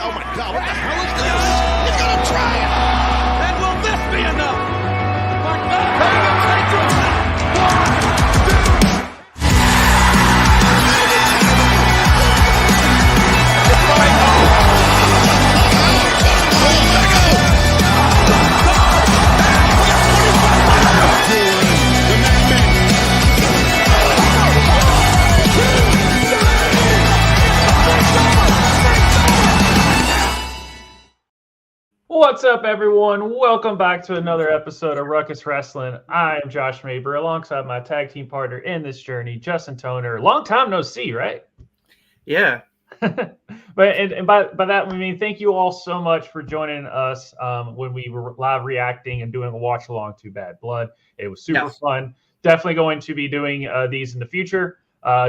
Oh my God, what the hell is this? He's gonna try it! And will this be enough? What's up, everyone? Welcome back to another episode of Ruckus Wrastlin. I am Josh Maber, alongside my tag team partner in this journey, Justin Toner. Long time no see, right? Yeah. But by that we mean thank you all so much for joining us when we were live reacting and doing a watch along to Bad Blood. It was super fun. Definitely going to be doing these in the future.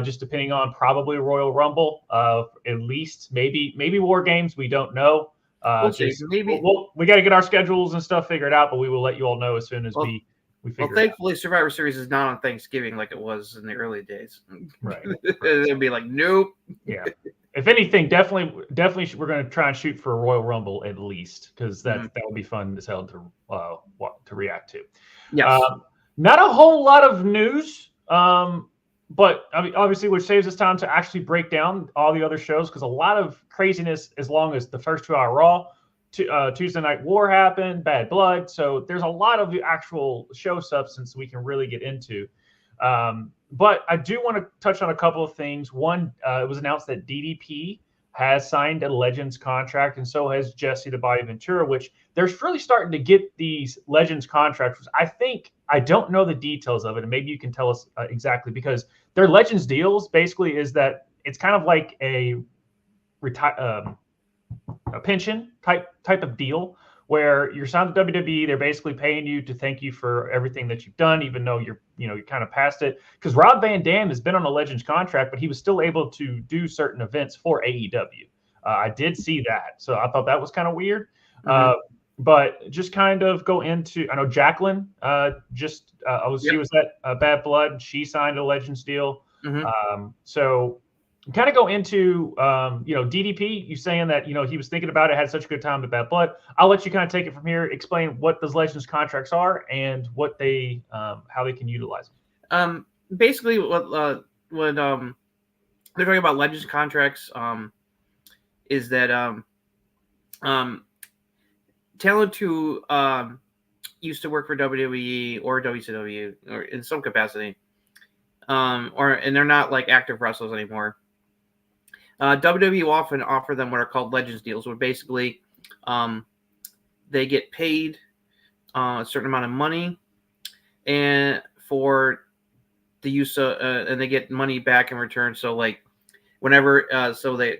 Just depending on probably Royal Rumble, at least maybe War Games. We don't know. Maybe we got to get our schedules and stuff figured out, but we will let you all know as soon as we figure it out. Thankfully, Survivor Series is not on Thanksgiving like it was in the early days. Right. It'd be like, nope. Yeah. If anything, definitely, we're going to try and shoot for a Royal Rumble at least, because that would be fun as hell to react to. Yes. Not a whole lot of news, but I mean, obviously, which saves us time to actually break down all the other shows, because a lot of craziness as long as the first 2 hour Raw, Tuesday Night War happened, Bad Blood. So there's a lot of the actual show substance we can really get into. But I do want to touch on a couple of things. One, it was announced that DDP has signed a Legends contract, and so has Jesse the Body Ventura, which they're really starting to get these Legends contracts. I don't know the details of it, and maybe you can tell us exactly, because their Legends deals basically is that it's kind of like a pension type of deal, where you're signed to WWE. They're basically paying you to thank you for everything that you've done, even though you're kind of past it. Because Rob Van Dam has been on a Legends contract, but he was still able to do certain events for AEW. I did see that, so I thought that was kind of weird. But just kind of go into, I know Jacqueline she was at Bad Blood. She signed a Legends deal. So kind of go into, DDP, you saying that, he was thinking about it, had such a good time at Bad Blood. I'll let you kind of take it from here, explain what those Legends contracts are and what they, how they can utilize them. Basically what they're talking about Legends contracts, is that, talent who used to work for WWE or WCW or in some capacity, and they're not like active wrestlers anymore. WWE often offer them what are called Legends deals, where basically they get paid a certain amount of money and for the use of, and they get money back in return. So like whenever, so they,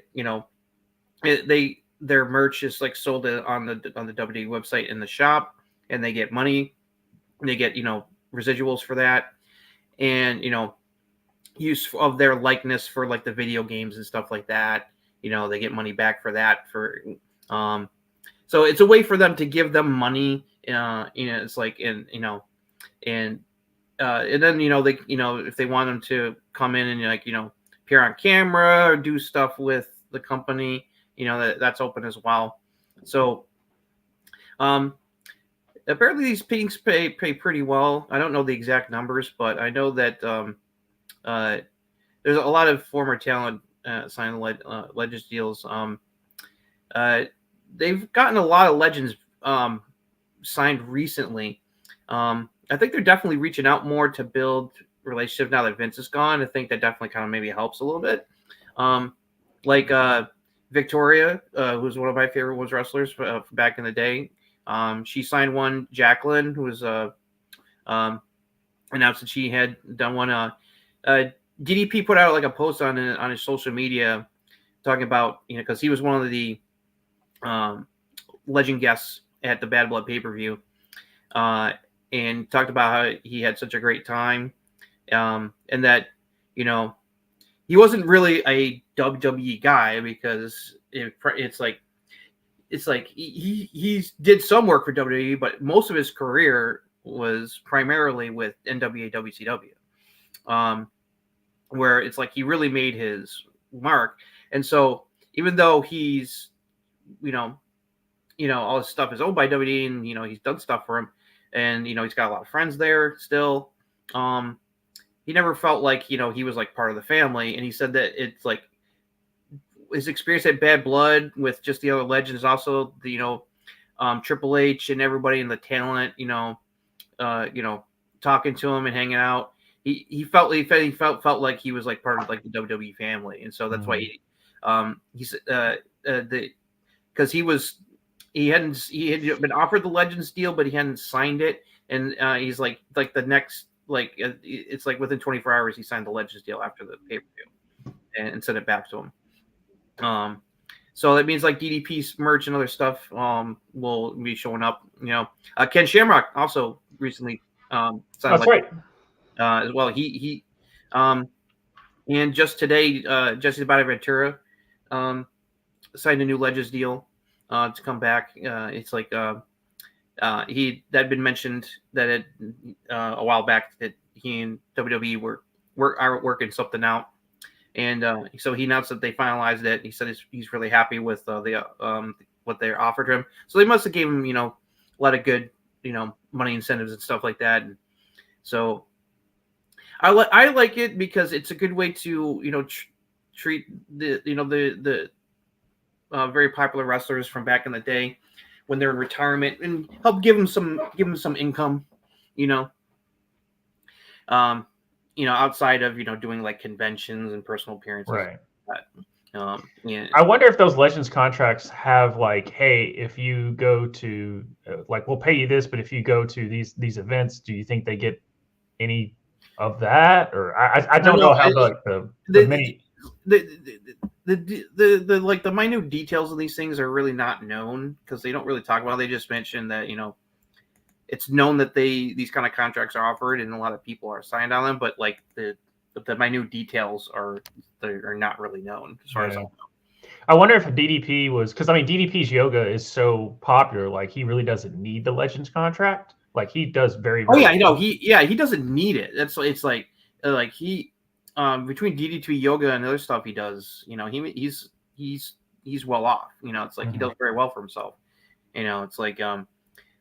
their merch is like sold on the WWE website in the shop, and they get money. They get residuals for that, and use of their likeness for like the video games and stuff like that. They get money back for that. So it's a way for them to give them money. It's like and then they if they want them to come in and appear on camera or do stuff with the company. That's open as well. So, apparently these things pay pretty well. I don't know the exact numbers, but I know that there's a lot of former talent signing Legends deals. They've gotten a lot of Legends signed recently. I think they're definitely reaching out more to build relationships now that Vince is gone. I think that definitely kind of maybe helps a little bit. Victoria, who's one of my favorite women's wrestlers back in the day. She signed one. Jacqueline, who was announced that she had done one. DDP put out like a post on his social media talking about, because he was one of the Legend guests at the Bad Blood pay-per-view, and talked about how he had such a great time, and that he wasn't really a WWE guy, because it's like he did some work for WWE, but most of his career was primarily with NWA WCW, where it's like he really made his mark. And so even though he's all his stuff is owned by WWE, and he's done stuff for him, and he's got a lot of friends there still. He never felt like he was like part of the family, and he said that it's like his experience at Bad Blood with just the other legends, also the Triple H and everybody in the talent, talking to him and hanging out. He felt like he was like part of like the WWE family, and so that's why he said because he had been offered the Legends deal, but he hadn't signed it, and he's like the next it's like within 24 hours he signed the Legends deal after the pay-per-view and sent it back to him. So that means like DDP's merch and other stuff will be showing up. Ken Shamrock also recently signed. That's right. As well. He and just today, Jesse Bonaventura signed a new Legends deal to come back. It's like that had been mentioned that a while back that he and WWE are working something out, and so he announced that they finalized it. He said he's really happy with what they offered him. So they must have gave him a lot of good money incentives and stuff like that. And so I like it because it's a good way to treat the very popular wrestlers from back in the day when they're in retirement and help give them some income, outside of doing like conventions and personal appearances. Right. Yeah. I wonder if those Legends contracts have like, hey, if you go to we'll pay you this, but if you go to these events, do you think they get any of that? Or I don't know how the minute details of these things are really not known because they don't really talk about it. They just mention that it's known that these kind of contracts are offered and a lot of people are signed on them, but like the minute details are not really known as far as I know. I wonder if DDP was, because DDP's yoga is so popular, like he really doesn't need the Legends contract. Like he does very. Oh yeah, I know. He doesn't need it. It's like he between DDP yoga and other stuff he does, he's well off. It's like he does very well for himself. It's like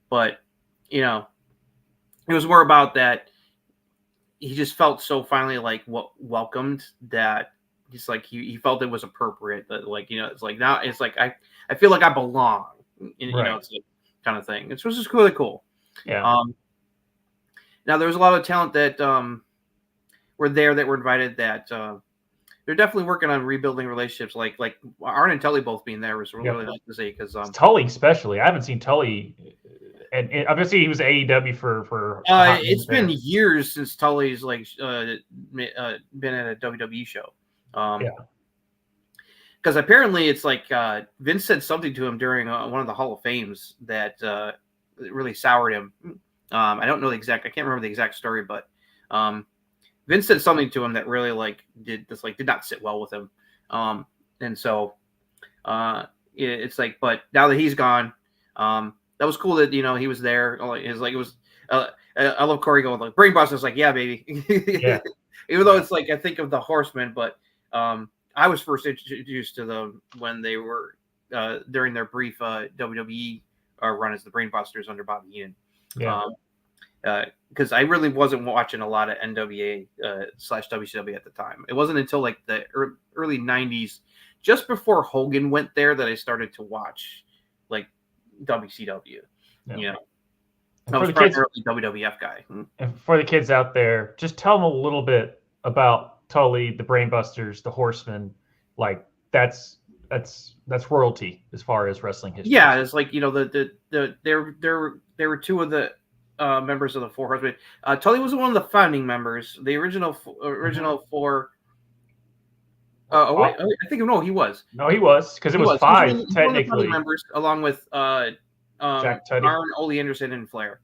but it was more about that. He just felt so finally like welcomed that he's like he felt it was appropriate that it's like now it's like I feel like I belong. It's like kind of thing. It's just really cool. Yeah. Now there was a lot of talent that were there that were invited that they're definitely working on rebuilding relationships. Like Arn and Tully both being there was really nice to see because Tully especially. I haven't seen Tully, and obviously he was AEW for. It's been years since Tully's been at a WWE show. Because apparently it's like Vince said something to him during one of the Hall of Fames that really soured him. I don't know I can't remember the exact story, but Vince said something to him that really did not sit well with him. And so it's like, but now that he's gone, that was cool that he was there. I love Corey going like Brainbuster's like, yeah, baby. Yeah. Even though it's like I think of the Horsemen, but I was first introduced to them when they were during their brief WWE run as the Brainbusters under Bobby Heenan. Yeah. Because I really wasn't watching a lot of NWA / WCW at the time. It wasn't until like the early 90s, just before Hogan went there, that I started to watch like WCW. Yeah. I was primarily WWF guy. And for the kids out there, just tell them a little bit about Tully, the Brainbusters, the Horsemen. Like that's royalty as far as wrestling history. Yeah, it's like there were two of the members of the Four Horsemen. Tully was one of the founding members. The original four. I think no, he was. No, he was because it was 5 technically. One of the members, along with Jack Tuddy, Arn, Ole Anderson, and Flair.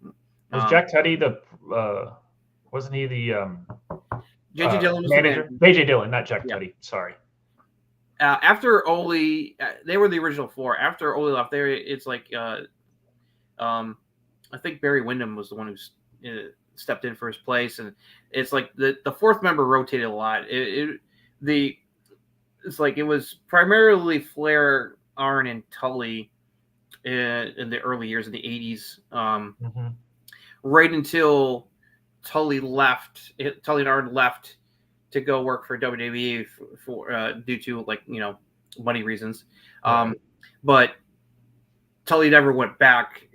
Was Jack Tuddy the? Wasn't he the? JJ Dillon was manager. JJ Dillon, not Jack Tuddy. Sorry. After Ole, they were the original 4. After Ole left, it's like I think Barry Windham was the one who stepped in for his place, and it's like the 4th member rotated a lot. It's like it was primarily Flair Arn and Tully in the early years of the 80s, right until Tully and Arn left to go work for WWE for due to, like, money reasons. But Tully never went back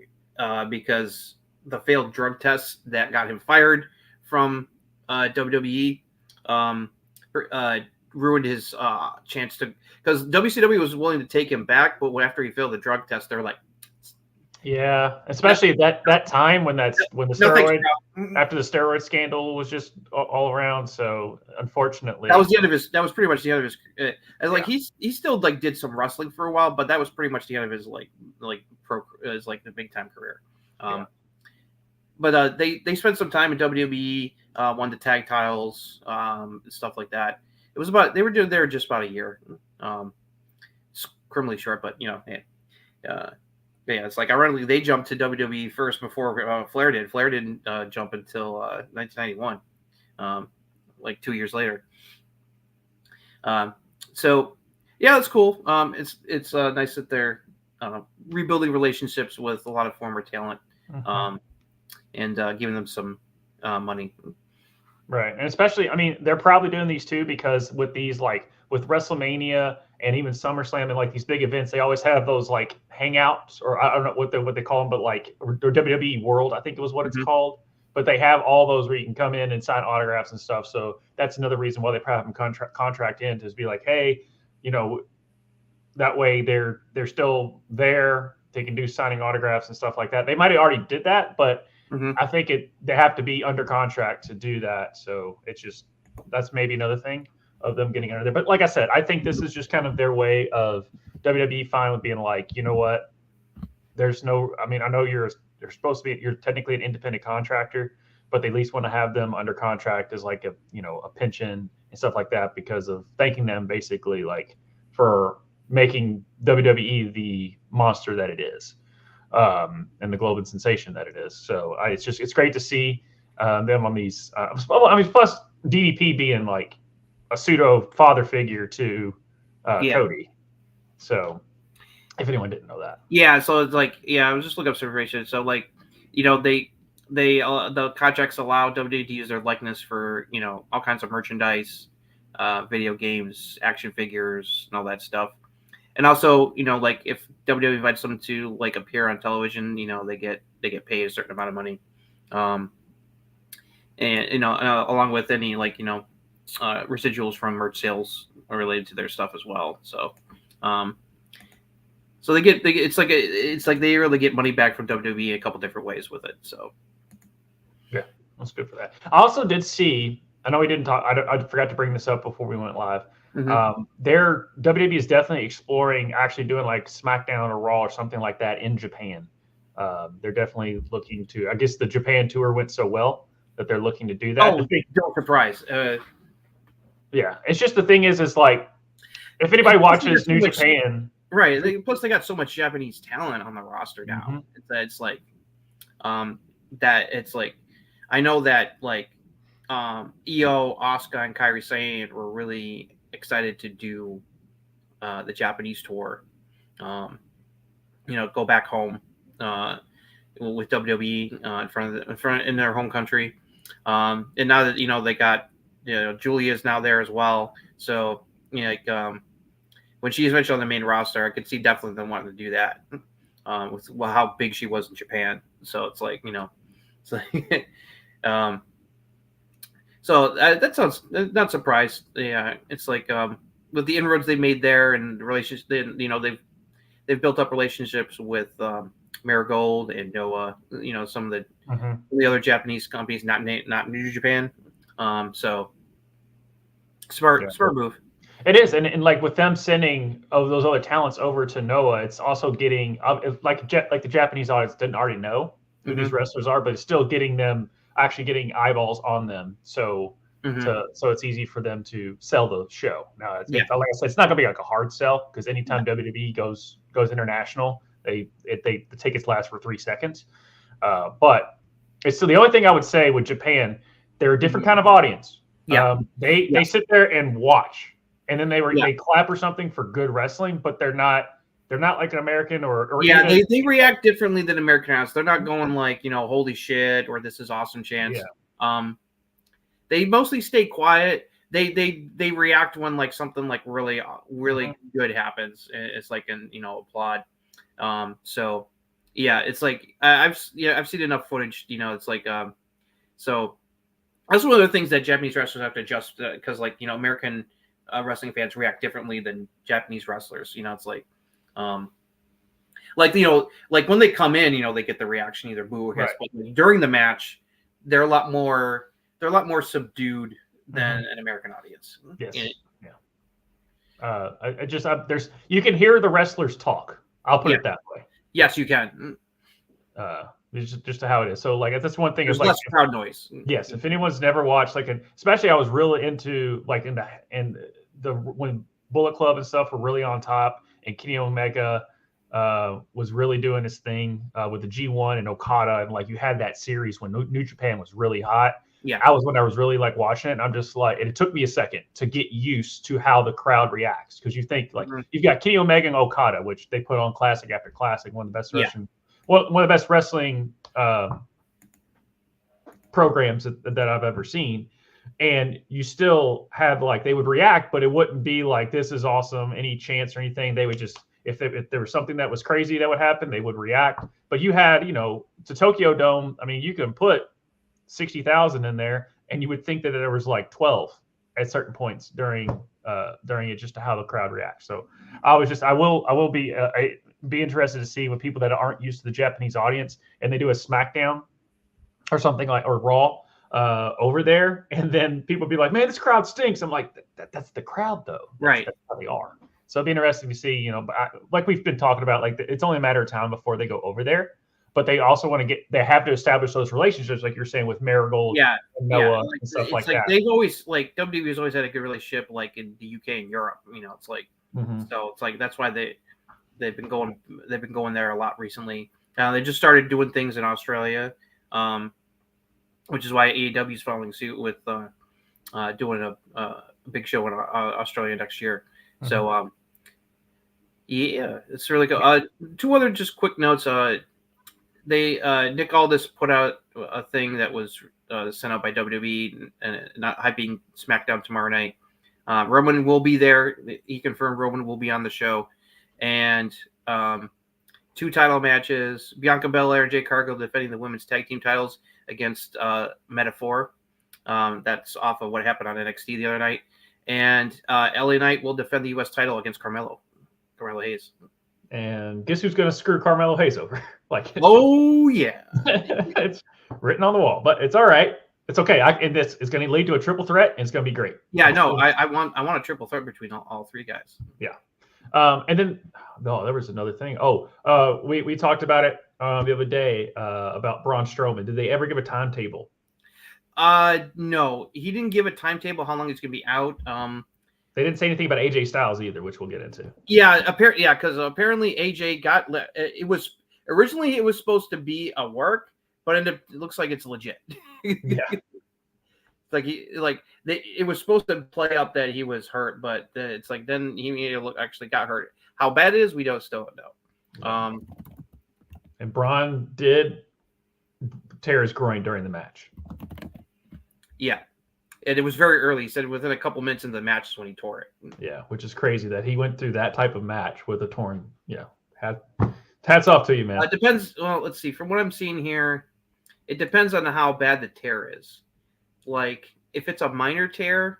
because the failed drug test that got him fired from WWE ruined his chance to, because WCW was willing to take him back, but after he failed the drug test, they're like, especially that time when the steroid after the steroid scandal was just all around. So unfortunately, that was the end of his. That was pretty much the end of his. He still like did some wrestling for a while, but that was pretty much the end of his the big time career. But they spent some time in WWE, won the tag titles, stuff like that. It was they were there just about a year. It's criminally short, but it's like, ironically, they jumped to WWE first before Flair did. Flair didn't jump until 1991, like 2 years later. So yeah, it's cool. It's nice that they're rebuilding relationships with a lot of former talent, and giving them some money. Right, and especially, I mean, they're probably doing these too because with these, like with WrestleMania and even SummerSlam and like these big events, they always have those like hangouts, or I don't know what they call them, but like or WWE World, I think it was what it's called. But they have all those where you can come in and sign autographs and stuff. So that's another reason why they probably have them contract in, to be like, hey, that way they're still there. They can do signing autographs and stuff like that. They might have already did that, but I think they have to be under contract to do that. So that's maybe another thing of them getting under there. But like I said, I think this is just kind of their way of WWE fine with being like, you know what? There's no, I mean, I know you're technically an independent contractor, but they at least want to have them under contract as like a pension and stuff like that, because of thanking them basically like for making WWE the monster that it is, and the global sensation that it is. So it's great to see them on these. Plus DDP being like a pseudo father figure to Cody. So if anyone didn't know that. Yeah. So it's like, I was just looking up some information. So like, they the contracts allow WWE to use their likeness for, all kinds of merchandise, video games, action figures, and all that stuff. And also, like if WWE invites them to like appear on television, they get paid a certain amount of money, and along with any like residuals from merch sales are related to their stuff as well. So, so it's like they really get money back from WWE a couple different ways with it. So, yeah, that's good for that. I also did see. I know we didn't talk. I forgot to bring this up before we went live. Their WWE is definitely exploring actually doing like SmackDown or Raw or something like that in Japan. They're definitely looking to. I guess the Japan tour went so well that they're looking to do that. Oh, don't surprise. Yeah, it's just the thing is like if anybody watches New Japan, right? Plus, they got so much Japanese talent on the roster now. It's like that. It's like I know that like Io, Asuka, and Kairi Sane were really excited to do the Japanese tour. Go back home with WWE in their home country. And now that they got Julia's now there as well. So when she's eventually on the main roster, I could see definitely them wanting to do that with how big she was in Japan. So it's like it's like so that sounds not surprised. Yeah, it's like with the inroads they made there and the relationships, they've built up relationships with Marigold and Noah. Some of the other Japanese companies, not New Japan. So smart move. It is, and like with them sending those other talents over to Noah, it's also getting like the Japanese audience didn't already know who these wrestlers are, but it's still getting them. Actually getting eyeballs on them, so it's easy for them to sell the show. Now, like I said, it's not gonna be like a hard sell because anytime WWE goes international, the tickets last for 3 seconds. But it's still the only thing I would say with Japan, they're a different kind of audience. They sit there and watch, and then they clap or something for good wrestling, but they're not They're not like an American or yeah, even, they react differently than American Idol. They're not going like, holy shit, or this is awesome chance. Yeah. They mostly stay quiet. They react when like something like really good happens. It's like an applaud. So yeah, it's like I've seen enough footage. It's like so that's one of the things that Japanese wrestlers have to adjust because like American wrestling fans react differently than Japanese wrestlers. It's like like when they come in, they get the reaction either boo or hiss. Right. But during the match, they're a lot more subdued than an American audience. Yes. There's you can hear the wrestlers talk. I'll put it that way. Yes, you can. It's just how it is. So like that's one thing. There's is like less crowd noise. Yes, if anyone's never watched especially I was really into like in the when Bullet Club and stuff were really on top and Kenny Omega was really doing his thing with the G1 and Okada and like you had that series when New Japan was really hot. Yeah, I was when I was really like watching it, and I'm just like, and it took me a second to get used to how the crowd reacts because you think like you've got Kenny Omega and Okada, which they put on classic after classic, one of the best wrestling, one of the best wrestling programs that I've ever seen, and you still had like they would react, but it wouldn't be like this is awesome, any chance or anything. They would just if there was something that was crazy that would happen, they would react. But you had the Tokyo Dome. I mean, you can put 60,000 in there, and you would think that there was like 12 at certain points during it, just to how the crowd reacts. So I will be interested to see when people that aren't used to the Japanese audience and they do a Smackdown or something like or Raw over there, and then people be like, "Man, this crowd stinks." I'm like, "That's the crowd, though. That's how they are." So it'd be interesting to see. Like we've been talking about, like it's only a matter of time before they go over there. But they also want to they have to establish those relationships, like you're saying with Marigold, and Noah, and stuff like that. They've always WWE's always had a good relationship, like in the UK and Europe. It's like so it's like that's why they've been going there a lot recently. They just started doing things in Australia, which is why AEW is following suit with doing a big show in Australia next year. So yeah, it's really good. Two other just quick notes. Nick Aldis put out a thing that was sent out by WWE and not hyping SmackDown tomorrow night. Roman will be there. He confirmed Roman will be on the show, and 2 title matches: Bianca Belair and Jade Cargill defending the women's tag team titles against Metaphor. That's off of what happened on NXT the other night, and LA Knight will defend the U.S. title against Carmelo Hayes. And guess who's going to screw Carmelo Hayes over? Oh yeah, it's written on the wall, but it's all right. It's okay. And this is going to lead to a triple threat, and it's going to be great. Yeah, no, I want a triple threat between all 3 guys. Yeah, and then there was another thing. We talked about it the other day about Braun Strowman. Did they ever give a timetable? No, he didn't give a timetable how long it's going to be out. They didn't say anything about AJ Styles either, which we'll get into. Yeah, because apparently AJ got it was originally it was supposed to be a work, but it looks like it's legit. Yeah, it was supposed to play up that he was hurt, but it's like then he actually got hurt. How bad it is, we still don't know. And Braun did tear his groin during the match. Yeah. And it was very early. He said within a couple minutes into the match is when he tore it. Yeah, which is crazy that he went through that type of match with a torn. Yeah, hats off to you, man. It depends. Well, let's see. From what I'm seeing here, it depends on how bad the tear is. Like, if it's a minor tear,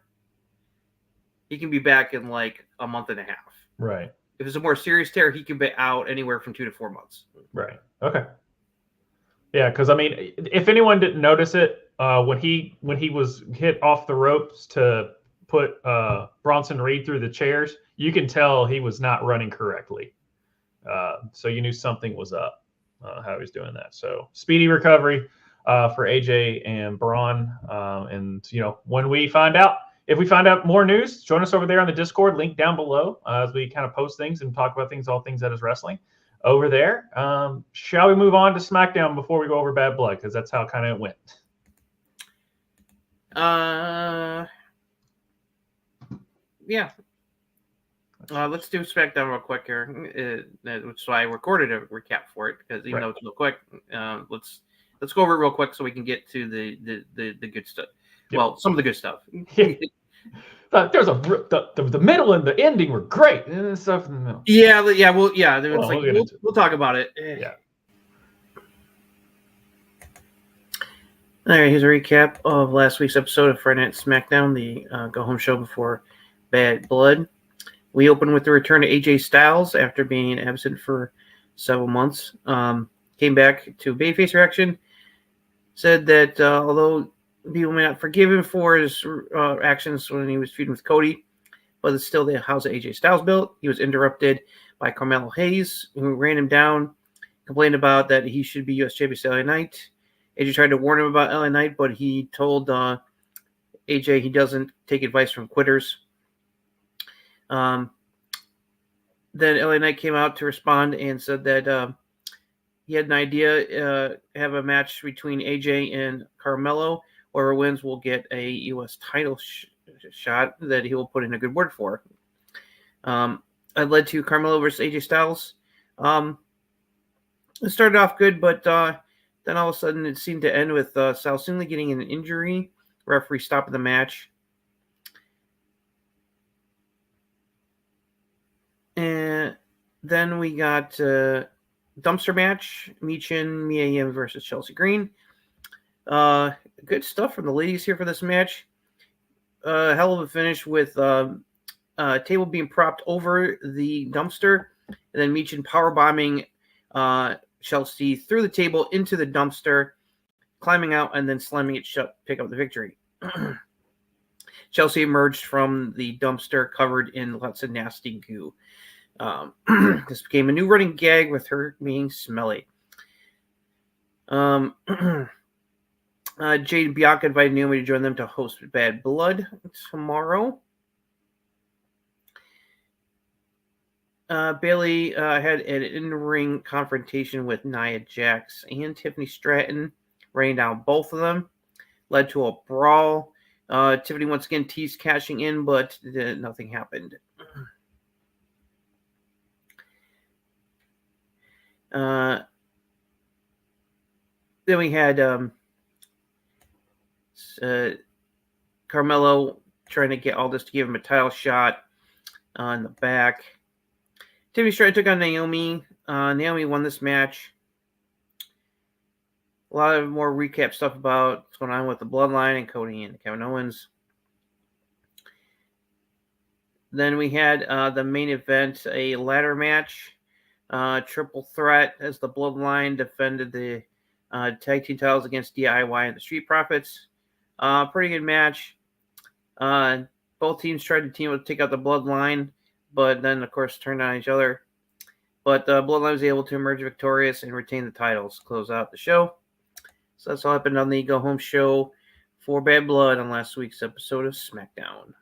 he can be back in like a month and a half. Right. If it's a more serious tear, he can be out anywhere from 2 to 4 months. Right. Okay. Yeah, because I mean, if anyone didn't notice it. When he was hit off the ropes to put Bronson Reed through the chairs, you can tell he was not running correctly. So you knew something was up how he was doing that. So speedy recovery for AJ and Braun. And when we find out, if we find out more news, join us over there on the Discord, link down below as we kind of post things and talk about all things that is wrestling over there. Shall we move on to SmackDown before we go over Bad Blood? Because that's how kind of it went. Yeah. Let's do SmackDown real quick here. That's why I recorded a recap for it, because even though it's real quick, let's go over it real quick so we can get to the good stuff. Yep. Well, some of the good stuff. Yeah. There's the middle and the ending were great, and then stuff in the middle. Yeah. We'll talk about it. Yeah. All right, here's a recap of last week's episode of Friday Night SmackDown, the go-home show before Bad Blood. We opened with the return of AJ Styles after being absent for several months. Came back to babyface reaction. Said that although people may not forgive him for his actions when he was feuding with Cody, but it's still the house that AJ Styles built. He was interrupted by Carmelo Hayes, who ran him down, complained about that he should be U.S. Champion LA Knight. AJ tried to warn him about LA Knight, but he told AJ he doesn't take advice from quitters. Then LA Knight came out to respond and said that he had an idea, have a match between AJ and Carmelo. Whoever wins will get a U.S. title shot that he will put in a good word for. It led to Carmelo versus AJ Styles. It started off good, but then all of a sudden it seemed to end with Styles seemingly getting an injury. Referee stopping the match. And then we got dumpster match. Michin, Mia Yim versus Chelsea Green. Good stuff from the ladies here for this match. Hell of a finish with table being propped over the dumpster, and then Michin powerbombing Chelsea through the table into the dumpster, climbing out and then slamming it shut, pick up the victory. Chelsea emerged from the dumpster covered in lots of nasty goo. This became a new running gag with her being smelly. Jade and Bianca invited Naomi to join them to host Bad Blood tomorrow. Bayley had an in-ring confrontation with Nia Jax and Tiffany Stratton, raining down both of them. Led to a brawl. Tiffany once again teased cashing in, but nothing happened. Then we had Carmelo trying to get Aldis to give him a title shot in the back. Tiffany Stratton took on Naomi. Naomi won this match. A lot of more recap stuff about what's going on with the Bloodline and Cody and Kevin Owens. Then we had the main event, a ladder match. Triple threat as the Bloodline defended the tag team titles against DIY and the Street Profits. Pretty good match. Both teams tried to team up to take out the Bloodline, but then, of course, turned on each other. But the Bloodline was able to emerge victorious and retain the titles, close out the show. So that's all happened on the go-home show for Bad Blood on last week's episode of SmackDown.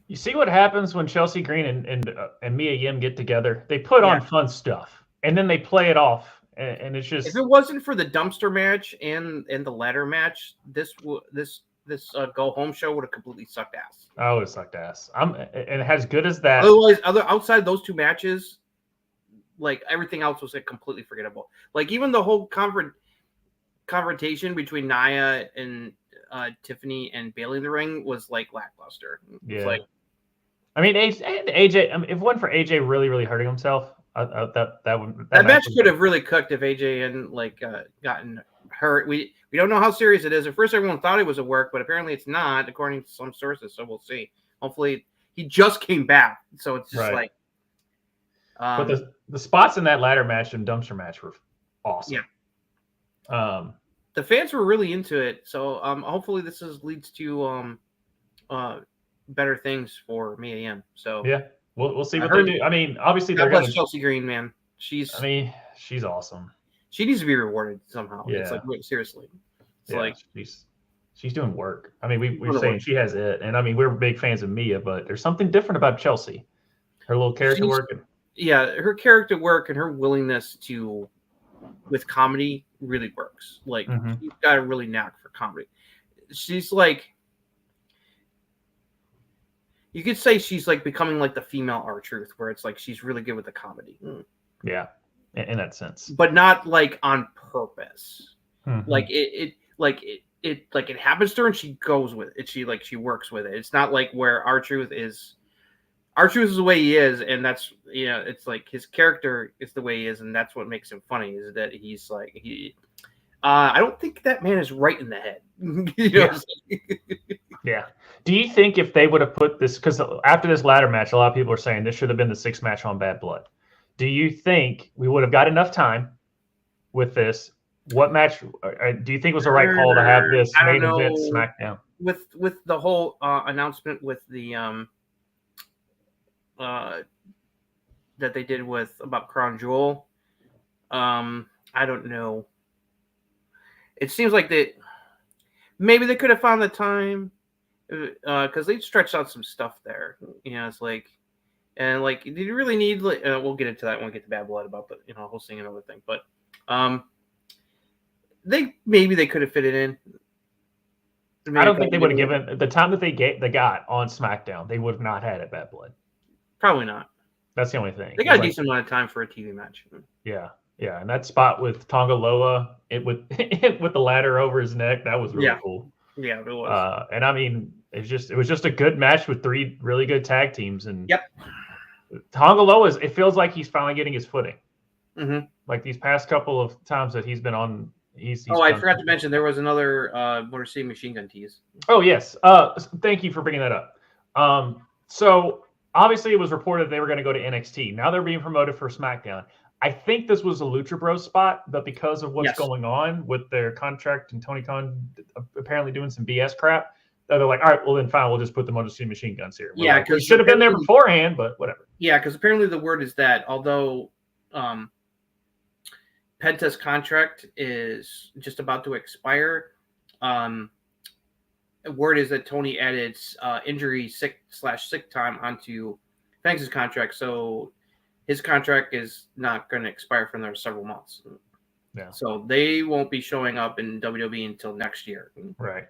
You see what happens when Chelsea Green and Mia Yim get together? They put on fun stuff, and then they play it off, and it's just. If it wasn't for the dumpster match and the ladder match, this go home show would have completely sucked ass. Oh, it sucked ass. And as good as that. Otherwise, outside those two matches, like everything else was like completely forgettable. Like even the whole confrontation between Nia and Tiffany and Bayley in the ring was like lackluster. Yeah. Like, I mean, AJ. I mean, if it wasn't for AJ really, really hurting himself, that match could have really cooked if AJ hadn't like gotten hurt. We don't know how serious it is. At first, everyone thought it was a work, but apparently it's not, according to some sources. So we'll see. Hopefully, he just came back, so it's just like. But the spots in that ladder match and dumpster match were awesome. Yeah. The fans were really into it, so hopefully this leads to better things for Mia Yim. So yeah, we'll see what they do. I mean, obviously they're going to Chelsea Green, man. She's awesome. She needs to be rewarded somehow. Yeah. It's like, wait, seriously. It's like she's doing work. I mean, we're saying she has it, and I mean we're big fans of Mia, but there's something different about Chelsea. Her little character work. Yeah, her character work and her willingness to, with comedy, really works. Like she's got a really knack for comedy. She's like, you could say she's like becoming like the female R-Truth, where it's like she's really good with the comedy. Yeah, in that sense, but not like on purpose. Mm-hmm. Like it happens to her and she goes with it. She works with it. It's not like where R-Truth is the way he is, and that's it's like his character is the way he is, and that's what makes him funny, is that he's like I don't think that man is right in the head. Yeah. Do you think if they would have put this, because after this ladder match, a lot of people are saying this should have been the 6th match on Bad Blood. Do you think we would have got enough time with this? What match do you think was the right call to have this main event SmackDown? With the whole announcement with the that they did about Crown Jewel, I don't know. It seems like maybe they could have found the time, because they stretched out some stuff there. It's like, and like, did you really need? Like, we'll get into that when we get to Bad Blood about the hosting and everything. But they could have fit it in. I don't think they would have given the time that they got on SmackDown. They would have not had it Bad Blood. Probably not. That's the only thing. They got a decent amount of time for a TV match. Yeah, and that spot with Tonga Loa, with the ladder over his neck, that was really cool. Yeah, it was. And I mean, it was just a good match with 3 really good tag teams. And Tonga Loa, it feels like he's finally getting his footing. Mm-hmm. Like these past couple of times that he's been on. I forgot to mention there was another Motor City Machine Gun tease. Oh yes, thank you for bringing that up. So obviously it was reported they were going to go to NXT. Now they're being promoted for SmackDown. I think this was a Lucha Bros spot, but because of what's going on with their contract and Tony Khan apparently doing some BS crap, they're like, all right, well then fine, we'll just put the Motor City Machine Guns here. Yeah, because should have been there beforehand, but whatever. Yeah, because apparently the word is that although Penta's contract is just about to expire, word is that Tony added injury sick time onto Banks' contract, so his contract is not going to expire for another several months. Yeah. So they won't be showing up in WWE until next year. Right.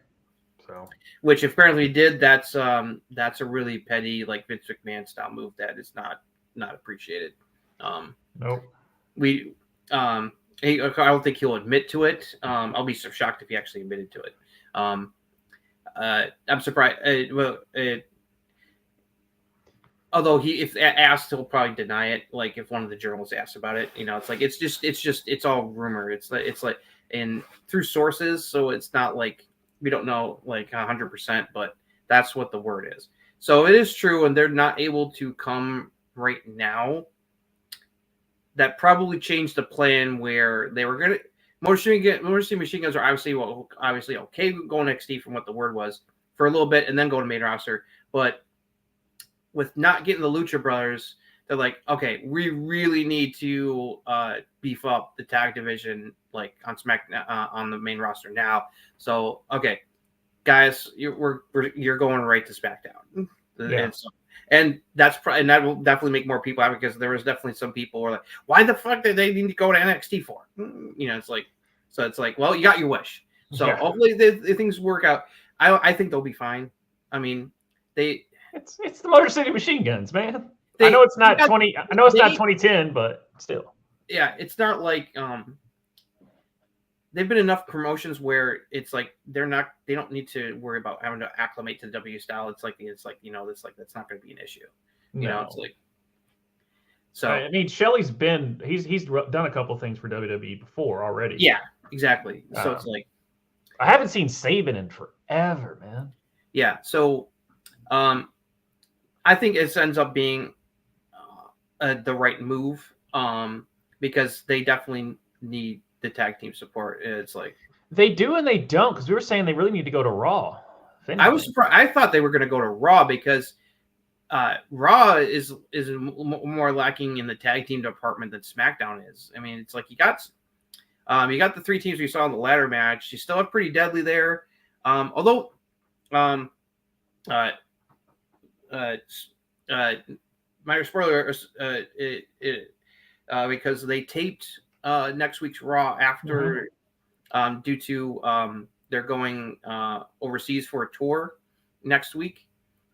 So, which apparently did, that's a really petty, like Vince McMahon style move that is not appreciated. Nope. I don't think he'll admit to it. I'll be so shocked if he actually admitted to it. I'm surprised. Although if asked, he'll probably deny it. Like if one of the journalists asks about it, it's like it's all rumor. It's like and through sources, so it's not like we don't know like 100%, but that's what the word is. So it is true, and they're not able to come right now. That probably changed the plan where they were going to. Motor City Machine Guns are obviously okay going NXT from what the word was for a little bit, and then go to main roster, but with not getting the Lucha Brothers, they're like, okay, we really need to beef up the tag division, like on SmackDown on the main roster now. So, okay, guys, you're going right to SmackDown, and that will definitely make more people happy, because there was definitely some people who were like, why the fuck did they need to go to NXT for? It's like, well, you got your wish. So hopefully the things work out. I think they'll be fine. I mean, It's the Motor City Machine Guns, man. I know it's not 2010, but still. Yeah, it's not like they've been enough promotions where it's like they don't need to worry about having to acclimate to the W style. It's like that's not going to be an issue. It's like. So I mean, Shelley's he's done a couple things for WWE before already. Yeah, exactly. So it's like I haven't seen Saban in forever, man. Yeah, so I think it ends up being the right move because they definitely need the tag team support. It's like they do and they don't, because we were saying they really need to go to Raw. I was surprised. I thought they were going to go to Raw because Raw is more lacking in the tag team department than SmackDown is. I mean, it's like you got the 3 teams we saw in the ladder match. You still have Pretty Deadly there, although minor spoiler, because they taped next week's Raw after, due to they're going overseas for a tour next week.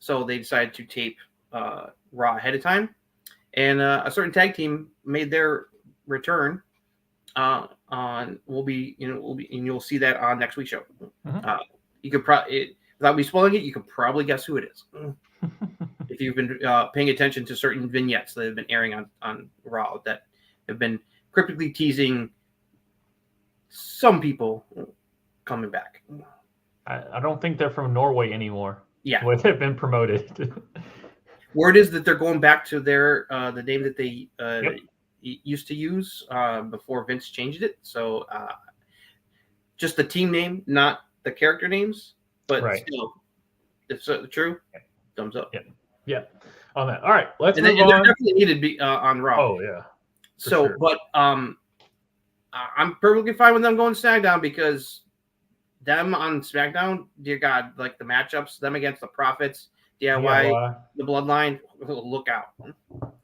So they decided to tape Raw ahead of time, and a certain tag team made their return. And you'll see that on next week's show. Mhm. You could probably, without me spoiling it, you could probably guess who it is if you've been paying attention to certain vignettes that have been airing on Raw that have been cryptically teasing some people coming back. I don't think they're from Norway anymore. Yeah. Where they've been promoted. Word is that they're going back to their the name that they Yep. used to use before Vince changed it. So just the team name, not the character names, but Right. still, it's true. Thumbs up. Yeah. On that. All right. Let's And move they're on. definitely needed to be on Raw. Oh yeah. So, sure. but I'm perfectly fine with them going to SmackDown because them on SmackDown, dear God, like the matchups, them against the Profits, DIY, the Bloodline, look out.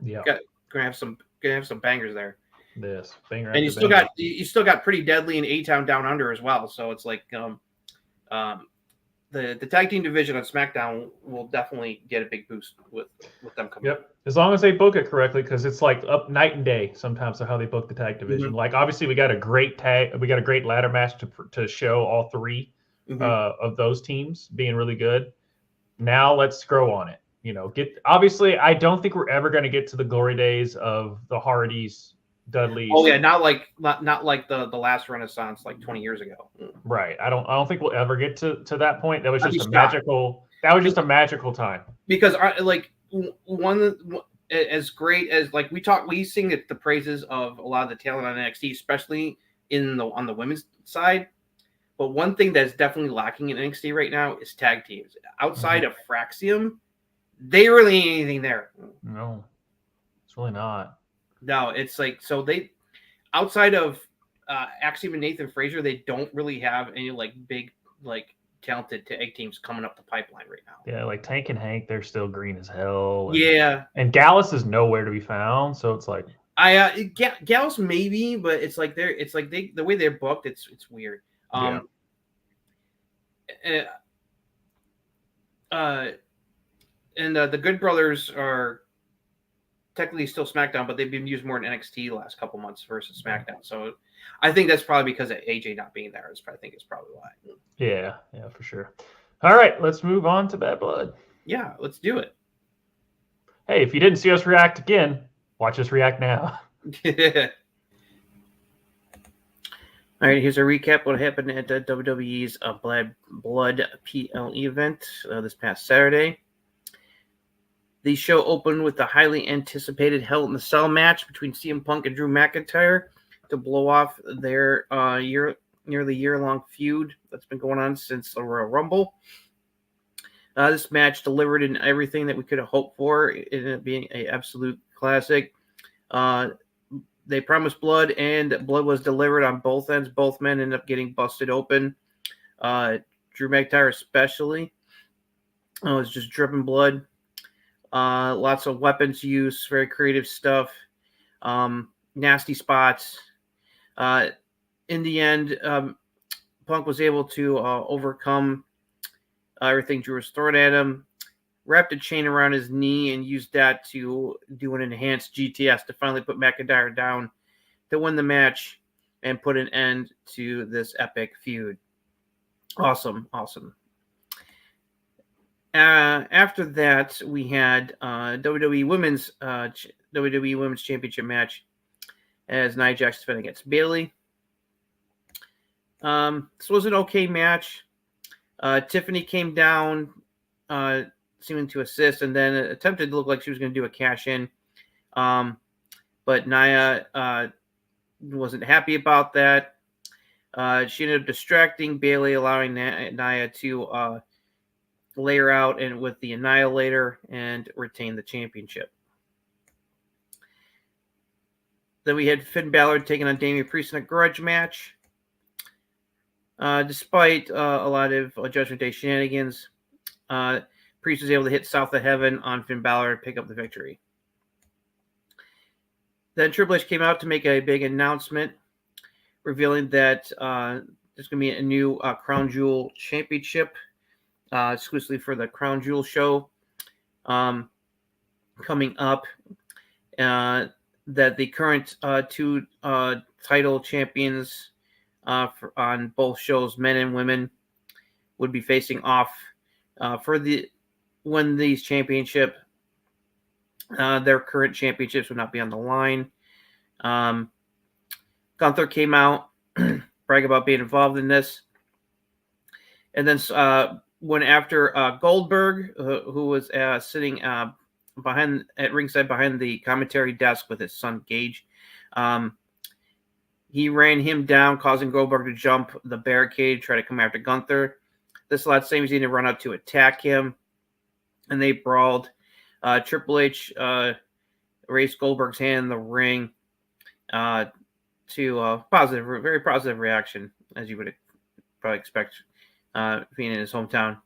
Yeah. Gonna have some bangers there. This banger. And you still got Pretty Deadly and A-Town Down Under as well. So it's like the tag team division on SmackDown will definitely get a big boost with them coming. Yep. As long as they book it correctly, because it's like up night and day sometimes of how they book the tag division. Mm-hmm. Like obviously we got a great ladder match to show all three of those teams being really good. Now let's grow on it. Obviously I don't think we're ever going to get to the glory days of the Hardys, Dudleys. Oh yeah, not like the last Renaissance like 20 years ago. Right. I don't think we'll ever get to that point. That was just a magical time. Because one as great as like we sing the praises of a lot of the talent on NXT, especially on the women's side. But one thing that's definitely lacking in NXT right now is tag teams. Outside of Fraxium, they really ain't anything there. No, it's really not. No, it's like so they outside of Axiom and Nathan Frazier, they don't really have any like big like talented tag teams coming up the pipeline right now. Yeah, like Tank and Hank, they're still green as hell. And Gallus is nowhere to be found, so it's like Gallus maybe, but it's like the way they're booked, it's weird. And the Good Brothers are technically still SmackDown, but they've been used more in NXT the last couple months versus SmackDown. So I think that's probably because of AJ not being there. I think it's probably why. Yeah, for sure. All right, let's move on to Bad Blood. Yeah, let's do it. Hey, if you didn't see us react again, watch us react now. All right, here's a recap what happened at WWE's Blood PLE event this past Saturday. The show opened with the highly anticipated Hell in a Cell match between CM Punk and Drew McIntyre to blow off their nearly year-long feud that's been going on since the Royal Rumble. This match delivered in everything that we could have hoped for, it being an absolute classic. They promised blood, and blood was delivered on both ends. Both men ended up getting busted open. Drew McIntyre especially was just dripping blood. Lots of weapons use, very creative stuff, nasty spots. In the end, Punk was able to overcome everything Drew was throwing at him, wrapped a chain around his knee, and used that to do an enhanced GTS to finally put McIntyre down to win the match and put an end to this epic feud. Awesome. After that, we had WWE Women's Championship match as Nia Jax defended against Bayley. This was an okay match. Tiffany came down, seeming to assist, and then attempted to look like she was going to do a cash in. But Nia wasn't happy about that. She ended up distracting Bayley, allowing Nia to lay her out and with the Annihilator and retain the championship. Then we had Finn Balor taking on Damian Priest in a grudge match. Despite a lot of Judgment Day shenanigans, Priest was able to hit South of Heaven on Finn Balor and pick up the victory. Then Triple H came out to make a big announcement, revealing that there's going to be a new Crown Jewel Championship exclusively for the Crown Jewel show. coming up. That the current two title champions on both shows, men and women, would be facing off for the win these championship. Their current championships would not be on the line. Gunther came out, brag about being involved in this. And then when after Goldberg, who was sitting behind at ringside behind the commentary desk with his son Gage, he ran him down, causing Goldberg to jump the barricade, try to come after Gunther. This allowed Sami Zayn to run out to attack him, and they brawled. Triple H raised Goldberg's hand in the ring to very positive reaction, as you would probably expect being in his hometown.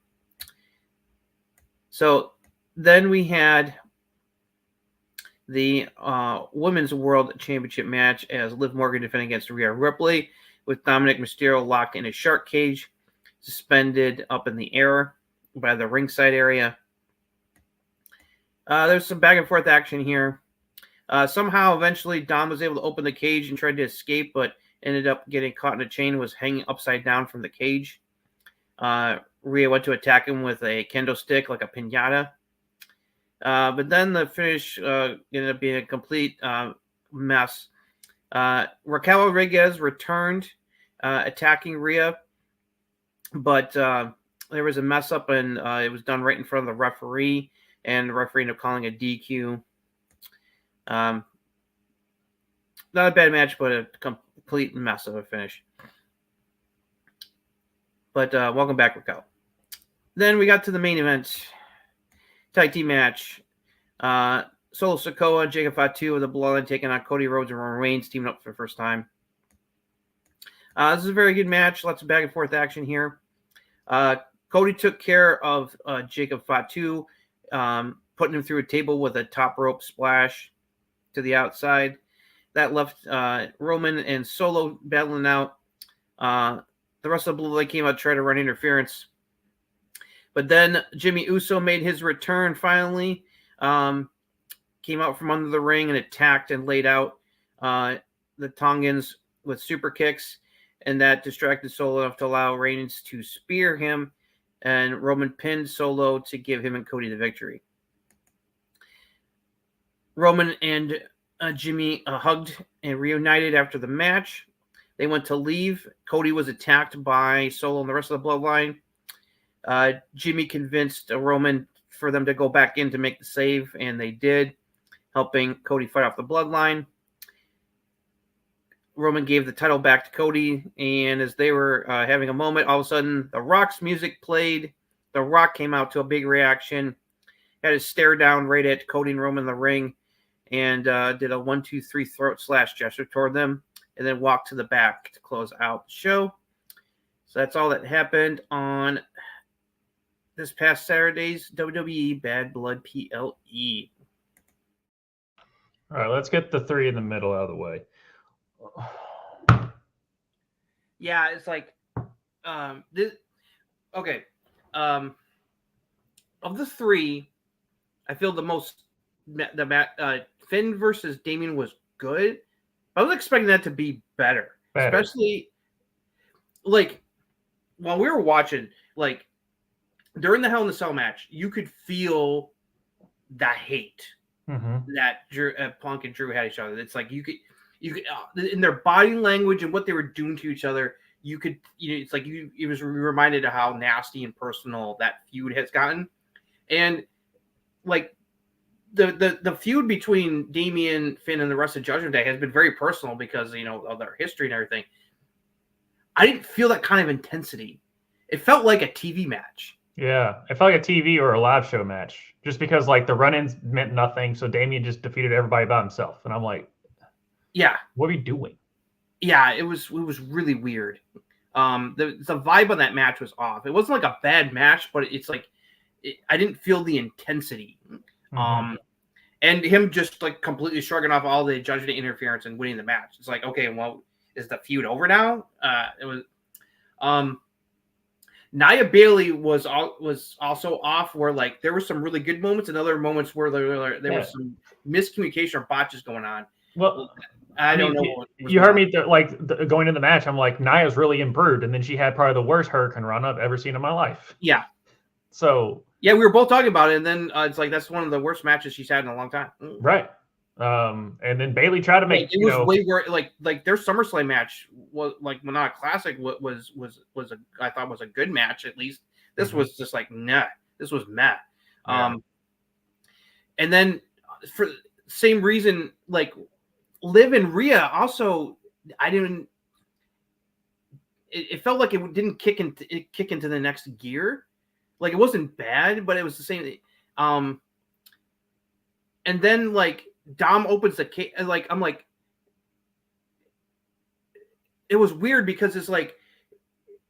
So then we had the Women's World Championship match as Liv Morgan defending against Rhea Ripley, with Dominic Mysterio locked in a shark cage, suspended up in the air by the ringside area. There's some back and forth action here. Somehow, eventually, Dom was able to open the cage and tried to escape, but ended up getting caught in a chain, was hanging upside down from the cage. Rhea went to attack him with a kendo stick, like a piñata. But then the finish ended up being a complete mess. Raquel Rodriguez returned, attacking Rhea, but there was a mess up, and it was done right in front of the referee, and the referee ended up calling a DQ. Not a bad match, but a complete mess of a finish. But welcome back, Raquel. Then we got to the main event. Tag team match. Solo Sikoa and Jacob Fatu of the Bloodline taking on Cody Rhodes and Roman Reigns, teaming up for the first time. This is a very good match. Lots of back and forth action here. Cody took care of Jacob Fatu, putting him through a table with a top rope splash to the outside. That left Roman and Solo battling out. The rest of the Bloodline came out to try to run interference. But then Jimmy Uso made his return finally. Came out from under the ring and attacked and laid out the Tongans with super kicks. And that distracted Solo enough to allow Reigns to spear him. And Roman pinned Solo to give him and Cody the victory. Roman and Jimmy hugged and reunited after the match. They went to leave. Cody was attacked by Solo and the rest of the Bloodline. Jimmy convinced Roman for them to go back in to make the save, and they did, helping Cody fight off the Bloodline. Roman gave the title back to Cody, and as they were having a moment, all of a sudden, The Rock's music played. The Rock came out to a big reaction, had his stare down right at Cody and Roman in the ring, and did a 1-2-3 throat slash gesture toward them, and then walked to the back to close out the show. So that's all that happened on this past Saturday's WWE Bad Blood PLE. All right, let's get the three in the middle out of the way. Yeah, it's like this. Okay, of the three, I feel the most Finn versus Damien was good. I was expecting that to be better. Especially like while we were watching, like during the Hell in a Cell match, you could feel the hate that Punk and Drew had each other. It's like you could in their body language and what they were doing to each other, you could, it's like it was reminded of how nasty and personal that feud has gotten. And like the feud between Damien, Finn, and the rest of Judgment Day has been very personal because, of their history and everything. I didn't feel that kind of intensity. It felt like a TV match. Yeah, it felt like a TV or a live show match, just because like the run-ins meant nothing. So Damien just defeated everybody by himself, and I'm like, yeah, what are you doing? Yeah, it was really weird. The vibe on that match was off. It wasn't like a bad match, but it's like I didn't feel the intensity. And him just like completely shrugging off all the Judgment Day interference and winning the match. It's like, okay, well, is the feud over now? It was. Nia Bailey was also off, where like there were some really good moments and other moments where there was some miscommunication or botches going on. Well, I don't know. You heard me going in the match. I'm like, Nia's really improved, and then she had probably the worst Hurricane run I've ever seen in my life. Yeah. So yeah, we were both talking about it, and then it's like that's one of the worst matches she's had in a long time. Right. And then Bailey tried to make it was way worse. Like their SummerSlam match was like, well, not a classic. What was I thought was a good match at least. This was just like nah. This was meh. And then for the same reason, like Liv and Rhea also, I didn't. It felt like it didn't kick into the next gear. Like it wasn't bad, but it was the same. And then like Dom opens the cage. Like I'm like, it was weird because it's like,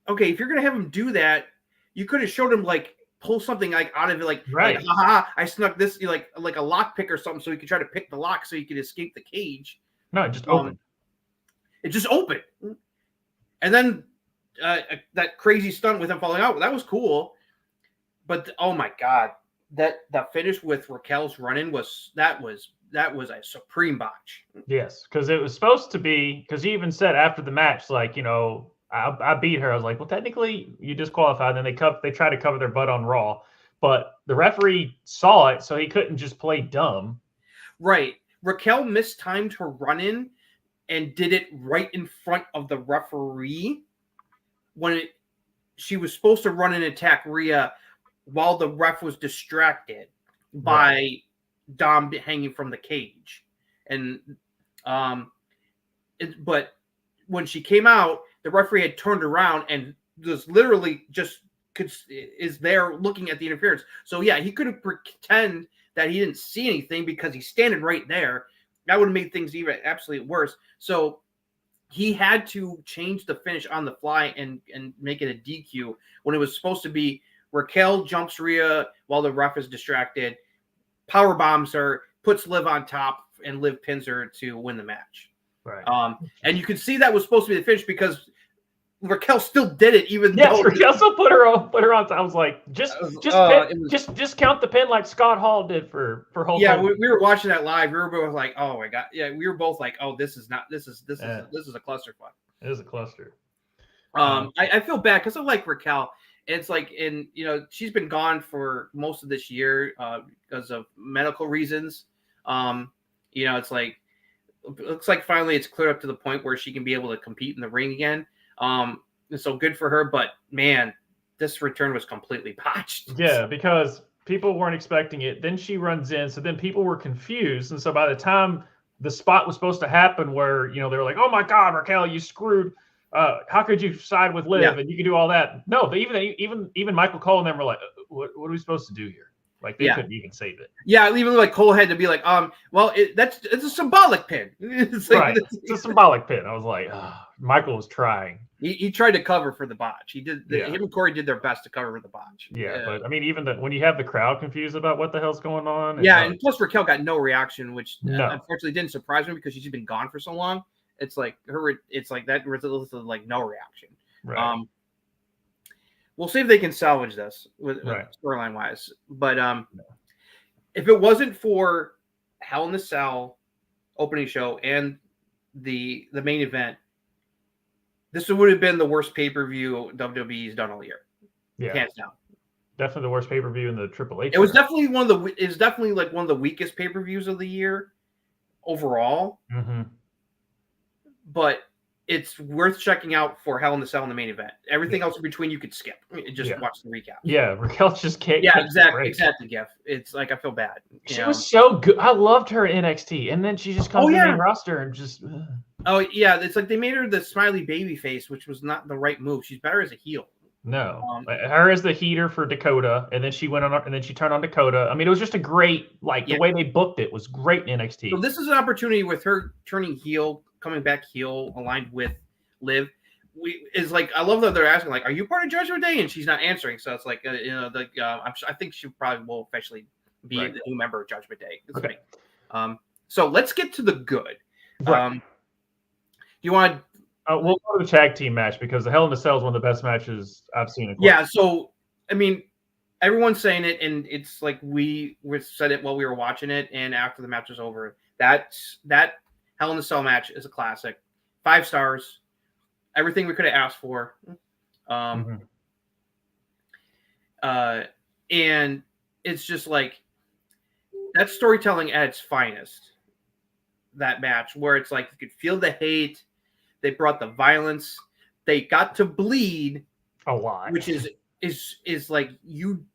okay, if you're gonna have him do that, you could have showed him like pull something like out of it, like right. Like, haha, I snuck this, like a lock pick or something, so he could try to pick the lock so he could escape the cage. No, it just opened. It just opened, and then that crazy stunt with him falling out, that was cool. But oh my god, that finish with Raquel's run-in was a supreme botch. Yes, because it was supposed to be. Because he even said after the match, like, I beat her. I was like, well, technically you disqualified. And then they tried to cover their butt on Raw, but the referee saw it, so he couldn't just play dumb. Right, Raquel mistimed her run-in and did it right in front of the referee when she was supposed to run and attack Rhea while the ref was distracted by Dom hanging from the cage. And but when she came out, the referee had turned around and was literally is there looking at the interference. So yeah, he couldn't pretend that he didn't see anything because he's standing right there. That would have made things even absolutely worse. So he had to change the finish on the fly and make it a DQ when it was supposed to be Raquel jumps Rhea while the ref is distracted, power bombs her, puts Liv on top, and Liv pins her to win the match. Right. And you could see that was supposed to be the finish because Raquel still did it, even though Raquel still put her on. I was like, just count the pin like Scott Hall did for Hulk. Yeah, we were watching that live. We were both like, oh my god. Yeah, we were both like, oh, this is a clusterfuck. It is a cluster. I feel bad because I like Raquel. It's like, she's been gone for most of this year because of medical reasons. It's like, it looks like finally it's cleared up to the point where she can be able to compete in the ring again. So good for her, but man, this return was completely botched. Yeah, because people weren't expecting it. Then she runs in, so then people were confused, and so by the time the spot was supposed to happen, where they were like, "Oh my God, Raquel, you screwed! How could you side with Liv and you can do all that?" No, but even Michael Cole and them were like, "What are we supposed to do here?" Like they couldn't even save it. Yeah, even like Cole had to be like, well, it's a symbolic pin. It's like, it's a symbolic pin. I was like, Michael was trying. He tried to cover for the botch. He did. Him and Corey did their best to cover for the botch. Yeah, but I mean, even when you have the crowd confused about what the hell's going on. And plus Raquel got no reaction, which unfortunately didn't surprise me because she's been gone for so long. It's like it's like that results in like no reaction. Right. We'll see if they can salvage this with storyline wise. But if it wasn't for Hell in a Cell opening show and the main event, this would have been the worst pay-per-view WWE's done all year. Yeah, hands down. Definitely the worst pay-per-view in the Triple H. It was definitely one of the weakest pay-per-views of the year overall. Mm-hmm. But it's worth checking out for Hell in the Cell in the main event. Everything else in between you could skip. Just watch the recap. Yeah, Raquel just can't. Yeah, exactly, Jeff. It's like I feel bad. She was so good. I loved her in NXT, and then she just comes in the main roster and just. Oh yeah, it's like they made her the smiley baby face, which was not the right move. She's better as a heel. No, her as the heater for Dakota, and then she went on, and then she turned on Dakota. I mean, it was just a great, the way they booked it was great in NXT. So this is an opportunity with her turning heel, coming back heel, aligned with Liv. I love that they're asking, like, are you part of Judgment Day? And she's not answering. So it's like, I think she probably will officially be a new member of Judgment Day. It's great. So let's get to the good. Right. You want We'll go to the tag team match because the Hell in a Cell is one of the best matches I've seen. In Yeah. So I mean, everyone's saying it, and it's like we said it while we were watching it, and after the match was over. That Hell in a Cell match is a classic. 5 stars. Everything we could have asked for. And it's just like that's storytelling at its finest. That match where it's like you could feel the hate. They brought the violence. They got to bleed a lot, which is like you.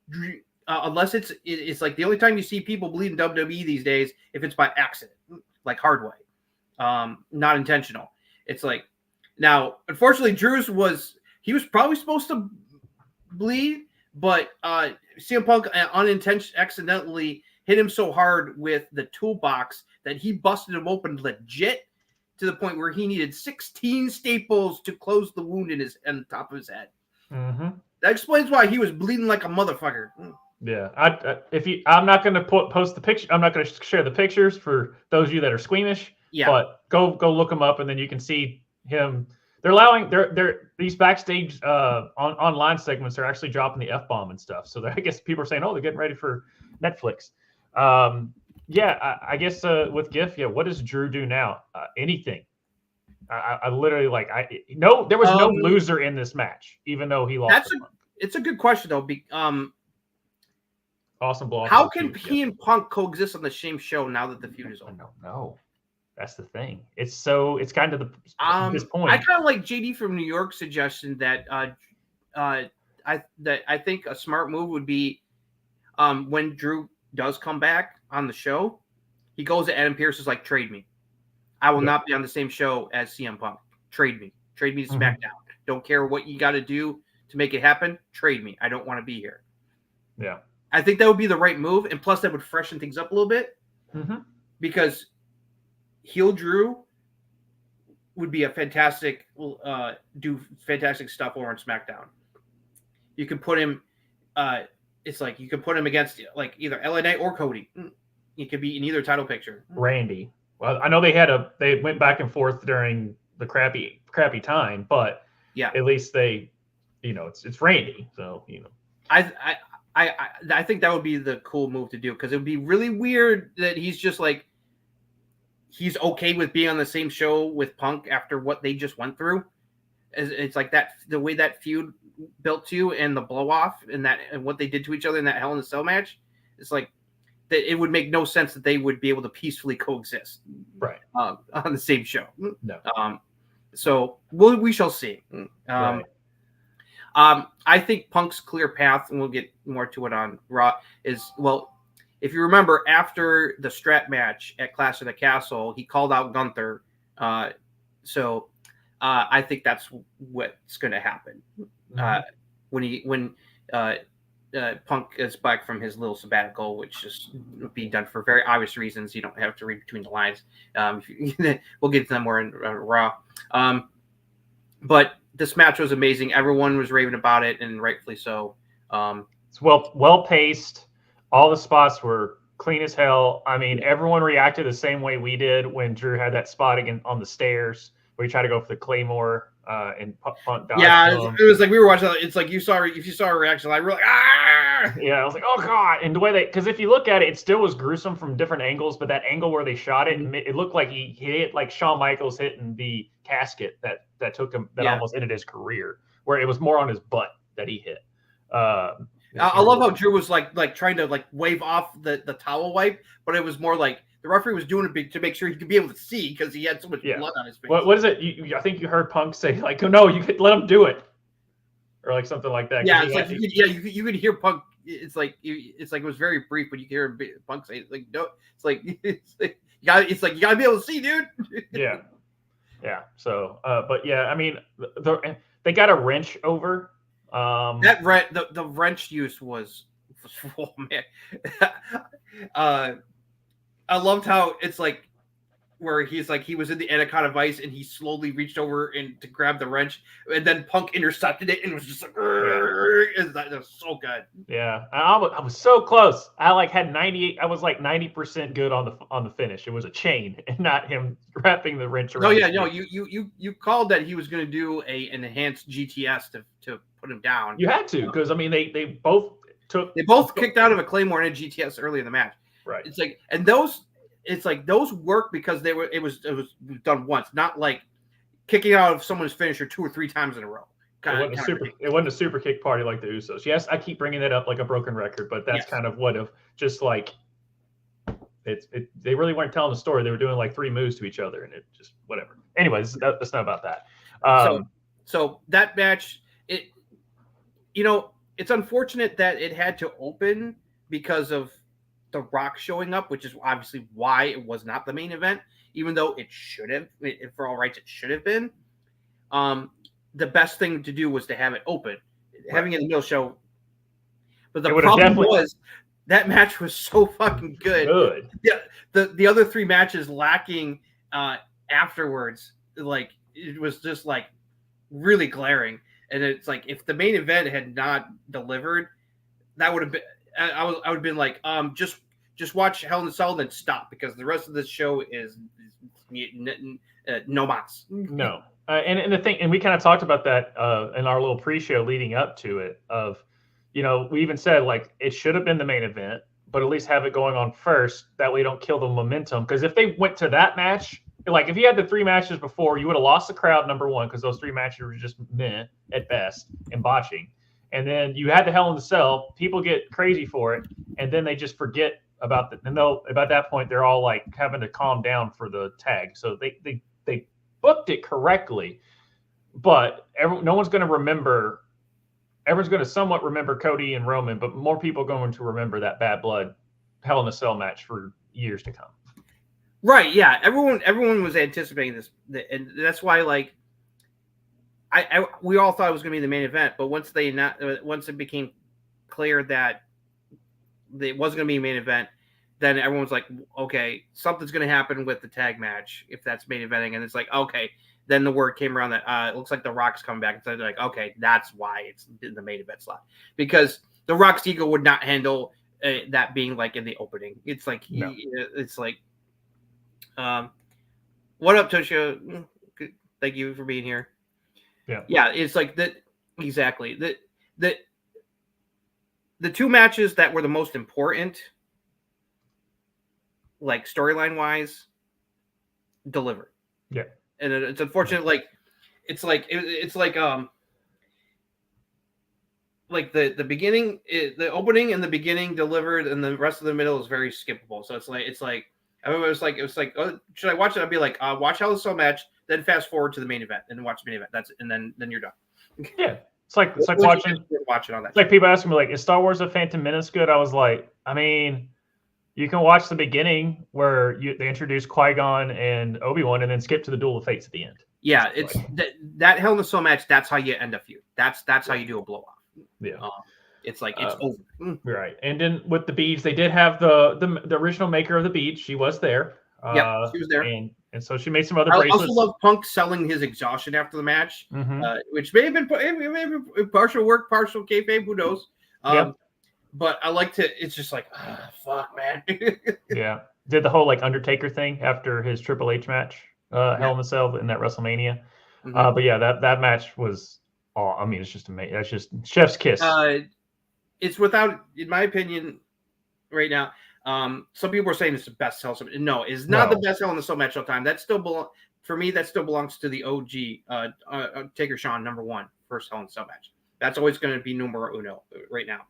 Unless it's like the only time you see people bleed in WWE these days if it's by accident, like hard way, not intentional. It's like now, unfortunately, Drew's was probably supposed to bleed, but CM Punk accidentally hit him so hard with the toolbox that he busted him open legit to the point where he needed 16 staples to close the wound in the top of his head. Mm-hmm. That explains why he was bleeding like a motherfucker. Yeah, I'm not going to post the picture. I'm not going to share the pictures for those of you that are squeamish. Yeah, but go look him up, and then you can see him. They're allowing these backstage online segments are actually dropping the F-bomb and stuff. So I guess people are saying, oh, they're getting ready for Netflix. I guess with GIF, what does Drew do now? Anything. I literally there was no loser in this match, even though he lost. It's a good question though. Awesome blow. How can he and Punk coexist on the same show now that the feud is over? I don't know. That's the thing. It's kind of this point. I kind of like JD from New York's suggestion that I think a smart move would be when Drew does come back on the show, he goes to Adam Pearce is like, trade me. I will not be on the same show as CM Punk. Trade me to SmackDown. Don't care what you got to do to make it happen. Trade me. I don't want to be here. Yeah. I think that would be the right move. And plus that would freshen things up a little bit because heel Drew would be a fantastic, do fantastic stuff over on SmackDown. You can put him, it's like you can put him against like either LA Knight or Cody. He could be in either title picture. Randy. Well, I know they went back and forth during the crappy time, but at least they, it's Randy. So, I think that would be the cool move to do because it would be really weird that he's just like, he's okay with being on the same show with Punk after what they just went through. It's like that, the way that feud built to and the blow off and what they did to each other in that Hell in a Cell match. It's like that it would make no sense that they would be able to peacefully coexist on the same show. No. So we shall see. I think Punk's clear path, and we'll get more to it on Raw, is, well, if you remember, after the strap match at Clash of the Castle, he called out Gunther. So I think that's what's going to happen when Punk is back from his little sabbatical, which is be done for very obvious reasons. You don't have to read between the lines. We'll get to them more in Raw. But this match was amazing. Everyone was raving about it, and rightfully so. It's well paced. All the spots were clean as hell. I mean, everyone reacted the same way we did when Drew had that spot again on the stairs where he tried to go for the Claymore and Punk dodged him. It was like we were watching. It's like if you saw a reaction, like we're like, ah! Yeah, I was like, oh god! And the way because if you look at it, it still was gruesome from different angles. But that angle where they shot it, it looked like he hit like Shawn Michaels hitting the casket that took him almost ended his career, where it was more on his butt that he hit. I love how Drew was like trying to like wave off the towel wipe, but it was more like the referee was doing it to make sure he could be able to see because he had so much blood on his face. What is it? I think you heard Punk say like, "No, you could let him do it," or like something like that. Yeah, it's like you could hear Punk. It's like it was very brief, but you can hear Punk say like, "No," it's like you gotta be able to see, dude. Yeah. So, but yeah, I mean, they got a wrench over. The wrench use was oh man. I loved how it's like where he's like he was in the anaconda vice and he slowly reached over and to grab the wrench and then Punk intercepted it and was just like that was so good. Yeah, I was so close. I like had 98. I was like 90% good on the finish. It was a chain and not him wrapping the wrench around. Oh yeah, no, you called that he was going to do an enhanced GTS to put him down. You had to, because I mean they both kicked out of a Claymore and a GTS early in the match. Right. It's like, and those work because it was done once, not like kicking out of someone's finisher 2 or 3 times in a row. It wasn't a super kick party like the Usos. Yes, I keep bringing that up like a broken record, but that's kind of what of just like they really weren't telling the story. They were doing like 3 moves to each other, and it just whatever. Anyways, that's not about that. So that match, it's unfortunate that it had to open because of The Rock showing up, which is obviously why it was not the main event, even though it should have, for all rights, it should have been. The best thing to do was to have it open, having it in the middle show. But the problem was that match was so fucking good. Yeah, the other 3 matches lacking afterwards, like it was just like really glaring. And it's like if the main event had not delivered, that would have been. I would have been like, just watch Hell in a Cell and then stop, because the rest of this show is no mas. No. And the thing, and we kind of talked about that in our little pre-show leading up to it of, we even said like it should have been the main event, but at least have it going on first. That way you don't kill the momentum. Because if they went to that match, like if you had the 3 matches before, you would have lost the crowd, number one, because those 3 matches were just meh at best and botching. And then you had the Hell in the Cell. People get crazy for it, and then they just forget about and about that point they're all like having to calm down for the tag. So they booked it correctly, but no one's going to remember. Everyone's going to somewhat remember Cody and Roman, but more people are going to remember that Bad Blood Hell in a Cell match for years to come. Right? Yeah. Everyone was anticipating this, and that's why like we all thought it was going to be the main event, but once it became clear that it wasn't going to be a main event, then everyone's like, okay, something's going to happen with the tag match if that's main eventing. And it's like, okay, then the word came around that it looks like The Rock's coming back. And so they're like, okay, that's why it's in the main event slot, because The Rock's ego would not handle that being like in the opening. It's like, no. It's like, what up, Tosha? Thank you for being here. Yeah, it's like that. Exactly. The 2 matches that were the most important, like storyline wise, delivered. Yeah, and it's unfortunate. Like it's like the beginning, the opening and the beginning delivered, and the rest of the middle is very skippable. So it's like I mean, it was like, oh, should I watch it? I'd be like, watch Hell in a Cell match, then fast forward to the main event, and watch the main event. That's it, and then you're done. Yeah. It's like watching on that. It's like people asking me like, is Star Wars: The Phantom Menace good? I was like, I mean, you can watch the beginning where they introduce Qui-Gon and Obi-Wan, and then skip to the Duel of Fates at the end. Yeah, it's that Hell in a Cell match. That's how you end a feud. That's how you do a blow off. Yeah, it's like it's over. Right, and then with the beads, they did have the original maker of the beads. She was there. Yeah, she was there, and so she made some other. I bracelets. also love Punk selling his exhaustion after the match, which may have been partial work, partial kayfabe. Who knows? But I like to. It's just like, fuck, man. Yeah, did the whole like Undertaker thing after his Triple H match, Hell in a Cell in that WrestleMania. But yeah, that match was. Oh, I mean, it's just amazing. That's just chef's kiss. It's without, in my opinion, right now. Some people are saying it's the best Hell in a Cell. No, it's not the best Hell in a Cell match of time. That still for me. That still belongs to the OG Taker Sean #1 first Hell in a Cell match. That's always going to be numero uno right now.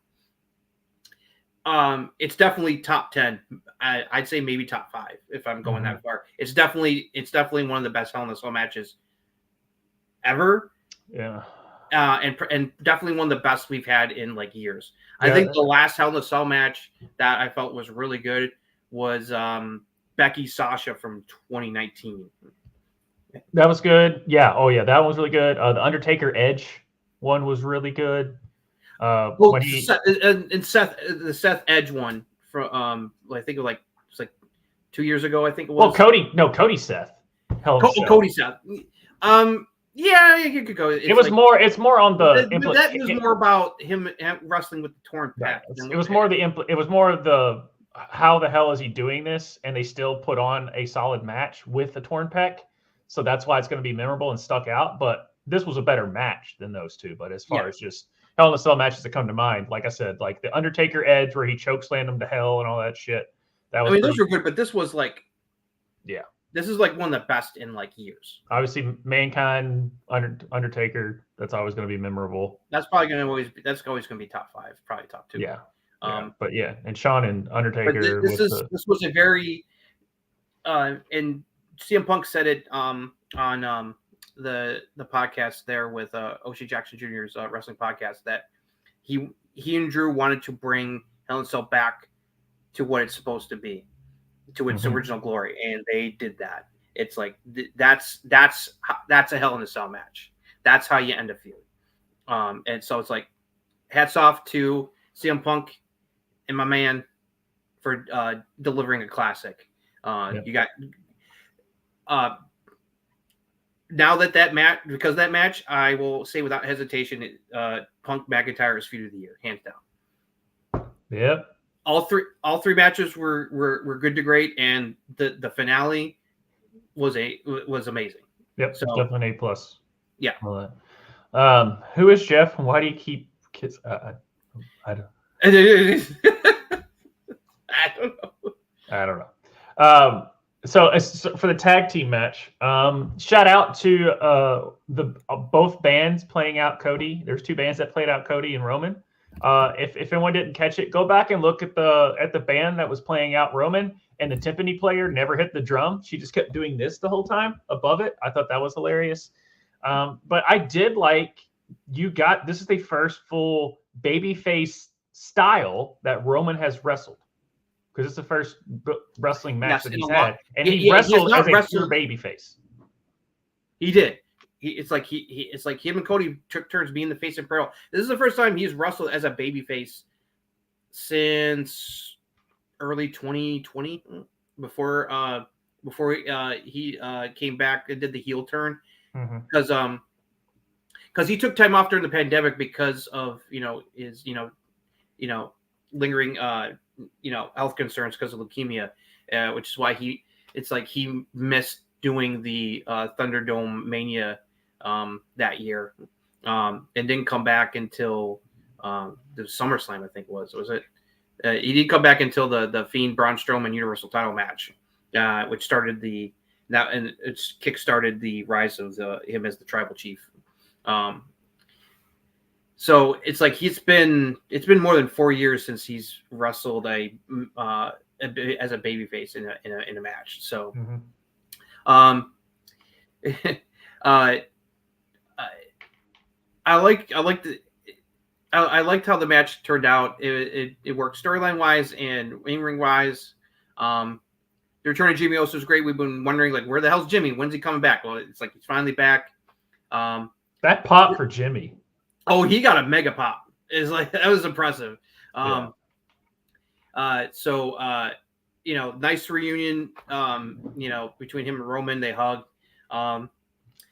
It's definitely top 10. I'd say maybe top 5 if I'm going that far. It's definitely one of the best Hell in a Cell matches ever. Yeah. And definitely one of the best we've had in like years. I think the last Hell in a Cell match that I felt was really good was Becky Sasha from 2019. That was good. Yeah. Oh yeah, that one was really good. The Undertaker Edge one was really good. The Seth Edge one from I think it was like 2 years ago. I think it was. Well, Cody Seth. Cody Seth. Yeah, you could go. It's more on the. That was more about him wrestling with the torn pec. It was more of the how the hell is he doing this? And they still put on a solid match with the torn pec. So that's why it's going to be memorable and stuck out. But this was a better match than those two. But as far as just Hell in a Cell matches that come to mind, like I said, like the Undertaker Edge where he chokeslammed him to hell and all that shit. That was those were good, but this was like, this is like one of the best in like years. Obviously, Mankind, Undertaker. That's always going to be memorable. That's probably going to always going to be top 5, probably top 2. Yeah. But and Shawn and Undertaker. This was a very, and CM Punk said it on the podcast there with O'Shea Jackson Jr.'s wrestling podcast that he and Drew wanted to bring Hell in a Cell back to what it's supposed to be, to its original glory, and they did that. It's like that's a Hell in a Cell match. That's how you end a feud. And so it's like, hats off to CM Punk and my man for delivering a classic. You got now that match, because that match, I will say without hesitation, Punk McIntyre is feud of the year, hands down. Yep. All three matches were good to great, and the finale was amazing. Yep, so definitely A+. Yeah. Who is Jeff, and why do you keep kids? I don't. I don't know. So for the tag team match, shout out to both bands playing out Cody. There's 2 bands that played out Cody and Roman. If anyone didn't catch it, go back and look at the band that was playing out Roman, and the timpani player never hit the drum. She just kept doing this the whole time above it. I thought that was hilarious. But I did like this is the first full babyface style that Roman has wrestled, because it's the first wrestling match that he's had, and he wrestled as a pure babyface. He did. It's like him and Cody took turns being the face of Pearl. This is the first time he's wrestled as a babyface since early 2020, before he came back and did the heel turn, because he took time off during the pandemic because of his lingering health concerns because of leukemia, which is why he missed doing the Thunderdome Mania that year, and didn't come back until the SummerSlam, I think was it? He didn't come back until the Fiend Braun Strowman Universal Title match, which started it's kickstarted the rise of him as the Tribal Chief. So it's like it's been more than 4 years since he's wrestled as a babyface in a match. So, I liked how the match turned out. It worked storyline wise and in-ring wise. The return of Jimmy Uso was great. We've been wondering, like, where the hell's Jimmy? When's he coming back? Well, it's like he's finally back. That pop for Jimmy. Oh, he got a mega pop. It's like, that was impressive. Nice reunion. Between him and Roman, they hugged. And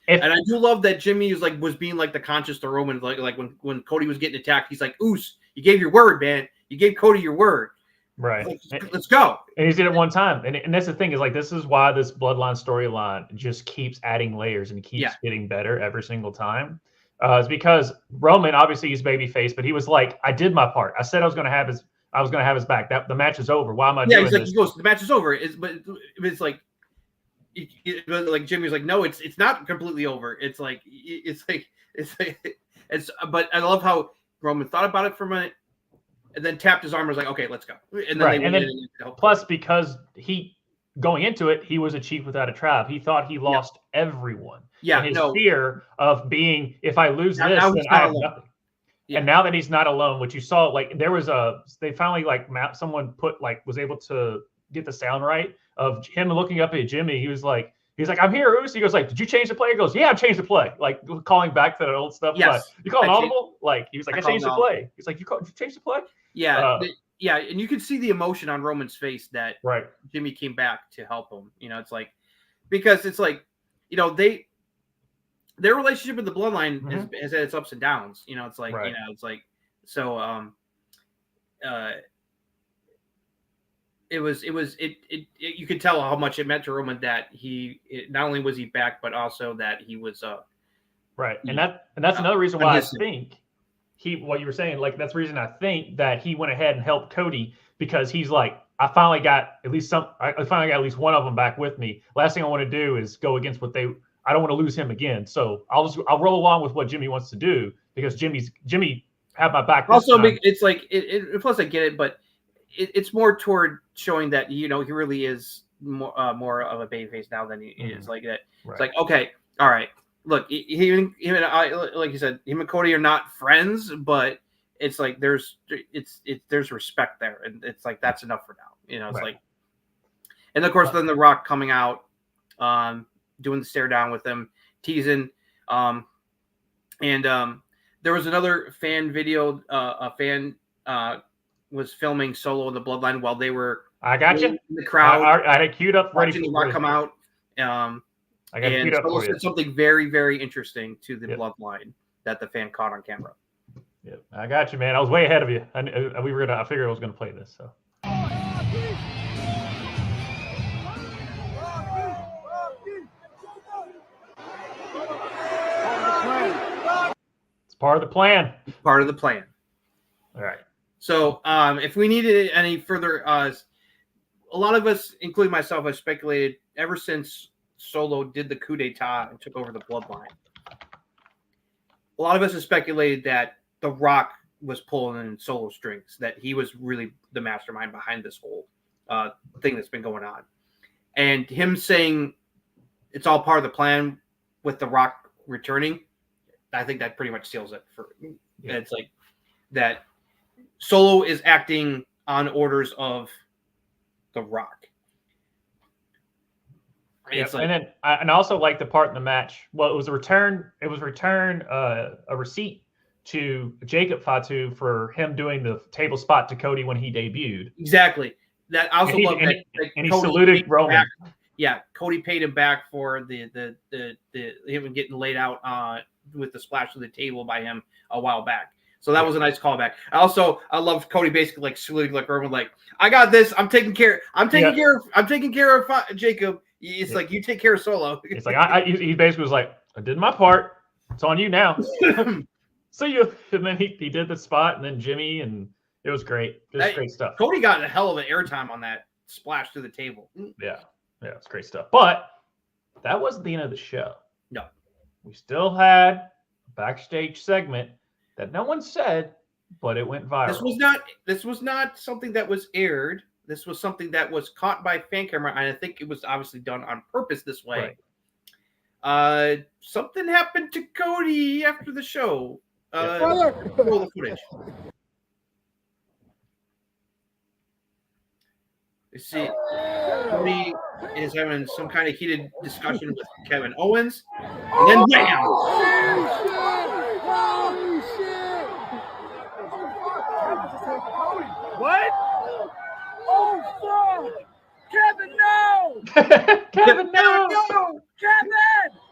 I do love that Jimmy was being like the conscious to Roman, like when Cody was getting attacked, he's like, "Oos, you gave your word, man. You gave Cody your word. Right. Let's go." And he did it one time. And that's the thing, is like, this is why this Bloodline storyline just keeps adding layers and keeps getting better every single time. It's because Roman, obviously he's babyface, but he was like, I did my part. I said I was going to have his back. The match is over. Why am I doing this? He goes, the match is over. But Jimmy's like, no, it's not completely over. But I love how Roman thought about it for a minute and then tapped his arm and was like, okay, let's go. And then plus, because going into it, he was a chief without a tribe. He thought he lost everyone. Yeah, and his fear of being, if I lose then I have nothing. Yeah. And now that he's not alone, which you saw, like, they finally someone was able to get the sound right of him looking up at Jimmy. He's like, I'm here, Uso. He goes like, did you change the play? He goes, yeah, I've changed the play. Like, calling back to that old stuff. Yes. You call it audible? Like, he was like, I changed the play. He's like, you changed the play? Yeah. And you can see the emotion on Roman's face that Jimmy came back to help him. It's like, because it's like, their relationship with the Bloodline has had its ups and downs. It's like, it's like, so, you could tell how much it meant to Roman that not only was he back, but also that he was right. And that's another reason why I think what you were saying, like that's the reason I think that he went ahead and helped Cody, because he's like, I finally got at least one of them back with me. Last thing I want to do is go against I don't want to lose him again. So I'll roll along with what Jimmy wants to do, because Jimmy had my back. Also, it's like plus I get it, but it's more toward showing that he really is more of a babyface now than he is like that. Right. It's like, okay, all right, look, him and I, like you said, him and Cody are not friends, but it's like there's respect there, and it's like that's enough for now. It's like, and of course then The Rock coming out, doing the stare down with them, teasing, and there was another fan video. A fan was filming Solo in the Bloodline while they were. I got you in the crowd. I had it queued up, ready watching The Rock come out. I got it queued up Solo for you. said something very, very interesting to the Bloodline that the fan caught on camera. Yep, I got you, man. I was way ahead of you. I figured I was gonna play this. So. It's part of the plan. Part of the plan. All right. So, if we needed any further, a lot of us, including myself, have speculated ever since Solo did the coup d'etat and took over the Bloodline. A lot of us have speculated that The Rock was pulling in Solo strings, that he was really the mastermind behind this whole thing that's been going on. And him saying it's all part of the plan with The Rock returning, I think that pretty much seals it. It's like that Solo is acting on orders of The Rock. It's like, and then I also like the part in the match. Well, it was a return a receipt to Jacob Fatu for him doing the table spot to Cody when he debuted. Exactly. That I also love that. And he saluted Roman. Yeah, Cody paid him back for the him getting laid out with the splash of the table by him a while back. So that was a nice callback. I love Cody basically like saluting like Roman, like, I got this. I'm taking care of Jacob. It's like, you take care of Solo. It's like he basically was like, I did my part. It's on you now. So and then he did the spot, and then Jimmy, and it was great. It was great stuff. Cody got a hell of an airtime on that splash through the table. Yeah, it's great stuff. But that wasn't the end of the show. No, we still had a backstage segment that no one said, but it went viral. This was not something that was aired. This was something that was caught by fan camera, and I think it was obviously done on purpose this way. Right. Something happened to Cody after the show. Roll the footage. You see, Cody is having some kind of heated discussion with Kevin Owens, and then bam! What? Oh, fuck! Kevin, no! Kevin, no! Kevin!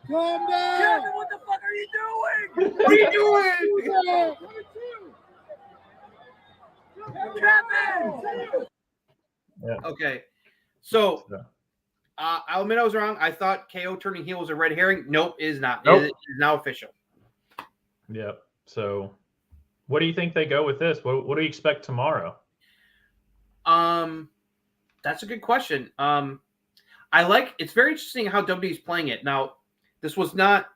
Calm down! Kevin, what the fuck are you doing? What are you doing? Kevin! Yeah. Okay, so I'll admit I was wrong. I thought KO turning heel was a red herring. Nope, it is not. Nope. It is now official. Yep. So, what do you think they go with this? What do you expect tomorrow? That's a good question. It's very interesting how WWE's playing it. Now, this was not.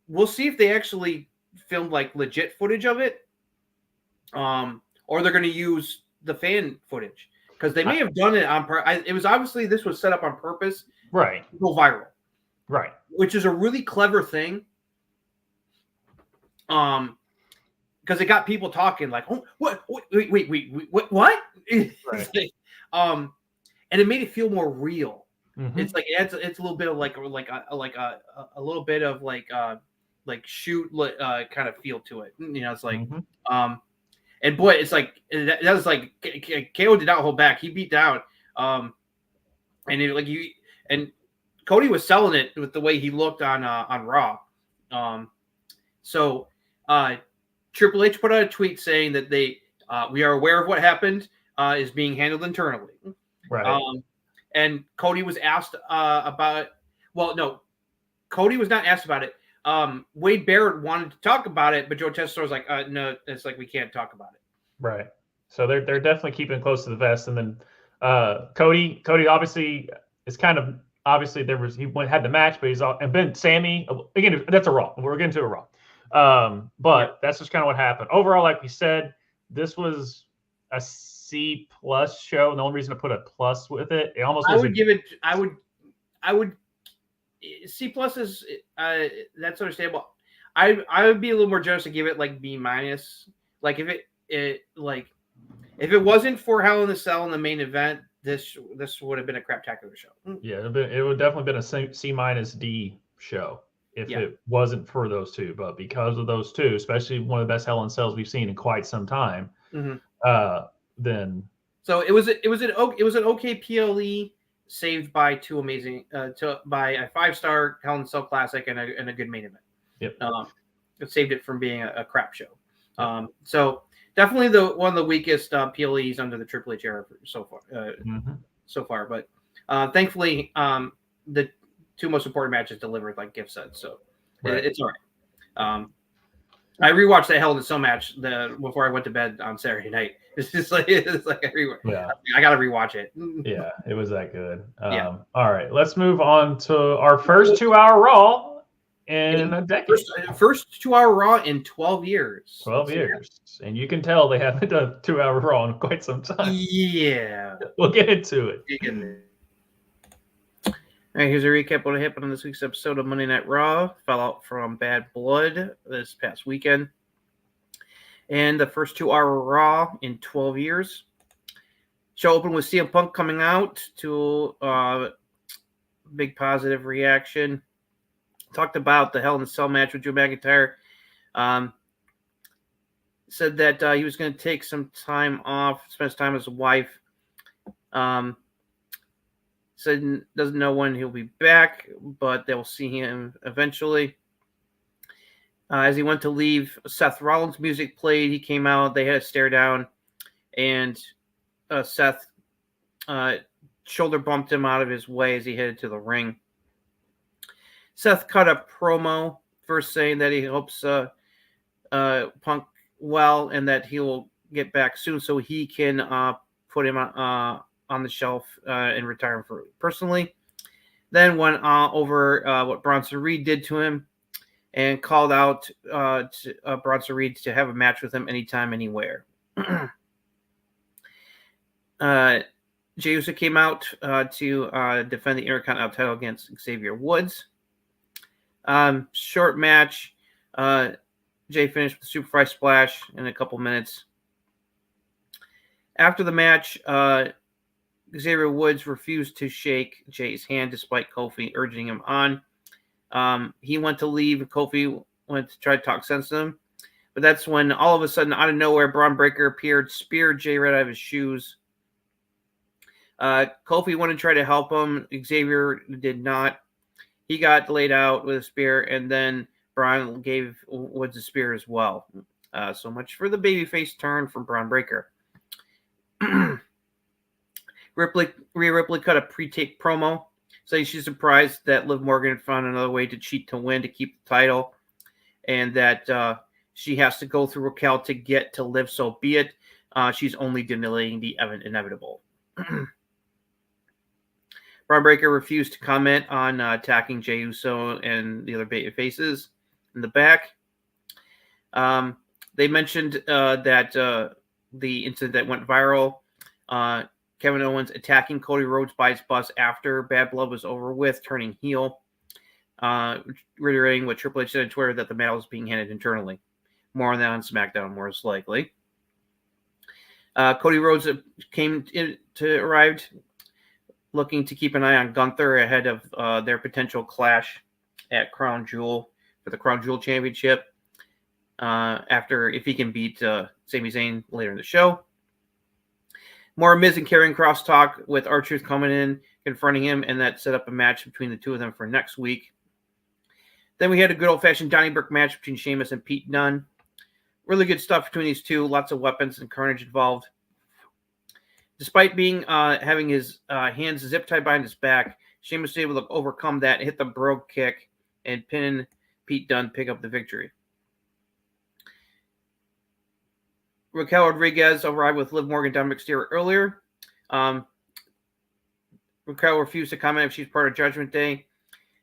We'll see if they actually filmed like legit footage of it, or they're going to use the fan footage. Because they may have done it on purpose. It was obviously this was set up on purpose, right? To go viral, right? Which is a really clever thing. Because it got people talking like, "Oh, what? Wait, what?" Right. And it made it feel more real. Mm-hmm. It's like it's a little bit of like a little bit of like shoot kind of feel to it. It's like And boy, it's like that was like KO did not hold back. He beat down, and Cody was selling it with the way he looked on Raw. So Triple H put out a tweet saying that we are aware of what happened is being handled internally. Right. And Cody was asked about. Well, no, Cody was not asked about it. Wade Barrett wanted to talk about it, but Joe Tessitore was like, "No, it's like we can't talk about it." Right. So they're definitely keeping close to the vest. And then Cody obviously is kind of obviously had the match, but and then Sammy again, that's a Raw. We're getting to a Raw. But that's just kind of what happened. Overall, like we said, this was a C+ show. And the only reason to put a plus with it almost I would give it. I would C+ is that's understandable. I would be a little more generous to give it like B-. Like if if it wasn't for Hell in a Cell in the main event, this would have been a craptacular show. Yeah, it would definitely been a C-D show if it wasn't for those two. But because of those two, especially one of the best Hell in Cells we've seen in quite some time, then so it was an okay PLE saved by two amazing by a 5-star Hell in a Cell classic and a good main event. Yep. It saved it from being a crap show. So definitely one of the weakest PLEs under the Triple H era so far. But thankfully, the two most important matches delivered, like Gift said. So it's all right. I rewatched that Hell in a Cell match before I went to bed on Saturday night. It's just like everywhere. Yeah, I got to rewatch it. Yeah, it was that good. All right, let's move on to our first 2-hour Raw in a decade. First 2-hour Raw in 12 years. 12 years. And you can tell they haven't done 2-hour Raw in quite some time. Yeah. We'll get into it. All right, here's a recap of what happened on this week's episode of Monday Night Raw. Fallout from Bad Blood this past weekend. And the first 2-hour Raw in 12 years. Show opened with CM Punk coming out to big positive reaction. Talked about the Hell in a Cell match with Drew McIntyre. Said that he was going to take some time off, spend some time with his wife. Said doesn't know when he'll be back, but they'll see him eventually. As he went to leave, Seth Rollins' music played. He came out. They had a stare down, and Seth shoulder bumped him out of his way as he headed to the ring. Seth cut a promo first saying that he hopes Punk well and that he will get back soon so he can put him on the shelf and retire him personally. Then went over what Bronson Reed did to him and called out to Bronson Reed to have a match with him anytime, anywhere. Jey Uso came out to defend the Intercontinental title against Xavier Woods. Short match. Jey finished with a Superfly Splash in a couple minutes. After the match, Xavier Woods refused to shake Jey's hand despite Kofi urging him on. He went to leave. Kofi went to try to talk sense to him. But that's when all of a sudden, out of nowhere, Braun Breaker appeared, speared Jey right out of his shoes. Kofi wanted to try to help him. Xavier did not. He got laid out with a spear, and then Braun gave Woods a spear as well. So much for the babyface turn from Braun Breaker. Rhea Ripley cut a pre-tape promo, saying she's surprised that Liv Morgan found another way to cheat to win to keep the title, and that she has to go through Raquel to get to Liv, so be it. She's only delaying the inevitable. Braun Breaker refused to comment on attacking Jey Uso and the other babyfaces in the back. They mentioned that the incident that went viral, Kevin Owens attacking Cody Rhodes by his bus after Bad Blood was over with, turning heel, reiterating what Triple H said on Twitter that the match was being handled internally. More on that on SmackDown, most likely. Cody Rhodes arrived looking to keep an eye on Gunther ahead of their potential clash at Crown Jewel for the Crown Jewel Championship. If he can beat Sami Zayn later in the show. More Miz and Karrion Kross talk with R-Truth coming in, confronting him, and that set up a match between the two of them for next week. Then we had a good old-fashioned Donnybrook match between Sheamus and Pete Dunne. Really good stuff between these two. Lots of weapons and carnage involved. Despite being having his hands zip tied behind his back, Sheamus was able to overcome that, hit the Brogue Kick, and pin Pete Dunne, pick up the victory. Raquel Rodriguez arrived with Liv Morgan down Mysterio earlier. Raquel refused to comment if she's part of Judgment Day,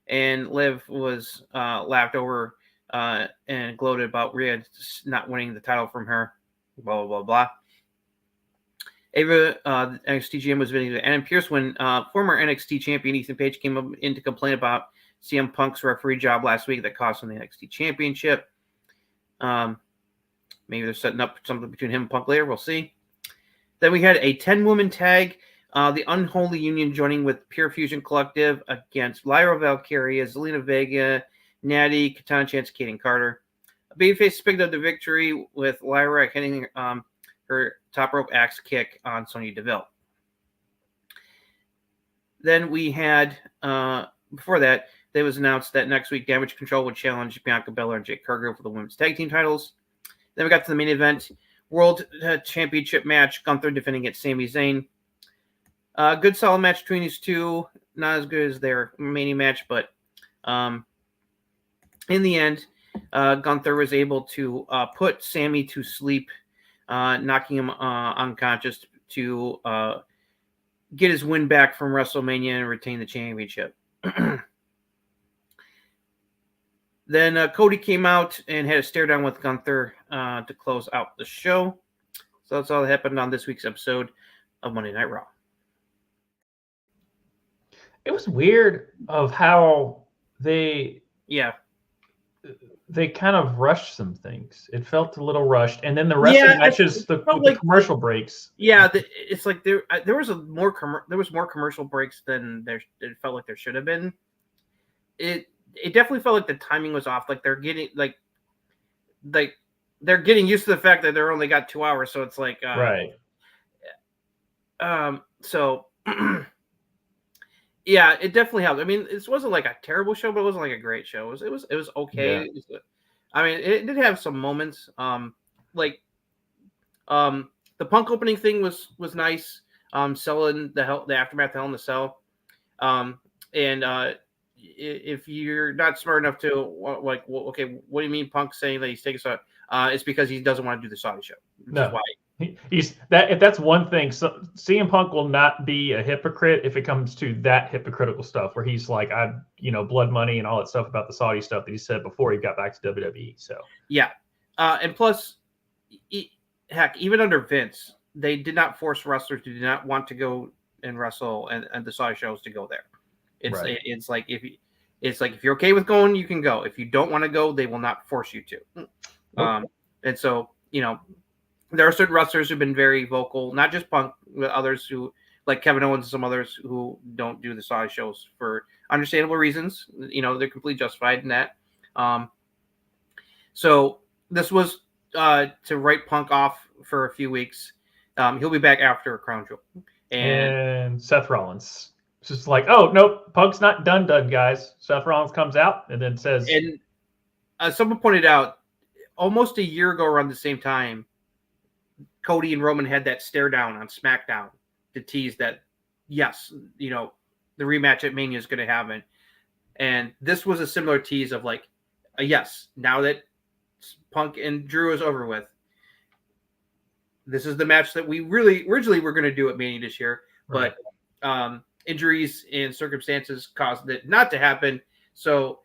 and Liv was laughed over and gloated about Rhea not winning the title from her. Blah, blah, blah, blah. Ava, NXT GM, was visiting Adam Pearce when former NXT champion Ethan Page came up in to complain about CM Punk's referee job last week that cost him the NXT championship. Maybe they're setting up something between him and Punk later. We'll see. Then we had a 10-woman tag. The Unholy Union joining with Pure Fusion Collective against Lyra Valkyria, Zelina Vega, Natty, Katana Chance, Kaden Carter. Babyface picked up the victory with Lyra hitting her top rope axe kick on Sonya Deville. Then we had, before that, it was announced that next week Damage Control would challenge Bianca Belair and Jake Cargill for the women's tag team titles. Then we got to the main event, World Championship match, Gunther defending against Sami Zayn. Good solid match between these two. Not as good as their Mania match, but in the end, Gunther was able to put Sami to sleep, knocking him unconscious to get his win back from WrestleMania and retain the championship. Then Cody came out and had a stare down with Gunther to close out the show. So that's all that happened on this week's episode of Monday Night Raw. It was weird of how they kind of rushed some things. It felt a little rushed, and then the rest of the matches, the commercial breaks. Yeah, it's like there was more commercial breaks than it felt like there should have been. It definitely felt like the timing was off. Like they're getting they're getting used to the fact that they're only got 2 hours, so it's like right. So yeah, it definitely helped. I mean, this wasn't like a terrible show, but it wasn't like a great show. It was okay. Yeah. I mean, it did have some moments. The Punk opening thing was nice. Selling the aftermath Hell in the Cell. If you're not smart enough to okay, what do you mean Punk saying that he's taking Saudi? It's because he doesn't want to do the Saudi show. Which is why. If that's one thing, so CM Punk will not be a hypocrite if it comes to that hypocritical stuff where he's like, blood money and all that stuff about the Saudi stuff that he said before he got back to WWE. So yeah, and plus, heck, even under Vince, they did not force wrestlers who did not want to go and wrestle and the Saudi shows to go there. It's like if you're okay with going, you can go. If you don't want to go, they will not force you to. And so there are certain wrestlers who've been very vocal, not just Punk, but others who, like Kevin Owens and some others, who don't do the Saudi shows for understandable reasons. They're completely justified in that. So this was to write Punk off for a few weeks. He'll be back after Crown Jewel. And Seth Rollins. It's just like, oh, nope, Punk's not done, guys. Seth Rollins comes out and then says... And someone pointed out, almost a year ago around the same time, Cody and Roman had that stare down on SmackDown to tease that, yes, the rematch at Mania is going to happen. And this was a similar tease of like, yes, now that Punk and Drew is over with, this is the match that we really originally were going to do at Mania this year. Right. But injuries and circumstances caused it not to happen. So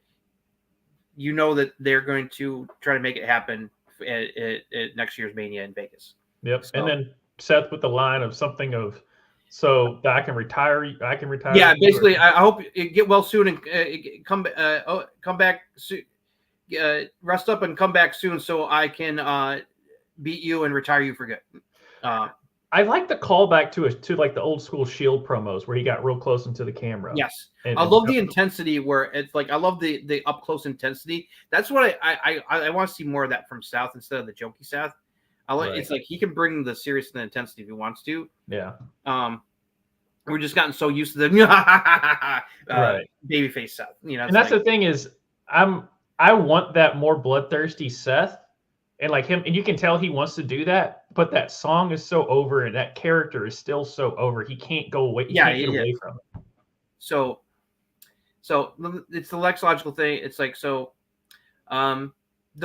that they're going to try to make it happen at next year's Mania in Vegas. Yep. So, and then Seth with the line of something of, so I can retire. Yeah, basically, I hope you get well soon and come back soon. Rest up and come back soon so I can beat you and retire you for good. I like the callback to like the old school Shield promos where he got real close into the camera. Yes, I love the intensity where it's like I love the up close intensity. That's what I want to see more of that from South instead of the jokey South. It's like he can bring the serious and the intensity if he wants to. Yeah. We're just gotten so used to the babyface Seth. And that's the thing is, I want that more bloodthirsty Seth, And like him, and you can tell he wants to do that, but that song is so over, and that character is still so over. He can't go away. He can't get away from it. So it's the next logical thing. It's like they're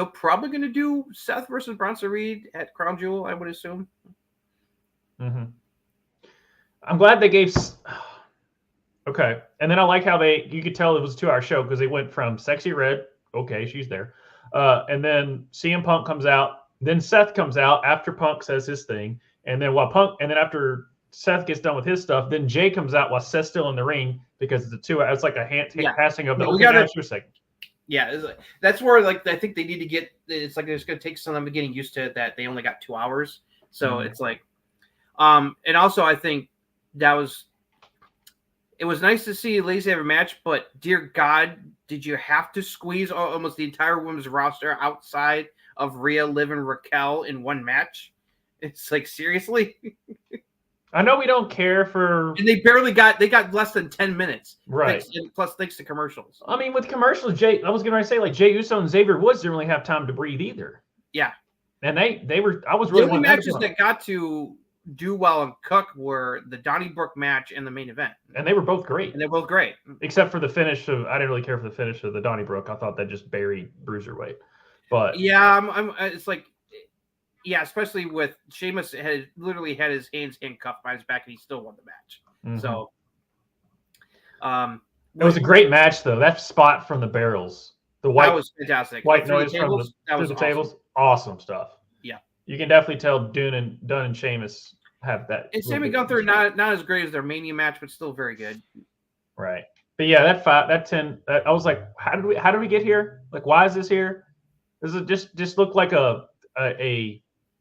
probably going to do Seth versus Bronson Reed at Crown Jewel, I would assume. Mm-hmm. I'm glad they gave. Okay, and then I like how you could tell it was a 2-hour show because they went from Sexy Red. Okay, she's there. And then CM Punk comes out. Then Seth comes out after Punk says his thing. And then after Seth gets done with his stuff, then Jay comes out while Seth's still in the ring because it's it's like a passing of the your second. Yeah, that's where like I think they need to get. It's like it's going to take some of them getting used to that they only got 2 hours. So it's like, and also I think it was nice to see ladies have a match, but dear God, did you have to squeeze almost the entire women's roster outside of Rhea, Liv, and Raquel in one match? It's like, seriously? I know we don't care for... And they got less than 10 minutes. Right. Thanks to commercials. I mean, with commercials, I was going to say, like, Jey Uso and Xavier Woods didn't really have time to breathe either. Yeah. And I was really... The only matches that got to do well and cook were the Donnybrook match and the main event, and they were both great. Except for the finish of, I didn't really care for the finish of the Donnybrook. I thought that just buried Bruiserweight. But yeah, it's like, yeah, especially with Sheamus had literally had his hands handcuffed by his back and he still won the match. Mm-hmm. So, it was a great match though. That spot from the barrels, that was fantastic. White noise from the tables, awesome stuff. Yeah. You can definitely tell Dunn and Sheamus have that. And Sammy Gunther not as great as their Mania match, but still very good. Right. But yeah, that 10, I was like, how did we get here? Like, why is this here? Does it just look like a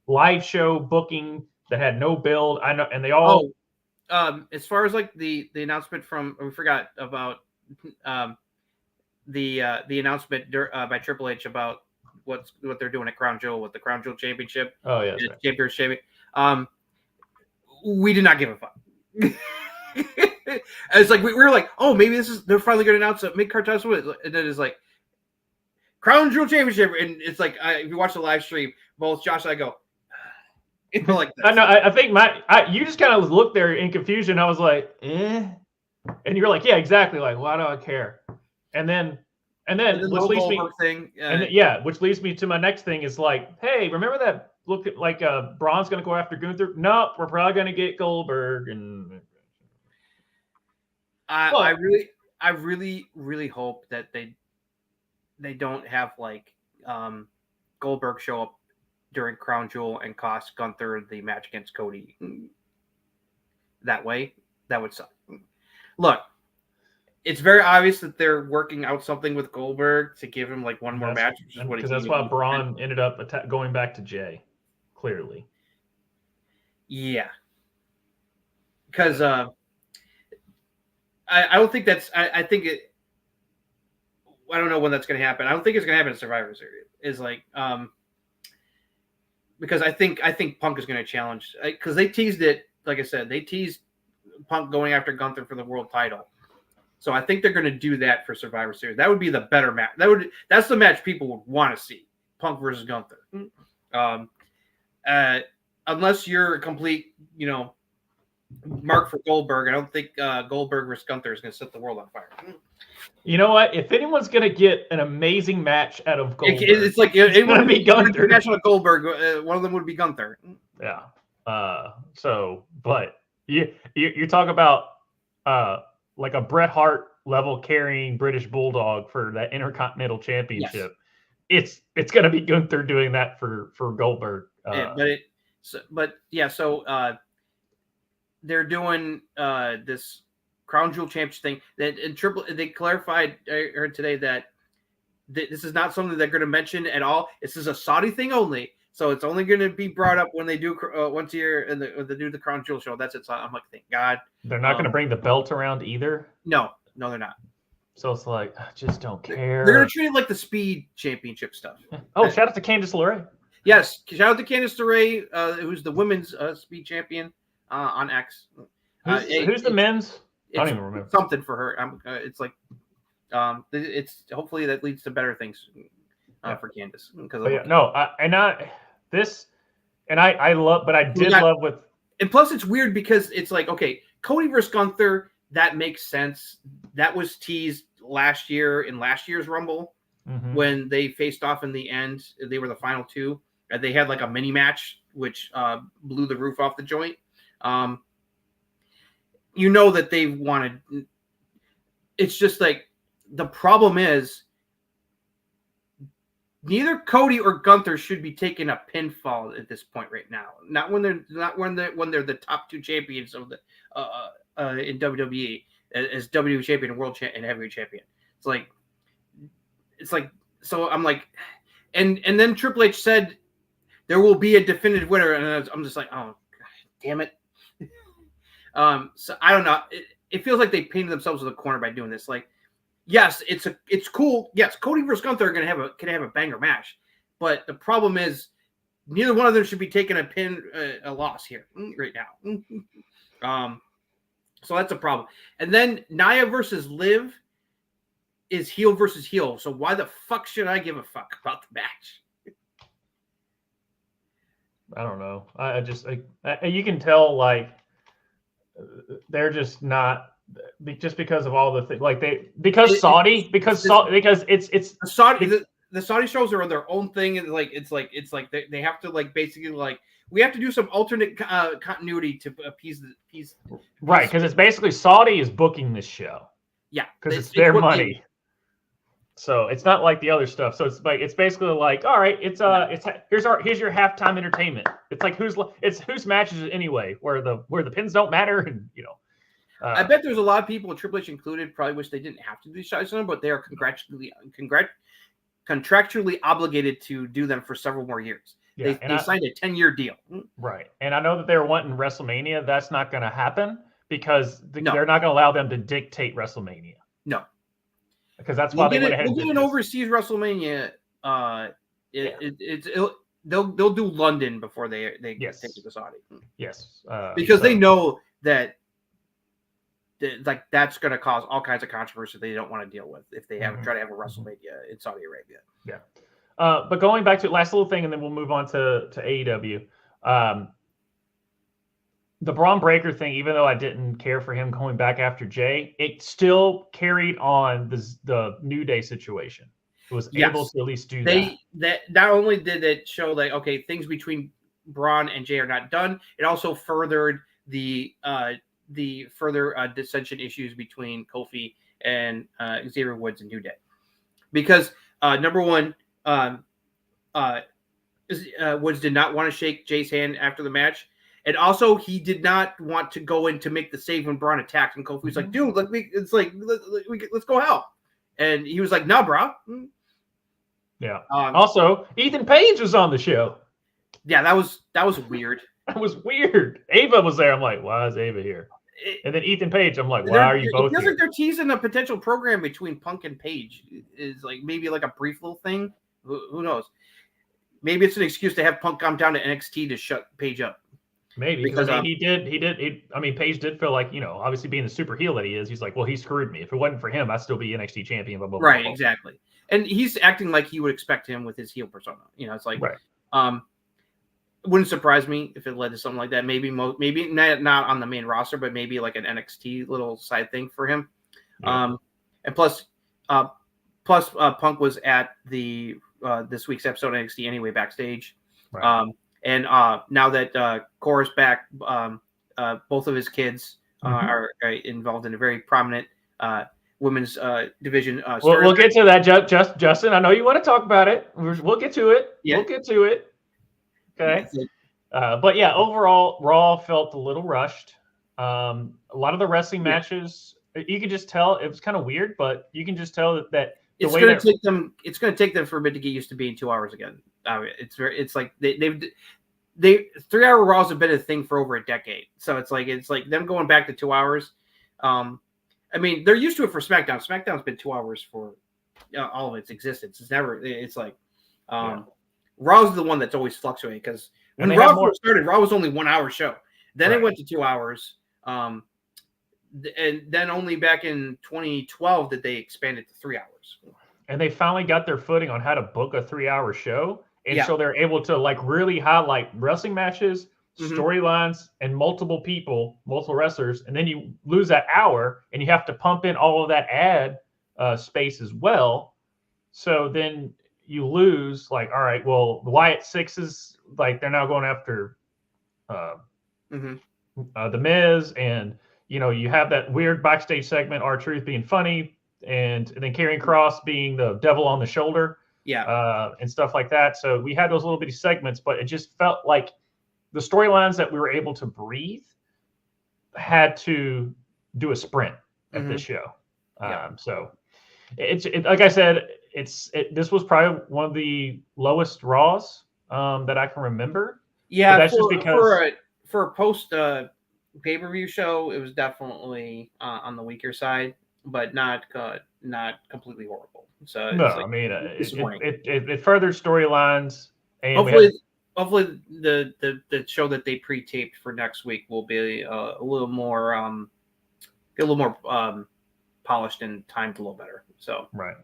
live show booking that had no build? I know, and they all. As far as like the announcement we forgot about the announcement by Triple H about what they're doing at Crown Jewel with the Crown Jewel Championship. Oh yeah, Championship. We did not give a fuck. It's like we were like, oh, maybe they're finally going to announce a mid-card title, and then it's like Crown Jewel Championship, and it's like if you watch the live stream, both Josh and I go, like this. I know. I think you just kind of looked there in confusion. I was like, and you're like, yeah, exactly. Like, why do I care? And then which leads me thing, which leads me to my next thing is like, hey, remember that look at like Braun's going to go after Gunther? No, we're probably going to get Goldberg. And I really, really hope that they don't have like Goldberg show up during Crown Jewel and cost Gunther the match against Cody. That way, that would suck. Look, it's very obvious that they're working out something with Goldberg to give him like one more match, because that's why Braun ended up going back to Jay. Clearly, yeah. Because I don't think that's. I think it. I don't know when that's going to happen. I don't think it's going to happen in Survivor Series. Is like because I think Punk is going to challenge, because they teased it. Like I said, they teased Punk going after Gunther for the world title. So I think they're going to do that for Survivor Series. That would be the better match. That's the match people would want to see: Punk versus Gunther. Unless you're a complete, mark for Goldberg, I don't think Goldberg versus Gunther is going to set the world on fire. You know what? If anyone's going to get an amazing match out of Goldberg, it's like it would be Gunther. Match out of Goldberg. One of them would be Gunther. Yeah. But you talk about like a Bret Hart level carrying British Bulldog for that Intercontinental Championship. Yes. It's going to be Gunther doing that for Goldberg. So they're doing this Crown Jewel Championship thing. They clarified I heard today that this is not something they're going to mention at all. This is a Saudi thing only. So it's only going to be brought up when they do once a year and they do the Crown Jewel show. That's it. So I'm like, thank God. They're not going to bring the belt around either. No, they're not. So it's like, I just don't care. They're going to treat it like the Speed Championship stuff. Oh, shout out to Candice LeRae. Yes, shout out to Candice LeRae, who's the women's Speed Champion on X. Who's the men's? I don't even remember. Something for her. It's like, it's hopefully that leads to better things. for Candice. Because I love with. And plus, it's weird because it's like, okay, Cody versus Gunther, that makes sense. That was teased last year in last year's Rumble when they faced off in the end. They were the final two. And they had like a mini match, which blew the roof off the joint. You know that they wanted. It's just like the problem is neither Cody or Gunther should be taking a pinfall at this point right now. Not when they're the top two champions of the in WWE as WWE champion and world champion and heavyweight champion. It's like so I'm like, and then Triple H said there will be a definitive winner, and I'm just like, oh God, damn it. So I don't know. It feels like they painted themselves in the corner by doing this. Like, yes, it's cool. Yes, Cody versus Gunther are gonna have a banger match, but the problem is neither one of them should be taking a loss here right now. So that's a problem. And then Nia versus Liv is heel versus heel. So why the fuck should I give a fuck about the match? I don't know. I just you can tell like they're just not just because of all the things like because it's the Saudi shows are on their own thing and it's like they have to like basically like we have to do some alternate continuity to appease right because it's basically Saudi is booking this show because it's their money. So it's not like the other stuff. So it's like it's basically like, all right, here's your halftime entertainment. It's like whose matches anyway, where the pins don't matter, and you know. I bet there's a lot of people, Triple H included, probably wish they didn't have to do shots on them, but they are contractually obligated to do them for several more years. Yeah, they signed a 10-year deal. Right, and I know that they're wanting WrestleMania. That's not going to happen because they're not going to allow them to dictate WrestleMania. No. Because that's why they went ahead. We'll do an overseas WrestleMania. They'll do London before they take it to Saudi. Yes, because they know that like that's going to cause all kinds of controversy they don't want to deal with if they try to have a WrestleMania in Saudi Arabia. Yeah, but going back to last little thing, and then we'll move on to AEW. The Braun Breaker thing, even though I didn't care for him going back after Jay, it still carried on the New Day situation. It was able to at least do that. Not only did it show like, okay, things between Braun and Jay are not done, it also furthered the further dissension issues between Kofi and Xavier Woods and New Day. Because number one, Woods did not want to shake Jay's hand after the match. And also, he did not want to go in to make the save when Braun attacked. And Kofi was like, dude, let's go help. And he was like, nah, bro. Yeah. Also, Ethan Page was on the show. Yeah, that was weird. That was weird. Ava was there. I'm like, why is Ava here? And then Ethan Page, I'm like, why are you both here? It feels like they're teasing a potential program between Punk and Page. Is like maybe like a brief little thing. Who knows? Maybe it's an excuse to have Punk come down to NXT to shut Page up. Maybe because Page did feel like, you know, obviously being the super heel that he is, he's like, well, he screwed me. If it wasn't for him, I'd still be NXT champion. Blah, blah, right, blah. Exactly. And he's acting like you would expect him with his heel persona. You know, it's like, it wouldn't surprise me if it led to something like that. Maybe not on the main roster, but maybe like an NXT little side thing for him. Yeah. And plus, Punk was at the this week's episode of NXT anyway backstage. Right. And now that Cora's back, both of his kids are involved in a very prominent women's division. We'll get to that, Justin. I know you want to talk about it. We'll get to it. Yeah. We'll get to it. Okay. But yeah, overall, Raw felt a little rushed. A lot of the wrestling matches, you can just tell it was kind of weird, but you can just tell that it's going to take them for a bit to get used to being 2 hours again. It's like they've 3-hour Raws have been a thing for over a decade. So it's like them going back to 2 hours. I mean, they're used to it for SmackDown. SmackDown's been 2 hours for all of its existence. Raw's the one that's always fluctuating because when Raw first started, Raw was only 1 hour show. Then it went to 2 hours. And then only back in 2012 did they expand it to 3 hours. and they finally got their footing on how to book a 3-hour show. And Yeah. so they're able to like really highlight wrestling matches, storylines, and multiple wrestlers. And then you lose that hour and you have to pump in all of that ad space as well. So then you lose like, all right, well, the Wyatt Sixes, like they're now going after the Miz, and you have that weird backstage segment, R-Truth being funny, and then Karrion Kross being the devil on the shoulder, and stuff like that. So we had those little bitty segments, but it just felt like the storylines that we were able to breathe had to do a sprint at this show. So it's like I said, this was probably one of the lowest Raws that I can remember. Yeah, but that's just because for a post pay-per-view show, it was definitely on the weaker side, but not completely horrible. So no, I mean it furthered storylines, and hopefully the show that they pre-taped for next week will be a little more polished and timed a little better. So right.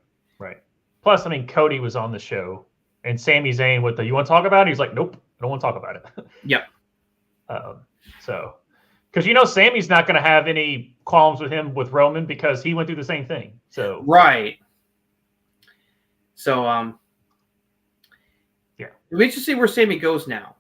Plus, I mean, Cody was on the show, and Sami Zayn with the "You want to talk about it?" He's like, "Nope, I don't want to talk about it." Yep. So, because Sami's not going to have any qualms with him with Roman because he went through the same thing. So right. So yeah, we should see where Sami goes now.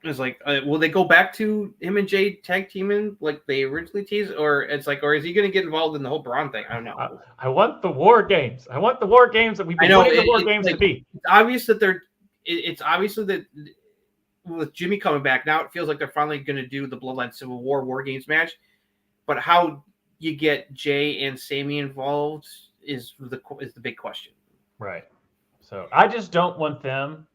It's like, will they go back to him and Jay tag teaming like they originally teased, or is he going to get involved in the whole Braun thing? I don't know. I want the War Games. I want the War Games that we've been wanting the War Games to be. It's obvious that it's obviously that with Jimmy coming back now, it feels like they're finally going to do the Bloodline Civil War Games match. But how you get Jay and Sami involved is the big question. Right. So I just don't want them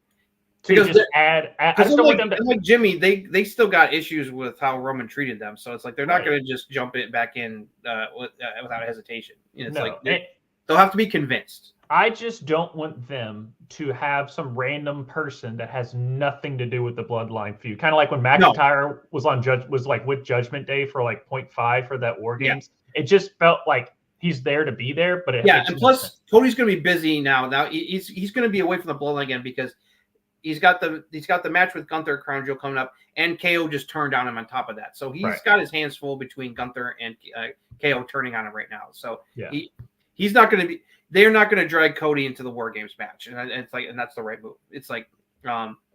to because just add. I just don't want them to. Like Jimmy, they still got issues with how Roman treated them, so it's like they're not going to just jump it back in without hesitation. It's they'll have to be convinced. I just don't want them to have some random person that has nothing to do with the Bloodline feud. Kind of like when McIntyre was with Judgment Day for like 0.5 for that War Games. Yeah. It just felt like he's there to be there, but and plus Cody's going to be busy now. Now he's going to be away from the Bloodline again because he's got the match with Gunther Crown Jewel coming up, and KO just turned on him on top of that. So he's got his hands full between Gunther and KO turning on him right now. So he's not going to be. They're not going to drag Cody into the War Games match, and it's like, and that's the right move. It's like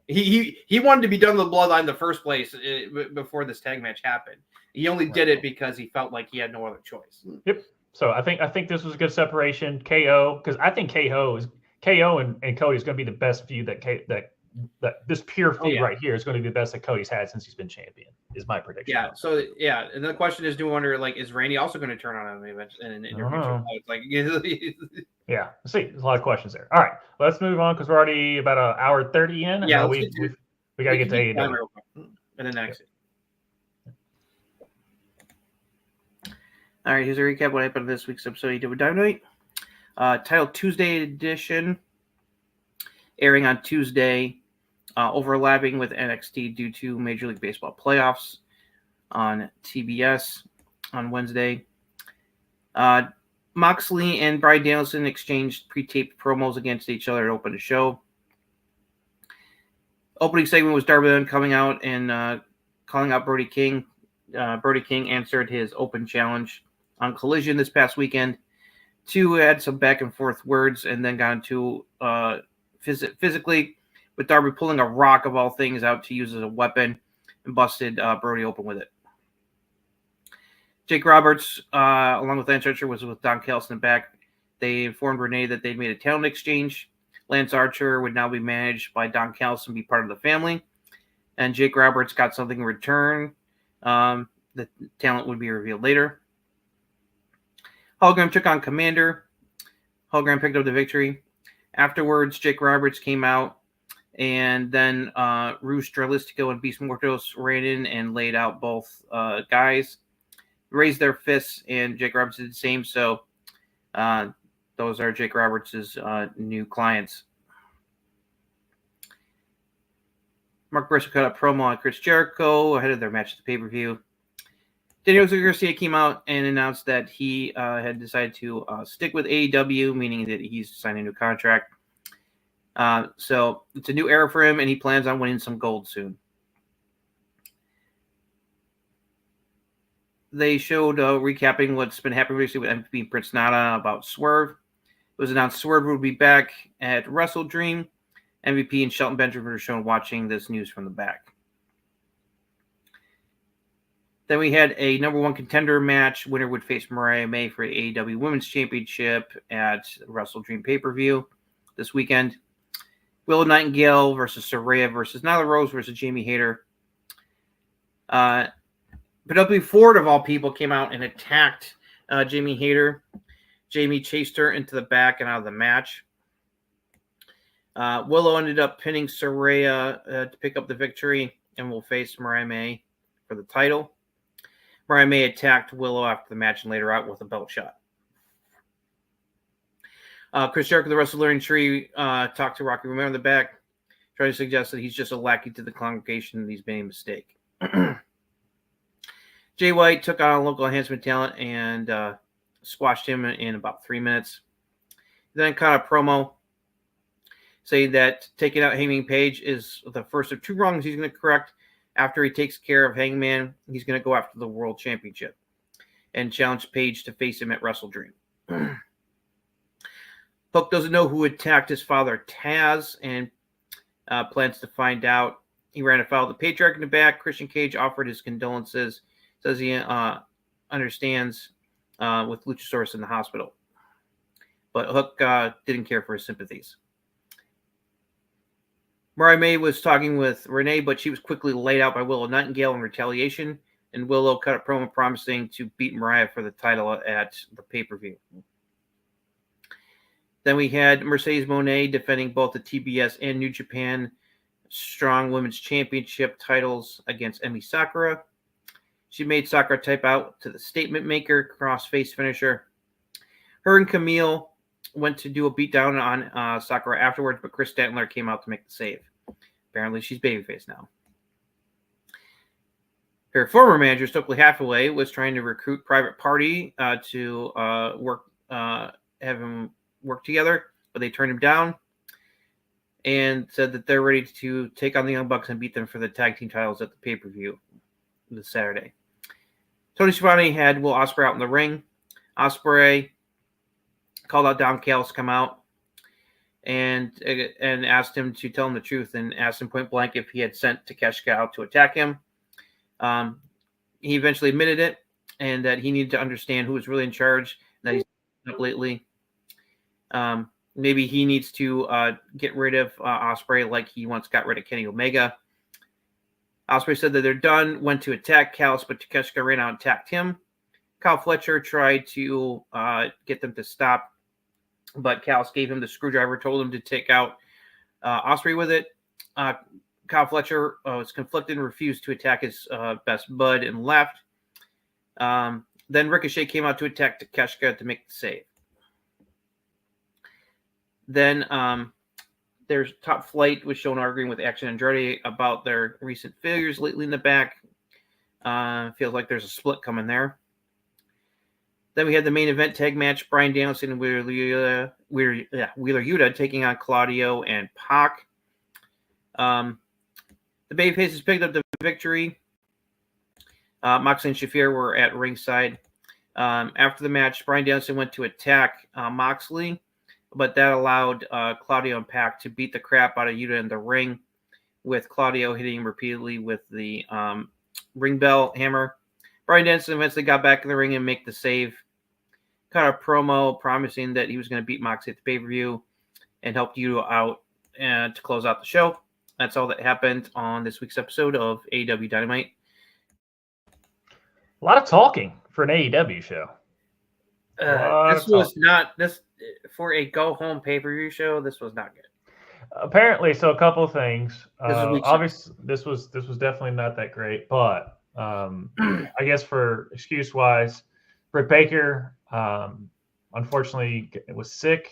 he wanted to be done with the Bloodline in the first place before this tag match happened. He only did it because he felt like he had no other choice. Yep. So I think this was a good separation. KO, because I think KO and Cody is going to be the best feud that this pure feud right here is going to be the best that Cody's had since he's been champion. Is my prediction. Yeah. So and the question is, do we wonder is Randy also going to turn on him in the future? It's like yeah. Let's see. There's a lot of questions there. All right, let's move on because we're already about an hour 30 in. Yeah. We got to get to AEW. And then next. All right, here's a recap of what happened in this week's episode of AEW Dynamite. Titled Tuesday Edition, airing on Tuesday, overlapping with NXT due to Major League Baseball playoffs on TBS on Wednesday. Moxley and Bryan Danielson exchanged pre-taped promos against each other to open the show. Opening segment was Darby Allin coming out and calling out Brody King. Brody King answered his open challenge on Collision this past weekend. Two had some back and forth words and then got into physically, with Darby pulling a rock of all things out to use as a weapon and busted Brody open with it. Jake Roberts, along with Lance Archer, was with Don Callis in the back. They informed Renee that they'd made a talent exchange. Lance Archer would now be managed by Don Callis and be part of the family. And Jake Roberts got something in return. The talent would be revealed later. Hologram took on Commander. Hologram picked up the victory. Afterwards, Jake Roberts came out, and then Rouge Strelistico and Beast Mortos ran in and laid out both guys, raised their fists, and Jake Roberts did the same. So those are Jake Roberts' new clients. Mark Briscoe cut a promo on Chris Jericho ahead of their match at the pay-per-view. Daniel Garcia came out and announced that he had decided to stick with AEW, meaning that he's signing a new contract. So it's a new era for him, and he plans on winning some gold soon. They showed recapping what's been happening recently with MVP Prince Nana about Swerve. It was announced Swerve would be back at Wrestle Dream. MVP and Shelton Benjamin were shown watching this news from the back. Then we had a number one contender match. Winner would face Mariah May for the AEW Women's Championship at Wrestle Dream pay-per-view this weekend. Willow Nightingale versus Saraya versus Nyla Rose versus Jamie Hayter. Penelope Ford, of all people, came out and attacked Jamie Hayter. Jamie chased her into the back and out of the match. Willow ended up pinning Saraya to pick up the victory and will face Mariah May for the title. Mariah May attacked Willow after the match and later out with a belt shot. Chris Jericho, the Wrestling Tree, talked to Rocky Romero in the back, trying to suggest that he's just a lackey to the congregation and he's made a mistake. Jay White took on a local enhancement talent and squashed him in about 3 minutes. Then cut a promo saying that taking out Hangman Page is the first of two wrongs he's going to correct. After he takes care of Hangman, he's going to go after the World Championship and challenge Page to face him at Wrestle Dream. Hook doesn't know who attacked his father, Taz, and plans to find out. He ran afoul of the Patriarch in the back. Christian Cage offered his condolences. Says he understands with Luchasaurus in the hospital. But Hook didn't care for his sympathies. Mariah May was talking with Renee, but she was quickly laid out by Willow Nightingale in retaliation, and Willow cut a promo promising to beat Mariah for the title at the pay-per-view. Then we had Mercedes Moné defending both the TBS and New Japan Strong Women's Championship titles against Emi Sakura. She made Sakura type out to the Statement Maker cross-face finisher. Her and Camille went to do a beatdown on Sakura afterwards, but Chris Statler came out to make the save. Apparently, she's babyface now. Her former manager, Stokely Hathaway, was trying to recruit Private Party to have him work together, but they turned him down and said that they're ready to take on the Young Bucks and beat them for the tag team titles at the pay-per-view this Saturday. Tony Schiavone had Will Ospreay out in the ring. Ospreay called out Don Callis to come out and asked him to tell him the truth and asked him point blank if he had sent Takeshita out to attack him. He eventually admitted it and that he needed to understand who was really in charge, that he's up lately. Maybe he needs to get rid of Ospreay like he once got rid of Kenny Omega. Ospreay said that they're done, went to attack Callis, but Takeshita ran out and attacked him. Kyle Fletcher tried to get them to stop, but Callis gave him the screwdriver, told him to take out Ospreay with it. Kyle Fletcher was conflicted and refused to attack his best bud and left. Then Ricochet came out to attack Takeshita to make the save. Then there's Top Flight was shown arguing with Action Andretti about their recent failures lately in the back. Feels like there's a split coming there. Then we had the main event tag match, Bryan Danielson and Wheeler Yuta taking on Claudio and Pac. The Babyfaces picked up the victory. Moxley and Shafir were at ringside. After the match, Bryan Danielson went to attack Moxley, but that allowed Claudio and Pac to beat the crap out of Yuta in the ring, with Claudio hitting him repeatedly with the ring bell hammer. Bryan Danielson eventually got back in the ring and make the save. Cut a promo promising that he was going to beat Moxley at the pay-per-view and helped Yuta out to close out the show. That's all that happened on this week's episode of AEW Dynamite. A lot of talking for an AEW show. This was not this for a go-home pay-per-view show. This was not good. Apparently, so a couple of things. Obviously, this was definitely not that great, but I guess for excuse-wise, Britt Baker, unfortunately, was sick.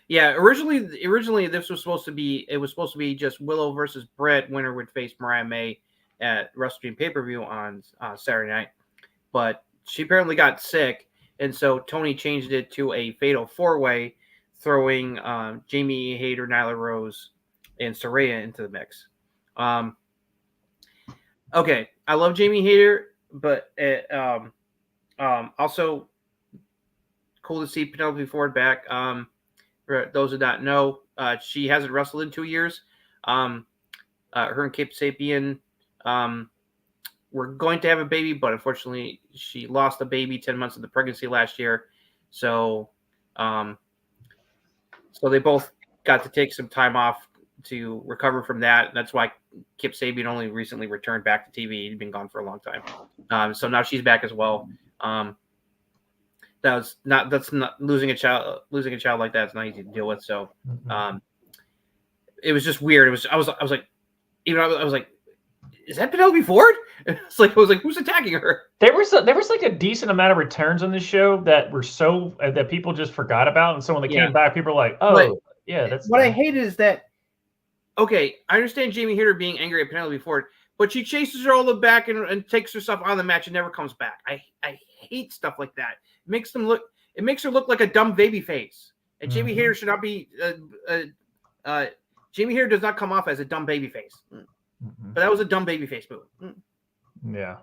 Yeah, originally this was supposed to be just Willow versus Britt. Winner would face Mariah May at Wrestle Dream pay-per-view on Saturday night. but she apparently got sick, and so Tony changed it to a fatal 4-way, throwing Jamie Hayter, Nyla Rose, and Saraya into the mix. Okay, I love Jamie Hayter, but also cool to see Penelope Ford back. For those who don't know, she hasn't wrestled in 2 years. Her and Cape Sapien were going to have a baby, but unfortunately, she lost a baby 10 months of the pregnancy last year. So, so they both got to take some time off to recover from that. That's why Kip Sabian only recently returned back to TV. He'd been gone for a long time. So now she's back as well. That's not losing a child like that. It's not easy to deal with. So, it was just weird. I was like, is that Penelope Ford? I was like, who's attacking her? There was like a decent amount of returns on this show that were so that people just forgot about, and so when they came back, people were like, "Oh, yeah, that's." What I hate is that. Okay, I understand Jamie Hayter being angry at Penelope Ford, but she chases her all the back and takes herself out of the match and never comes back. I hate stuff like that. It makes her look like a dumb baby face. And Jamie Hayter should not be. Jamie Hayter does not come off as a dumb baby face. But that was a dumb baby face move. Yeah.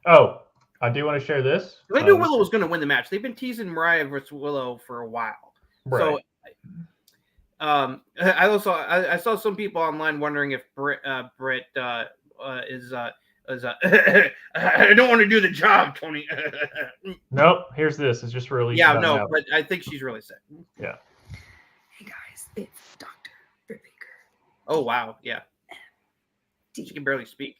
Oh, I do want to share this. They knew Willow was going to win the match. They've been teasing Mariah versus Willow for a while. Right. So, I saw some people online wondering if Britt is I don't want to do the job, Tony. Nope. Here's this. It's just released. Yeah, no, but I think she's really sick. Yeah. Hey guys, it's Dr. Britt Baker. Oh wow, yeah. She can barely speak.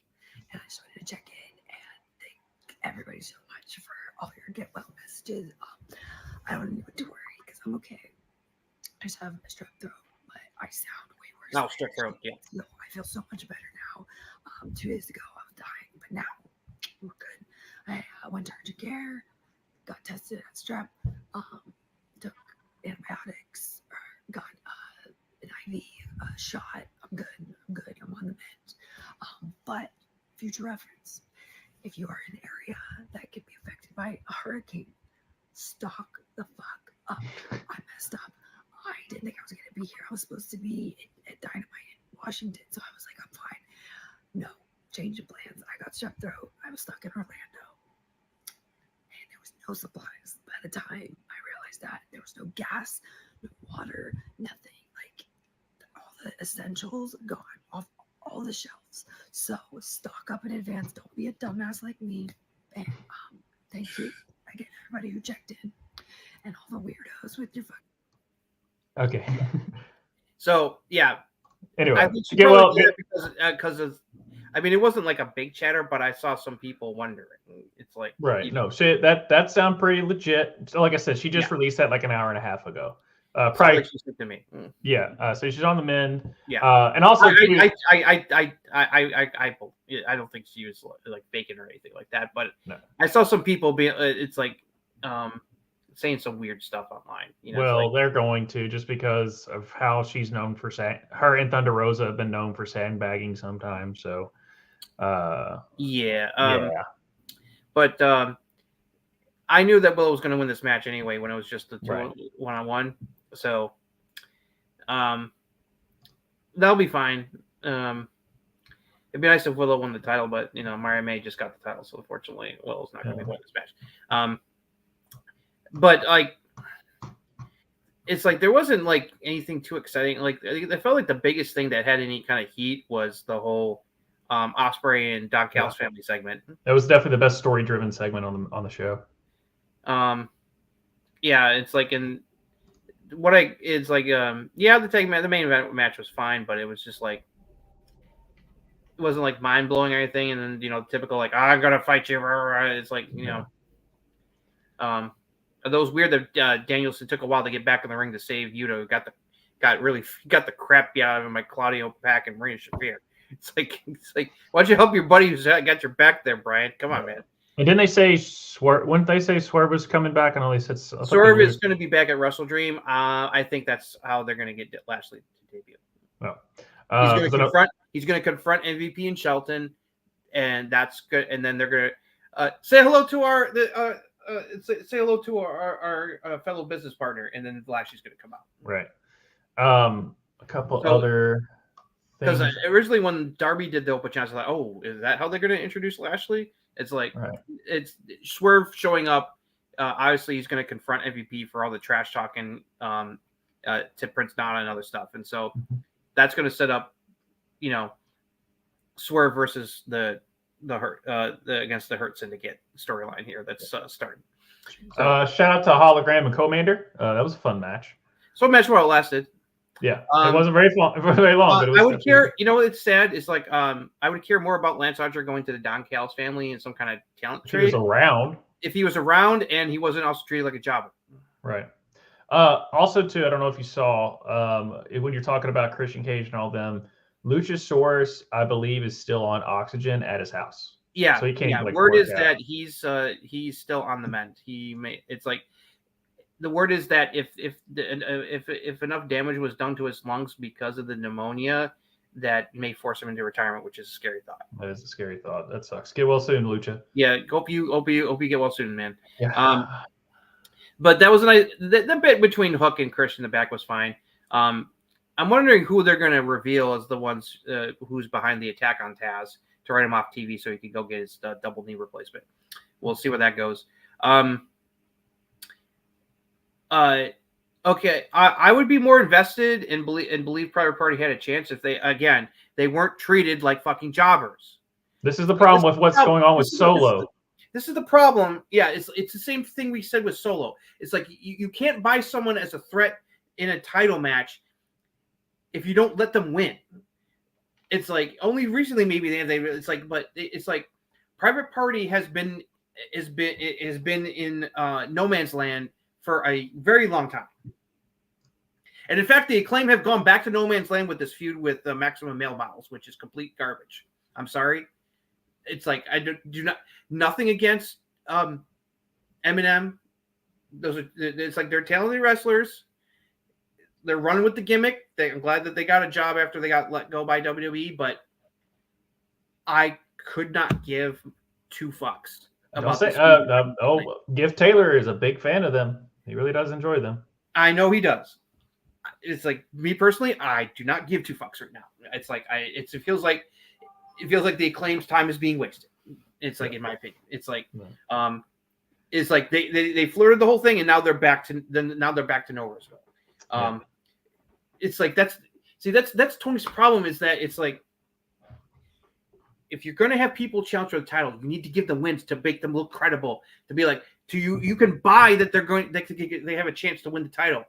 And I just wanted to check in and thank everybody so much for all your get well messages. I don't need to worry because I'm okay. I just have a strep throat, but I sound way worse. No, strep throat, yeah. No, I feel so much better now. 2 days ago, I was dying, but now we're good. I went to urgent care, got tested at strep, took antibiotics, got an IV shot. I'm good. I'm on the mend. But future reference, if you are in an area that could be affected by a hurricane, stock the fuck up. I messed up. I didn't think I was going to be here. I was supposed to be at Dynamite in Washington, so I was like, I'm fine. No, change of plans. I got strep throat. I was stuck in Orlando, and there was no supplies. By the time I realized that, there was no gas, no water, nothing. Like all the essentials gone off all the shelves. So stock up in advance. Don't be a dumbass like me. And thank you again, everybody who checked in, and all the weirdos with your phone. Okay. So yeah. Anyway, I think she probably did it because of. I mean, it wasn't like a big chatter, but I saw some people wondering. It's like right. No, shit. That sound pretty legit. So, like I said, she just released that like an hour and a half ago. Probably like she said to me. Yeah. So she's on the mend. Yeah. And also, I don't think she was like faking or anything like that. But no. I saw some people being. It's like saying some weird stuff online. You know, well, they're going to just because of how she's known for her and Thunder Rosa have been known for sandbagging sometimes. So, yeah. But I knew that Willow was going to win this match anyway when it was just the one-on-one. So, that'll be fine. It'd be nice if Willow won the title, but Mariah May just got the title, so unfortunately, Willow's not going to be winning this match. But like, it's like there wasn't like anything too exciting. Like I felt like the biggest thing that had any kind of heat was the whole Ospreay and Don Callis family segment. That was definitely the best story-driven segment on the show. Yeah, it's like the main event match was fine, but it was just like it wasn't like mind blowing or anything. And then typical like I'm gonna fight you. It's like those weird that Danielson took a while to get back in the ring to save Yuta. Got the crap beat out of him by Claudio Pack and Marina Shafir. It's like why'd you help your buddy who's got your back there, Brian? Come on, man. And didn't they say Swerve? Wouldn't they say Swerve was coming back? And all they said Swerve is going to be back at Wrestle Dream. I think that's how they're going to get Lashley to debut. Oh. He's going to confront MVP and Shelton, and that's good. And then they're going Say hello to say hello to our fellow business partner, and then Lashley's going to come out. Right. A couple other because things. originally when Darby did the open challenge, I was like, oh, is that how they're going to introduce Lashley? It's like it's Swerve showing up. Obviously, he's going to confront MVP for all the trash talking to Prince Nana and other stuff, and so that's going to set up, Swerve versus the Hurt against the Hurt Syndicate storyline here. That's starting. So, shout out to Hologram and Commander. That was a fun match. So match while it lasted. Yeah, it wasn't very long, but it was. I would care. It's sad. It's like I would care more about Lance Archer going to the Don Callis family in some kind of talent trade. He was around. If he was around and he wasn't also treated like a jobber. Right. Also, too, I don't know if you saw when you're talking about Christian Cage and all them, Luchasaurus, I believe, is still on oxygen at his house. Yeah. So he can't. Yeah. Word is that he's still on the mend. It's like the word is that if enough damage was done to his lungs because of the pneumonia, that may force him into retirement, which is a scary thought. That is a scary thought. That sucks. Get well soon, Lucha. Yeah. Hope you get well soon, man. Yeah. But that was the bit between Hook and Christian in the back was fine. I'm wondering who they're going to reveal as the ones who's behind the attack on Taz to write him off TV so he can go get his double knee replacement. We'll see where that goes. Okay, I would be more invested and believe Private Party had a chance if they weren't treated like fucking jobbers. This is the problem with what's going on with Solo. This is the problem. Yeah, it's the same thing we said with Solo. It's like you can't buy someone as a threat in a title match if you don't let them win. It's like only recently maybe it's like Private Party has been in no man's land for a very long time. And in fact, the Acclaim have gone back to no man's land with this feud with Maximum Male Models, which is complete garbage. I'm sorry. It's like I do not nothing against Eminem. It's like they're talented wrestlers. They're running with the gimmick. I'm glad that they got a job after they got let go by WWE, but I could not give two fucks about this. Gift Taylor is a big fan of them. He really does enjoy them. I know he does. It's like me personally, I do not give two fucks right now. It's like it feels like the Acclaim's time is being wasted. It's like in my opinion. It's like it's like they flirted the whole thing and now they're back to nowhere. It's like that's Tony's problem is that it's like if you're going to have people challenge for the title, you need to give them wins to make them look credible. To be like, you can buy that they have a chance to win the title,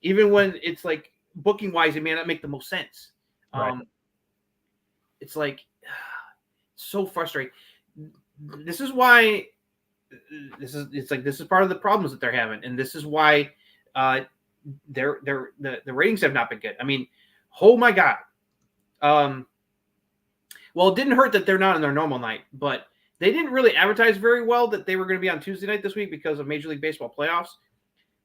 even when it's like booking wise, it may not make the most sense. Right. It's like so frustrating. This is why this is part of the problems that they're having, and this is why the ratings have not been good. I mean, oh my god. Well, it didn't hurt that they're not on their normal night, but they didn't really advertise very well that they were going to be on Tuesday night this week because of Major League Baseball playoffs.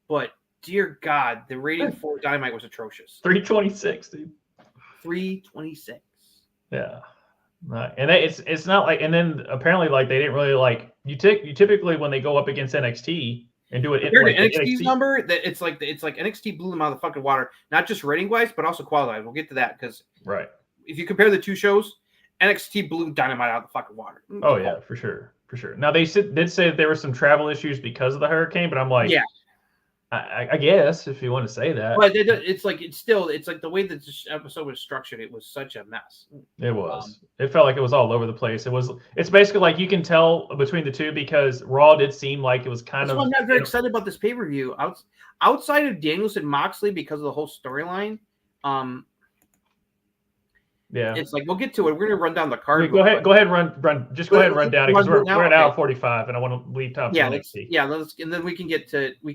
But dear God, the rating for Dynamite was atrocious. 326, dude. 326. Yeah. And it's not like, and then apparently like they didn't really like you typically when they go up against NXT and do it. Compared to NXT's number, that it's like NXT blew them out of the fucking water, not just rating wise, but also quality wise. We'll get to that because if you compare the two shows, NXT blew Dynamite out of the fucking water. Oh yeah, for sure. Now they did say that there were some travel issues because of the hurricane, but I'm like, yeah, I guess if you want to say that. But it's like the way that this episode was structured, it was such a mess. It was. It felt like it was all over the place. It's basically like you can tell between the two because Raw did seem like it was kind of. I'm not very excited about this pay-per-view. Outside of Danielson and Moxley because of the whole storyline. Yeah, it's like we'll get to it. We're gonna run down the card. Go ahead, run. Just go ahead and run down it because we're at hour 45, and I want to leave time. And then we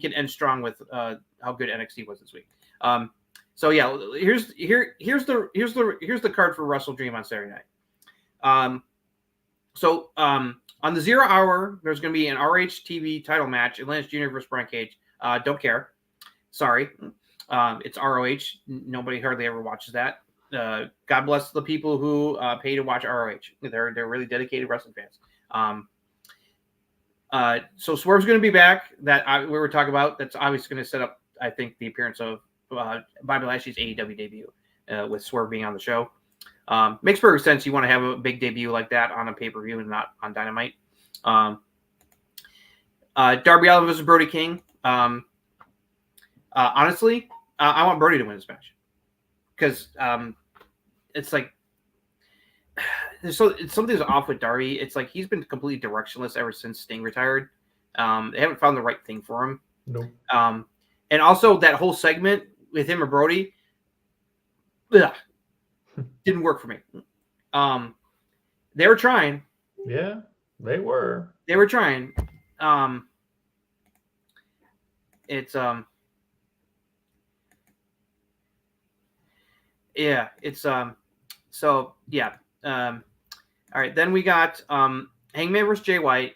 can end strong with how good NXT was this week. So yeah, here's the card for Wrestle Dream on Saturday night. So on the 0 hour, there's gonna be an RH TV title match: Atlantis Jr. versus Brian Cage. Don't care. Sorry, it's ROH. Nobody hardly ever watches that. God bless the people who pay to watch ROH. They're really dedicated wrestling fans. So Swerve's going to be back. That we were talking about. That's obviously going to set up, I think, the appearance of Bobby Lashley's AEW debut with Swerve being on the show. Makes perfect sense. You want to have a big debut like that on a pay-per-view and not on Dynamite. Darby Allin versus Brody King. Honestly, I want Brody to win this match because it's like something's off with Darby. It's like he's been completely directionless ever since Sting retired. They haven't found the right thing for him. Nope. And also that whole segment with him and Brody, didn't work for me. They were trying. Yeah, they were. They were trying. It's yeah, it's so yeah. All right, then we got Hangman versus Jay White.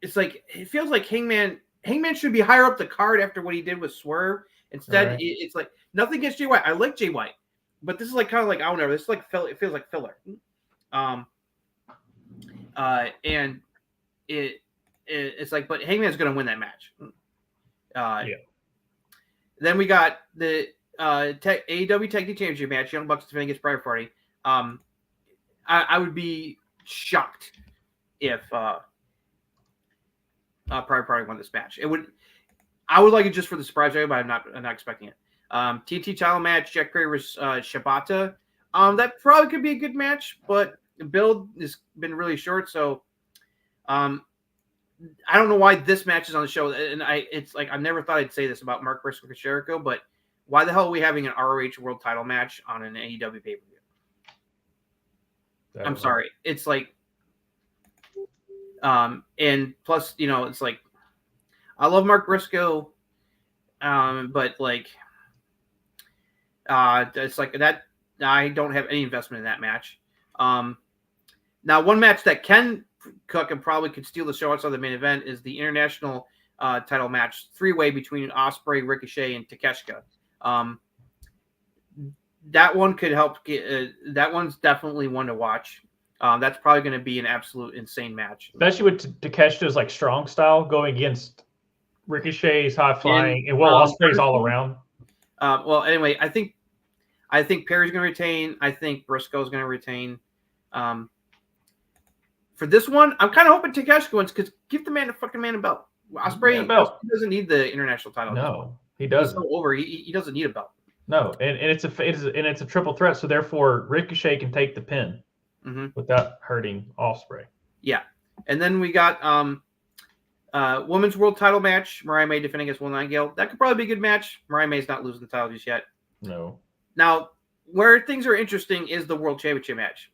It's like it feels like Hangman should be higher up the card after what he did with Swerve. Instead, Right. it's like nothing against Jay White. I like Jay White, but this is like kind of like I don't know. This is like it feels like filler. And it's like, but Hangman's going to win that match. Yeah. Then we got the AEW Tag Team Championship match. Young Bucks defending against Private Party. I would be shocked if Private Party won this match. I would like it just for the surprise value, but I'm not expecting it. TNT title match, Jack Perry versus Shibata. That probably could be a good match, but the build has been really short, so I don't know why this match is on the show. And it's like I've never thought I'd say this about Mark Briscoe and Jericho, but why the hell are we having an ROH World Title match on an AEW pay-per-view? I'm sorry. It's like, and plus, it's like, I love Mark Briscoe, but like, it's like that. I don't have any investment in that match. Now, one match that Ken Cook and probably could steal the show outside the main event is the international title match, 3-way between Ospreay, Ricochet, and Takeshita. That one could help get. That one's definitely one to watch. That's probably going to be an absolute insane match, especially with Takeshita's like strong style going against Ricochet's high flying and Ospreay's all around. Well, anyway, I think Perry's going to retain. I think Briscoe's going to retain. For this one, I'm kind of hoping Takeshita wins because give the fucking man a belt. Ospreay doesn't need the international title. No, he doesn't. He's so over. He doesn't need a belt. No, and it's a triple threat, so therefore Ricochet can take the pin without hurting Ospreay. Yeah, and then we got women's world title match. Mariah May defending against Will Nightingale. That could probably be a good match. Mariah May's not losing the title just yet. No. Now, where things are interesting is the World Championship match.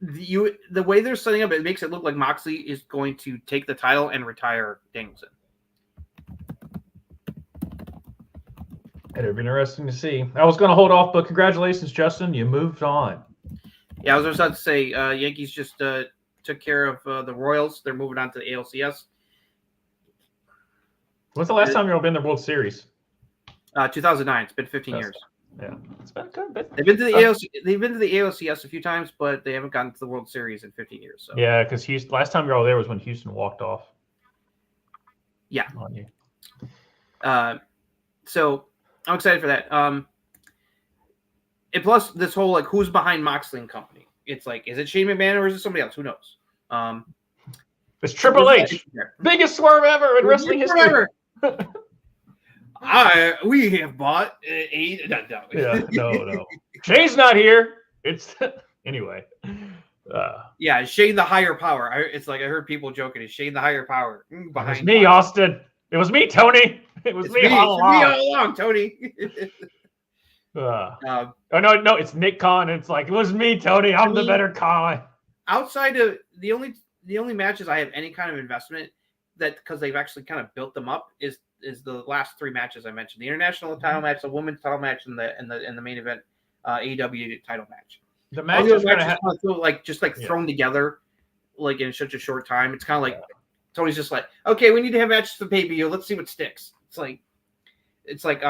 The way they're setting up, it makes it look like Moxley is going to take the title and retire Danielson. It'll be interesting to see. I was going to hold off, but congratulations, Justin. You moved on. Yeah, I was about to say, Yankees just took care of the Royals. They're moving on to the ALCS. When's the last time you've been in the World Series? 2009. It's been 15 years. Yeah, it's been good. They've been to the ALCS. They've been to the ALCS a few times, but they haven't gotten to the World Series in 15 years. So. Yeah, because last time you were all there was when Houston walked off. Yeah. On you. So I'm excited for that. And plus, this whole like who's behind Moxley and company? It's like, is it Shane McMahon or is it somebody else? Who knows? It's Triple H, biggest swerve ever in wrestling history. We have bought No. Shane's not here. It's anyway. Yeah, Shane the higher power. It's like I heard people joking. Is Shane the higher power? It was me, Austin. It was me, Tony. It was me all along, Tony. Oh no, it's Nick Khan. It's like it was me, Tony. I'm the better Khan. Outside of the only matches I have any kind of investment that because they've actually kind of built them up is the last 3 matches I mentioned: the international title match, the women's title match, and the main event AEW title match. The match is going to feel like thrown together like in such a short time. It's kind of like Tony's just like, okay, we need to have matches for pay-per-view. Let's see what sticks. It's like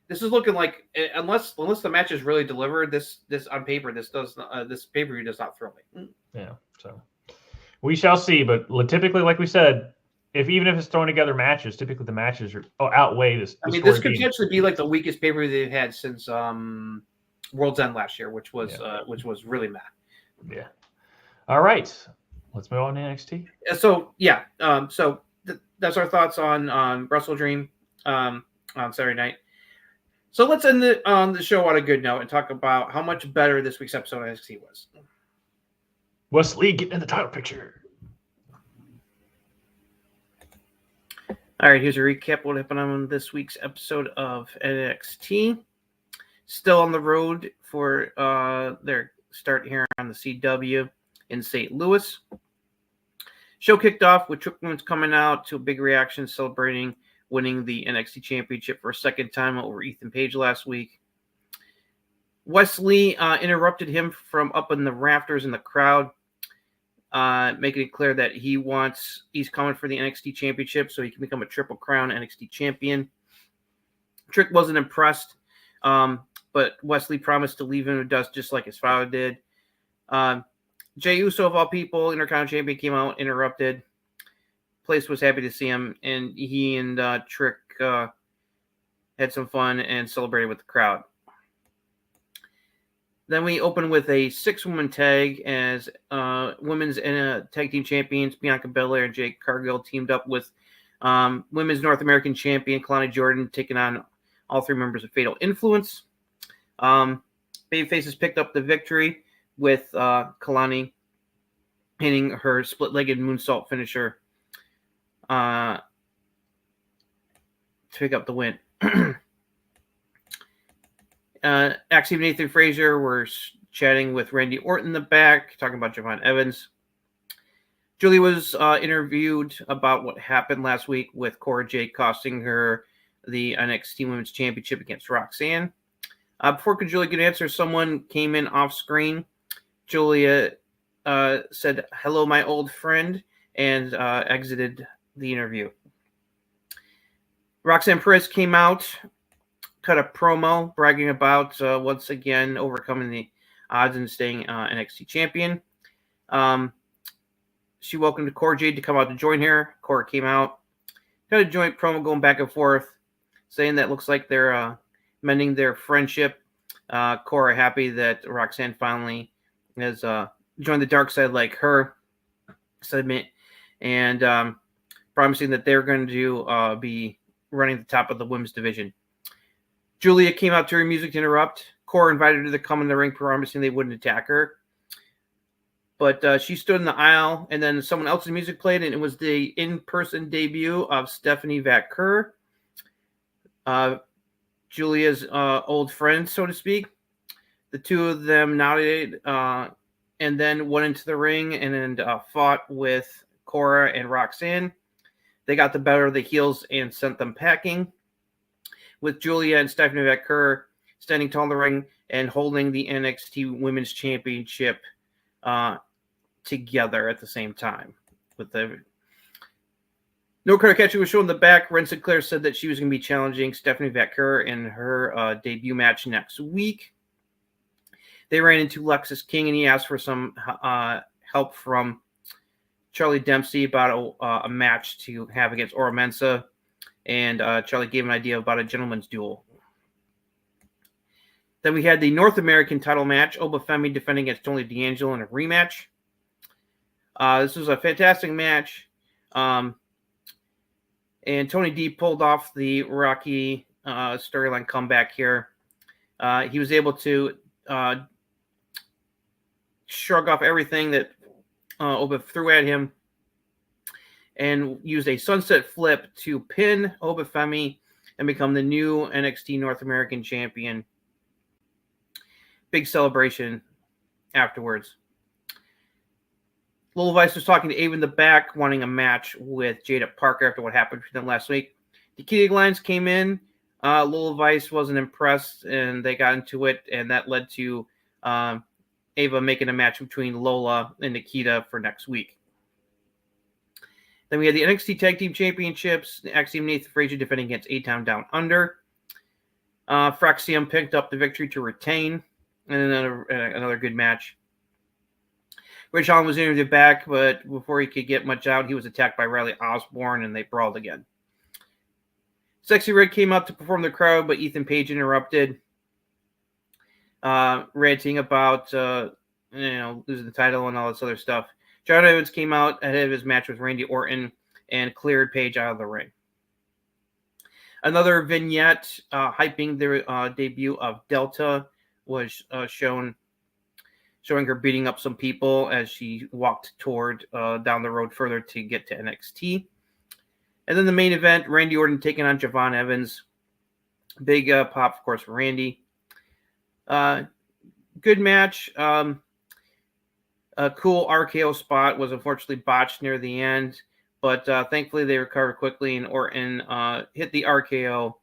this is looking like unless the match is really delivered, this on paper this pay-per-view does not thrill me. Yeah, so we shall see. But typically, like we said, even if it's throwing together matches, typically the matches outweigh this. I mean, this could potentially be like the weakest pay-per-view they've had since World's End last year, which was really mad. Yeah. All right, let's move on to NXT. So that's our thoughts on Wrestle Dream on Saturday night. So let's end the show on a good note and talk about how much better this week's episode of NXT was. Wesley getting in the title picture. All right, here's a recap of what happened on this week's episode of NXT. Still on the road for their start here on the CW in St. Louis. Show kicked off with Trick Women's coming out to a big reaction celebrating winning the NXT Championship for a second time over Ethan Page last week. Wesley interrupted him from up in the rafters in the crowd, making it clear that he's coming for the NXT Championship so he can become a Triple Crown NXT Champion. Trick wasn't impressed, but Wesley promised to leave him to dust just like his father did. Jey Uso, of all people, Intercontinental Champion, came out, interrupted. Place was happy to see him, and he and Trick had some fun and celebrated with the crowd. Then we open with a 6-woman tag as women's tag team champions Bianca Belair and Jade Cargill teamed up with women's North American champion Kalani Jordan, taking on all 3 members of Fatal Influence. Babyfaces picked up the victory with Kalani hitting her split-legged moonsault finisher to pick up the win. Axiom and Nathan Frazier were chatting with Randy Orton in the back, talking about Javon Evans. Julie was interviewed about what happened last week with Cora Jade costing her the NXT Women's Championship against Roxanne. Before Julia could answer, someone came in off screen. Julia said, "Hello, my old friend," and exited the interview. Roxanne Perez came out, cut a promo bragging about once again overcoming the odds and staying NXT champion. She welcomed Cora Jade to come out to join her. Cora came out, cut a joint promo going back and forth, saying that looks like they're mending their friendship. Cora happy that Roxanne finally has joined the dark side like her segment, and promising that they're going to be running the top of the women's division. Julia came out to her music to interrupt. Cora invited her to come in the ring, promising they wouldn't attack her. But she stood in the aisle, and then someone else's music played, and it was the in-person debut of Stephanie Vaquer, Julia's old friend, so to speak. The two of them nodded and then went into the ring and then fought with Cora and Roxanne. They got the better of the heels and sent them packing, with Julia and Stephanie Vaquer standing tall in the ring and holding the NXT Women's Championship together at the same time. With the no card catcher was shown in the back. Ren Sinclair said that she was going to be challenging Stephanie Vaquer in her debut match next week. They ran into Lexis King, and he asked for some help from Charlie Dempsey about a match to have against Ora Mensa. And Charlie gave an idea about a gentleman's duel. Then we had the North American title match, Oba Femi defending against Tony D'Angelo in a rematch. This was a fantastic match. And Tony D pulled off the Rocky storyline comeback here. He was able to shrug off everything that Oba threw at him and used a sunset flip to pin Oba Femi and become the new NXT North American champion. Big celebration afterwards. Lil Vice was talking to Abe in the back, wanting a match with Jada Parker after what happened between them last week. The Kitty Lions came in. Lil Vice wasn't impressed, and they got into it, and that led to Ava making a match between Lola and Nikita for next week. Then we had the NXT Tag Team Championships. Axiom Nathan Frazier defending against A-Town Down Under. Fraxium picked up the victory to retain, and another good match. Rich Holland was interviewed back, but before he could get much out, he was attacked by Riley Osborne, and they brawled again. Sexy Red came out to perform the crowd, but Ethan Page interrupted, ranting about losing the title and all this other stuff. John Evans came out ahead of his match with Randy Orton and cleared Page out of the ring. Another vignette hyping the debut of Delta was showing her beating up some people as she walked toward down the road further to get to NXT. And then the main event, Randy Orton taking on Javon Evans. Big pop, of course, for Randy. Good match. A cool RKO spot was unfortunately botched near the end, but thankfully they recovered quickly, and Orton hit the RKO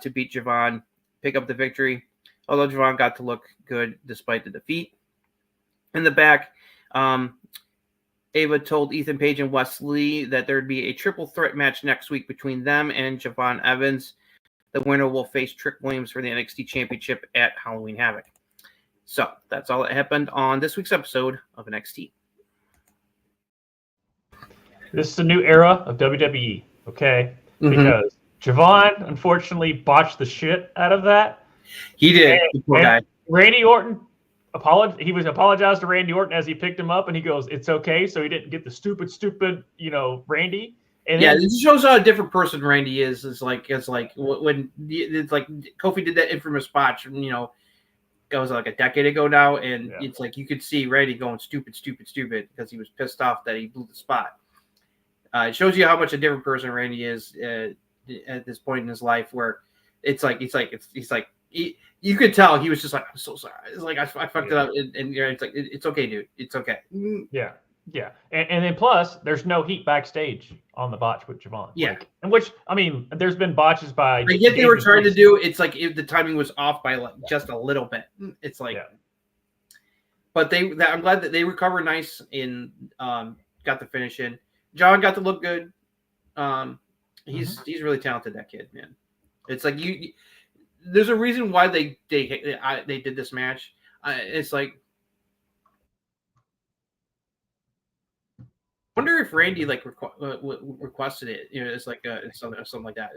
to beat Javon, pick up the victory, although Javon got to look good despite the defeat. In the back, Ava told Ethan Page and Wesley that there would be a triple threat match next week between them and Javon Evans. The winner will face Trick Williams for the NXT Championship at Halloween Havoc. So that's all that happened on this week's episode of NXT. This is a new era of WWE, okay? Because Javon unfortunately botched the shit out of that. He did. And Randy Orton apologized to Randy Orton as he picked him up, and he goes, "It's okay." So he didn't get the stupid, Randy. And yeah, this shows how a different person Randy is. It's like when Kofi did that infamous botch, it was like a decade ago now, and it's like you could see Randy going stupid because he was pissed off that he blew the spot. It shows you how much a different person Randy is at this point in his life, where you could tell he was just like, "I'm so sorry." It's like I fucked it up, and it's like it's okay, dude. It's okay. Yeah. And then plus, there's no heat backstage on the botch with Javon. Yeah. There's been botches by. I get they were trying to do. It's like the timing was off by just a little bit. It's like, but I'm glad that they recovered nice and got the finish in. John got to look good. He's really talented, that kid, man. It's like there's a reason why they did this match. It's like, I wonder if Randy requested it. It's like something like that.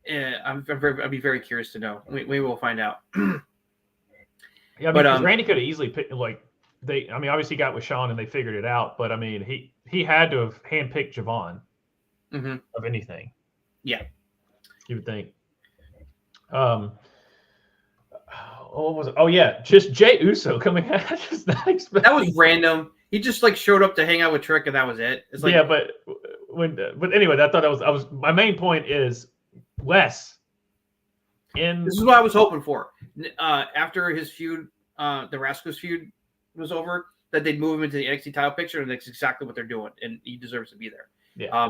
I'd be very curious to know. We will find out. Yeah, because Randy could have easily picked obviously got with Sean and they figured it out, but he had to have handpicked Javon of anything. Yeah. You would think. What was it? Oh yeah, just Jey Uso coming out. That was random. He just showed up to hang out with Trick, and that was it. It's like, yeah, but anyway, I thought I was my main point is Wes. This is what I was hoping for. After his feud, the Ruckus feud was over, that they'd move him into the NXT title picture, and that's exactly what they're doing, and he deserves to be there. Yeah.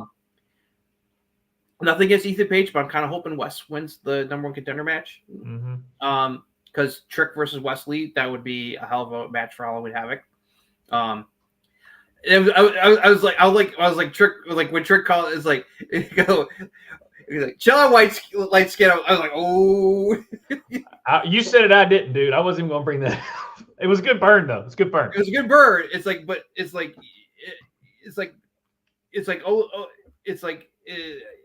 Nothing against Ethan Page, but I'm kind of hoping Wes wins the number one contender match. Because Trick versus Wesley, that would be a hell of a match for Halloween Havoc. I was like Trick, like when Trick called, it's like, chill out, light skin. I was like, oh. You said it, I didn't, dude. I wasn't even gonna bring that up. It was a good burn, though. It's a good burn. It was a good burn. It's like, but it's like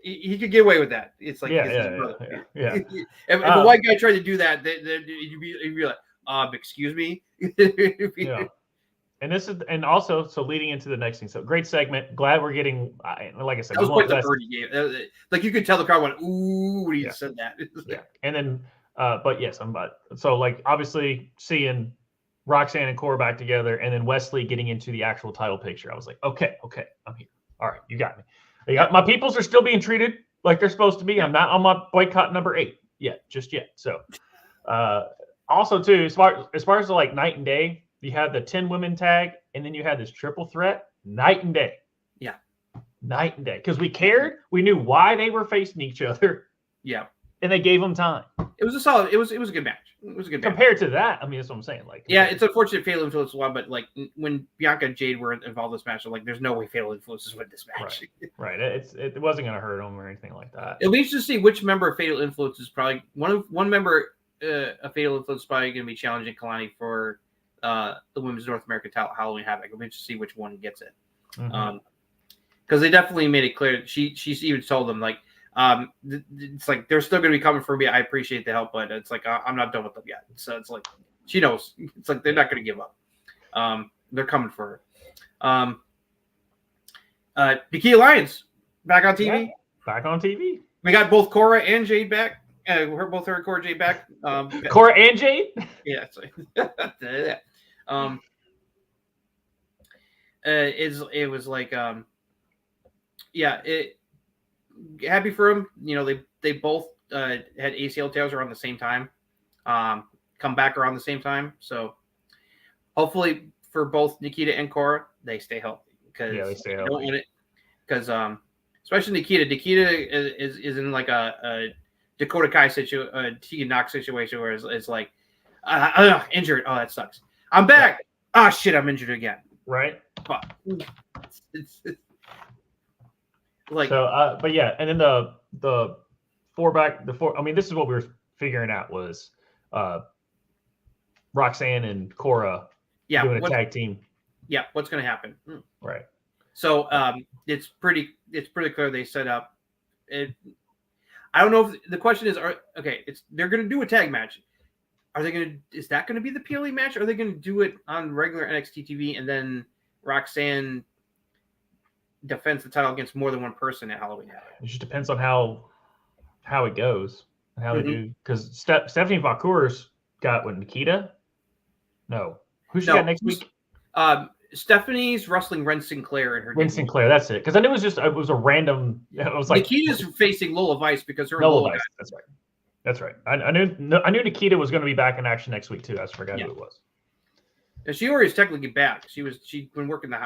he could get away with that. It's like, yeah. If a white guy tried to do that, then you'd be like, excuse me. Yeah. And also leading into the next thing. So great segment. Glad we're getting, like I said, that was quite the birdie game. Like you could tell the crowd went, ooh, when he said that. Yeah. And then, but yes, obviously seeing Roxanne and Cora back together, and then Wesley getting into the actual title picture. I was like, okay, I'm here. All right, you got me. My peoples are still being treated like they're supposed to be. I'm not on my boycott number 8 yet, just yet. So, also too, as far as night and day, you had the 10 women tag, and then you had this triple threat, night and day. Yeah, night and day, because we cared. We knew why they were facing each other. Yeah, and they gave them time. It was a solid. It was a good match. It was a good match. Compared to that, I mean, that's what I'm saying. Like, Yeah, it's unfortunate Fatal Influence won, but like when Bianca and Jade were involved in this match, I'm like, there's no way Fatal Influences win this match. right. It wasn't going to hurt them or anything like that. At least to see which member of Fatal Influence is probably one member of Fatal Influence is probably going to be challenging Kalani for the Women's North American title Halloween Havoc. Let me just see which one gets it. Because they definitely made it clear. She's even told them like, it's like they're still going to be coming for me. I appreciate the help, but it's like I'm not done with them yet. So it's like she knows. It's like they're not going to give up. They're coming for her. Bikini Alliance back on TV. Yeah, back on TV. We got both Cora and Jade back. Both her and Cora Jade back. Cora and Jade. Yeah. It was like happy for him. You know, they both had ACL tears around the same time. Come back around the same time. So hopefully for both Nikita and Cora, they stay healthy. Because they stay healthy. Because especially Nikita is in like a Dakota Kai situation, Tegan Knox situation where it's like injured. Oh, that sucks. I'm back. Oh shit, I'm injured again. Right. Fuck. It's like so, but yeah, and then the four. I mean, this is what we were figuring out was Roxanne and Cora doing a tag team. Yeah, what's going to happen? Right. So it's pretty clear they set up it. I don't know if the question is, they're going to do a tag match. Is that going to be the PLE match? Or are they going to do it on regular NXT TV and then Roxanne defends the title against more than one person at Halloween Havoc? It just depends on how it goes and how they do. Because Stephanie Vacour's got Nikita? No. Who's she got next week? Stephanie wrestling Ren Sinclair in her. Ren Sinclair, that's it. Because I knew it was a random. It was like Nikita's facing Lola Vice because her Lola Vice. That's right. I knew Nikita was going to be back in action next week too. I just forgot who it was. And she already is technically back. She's been working the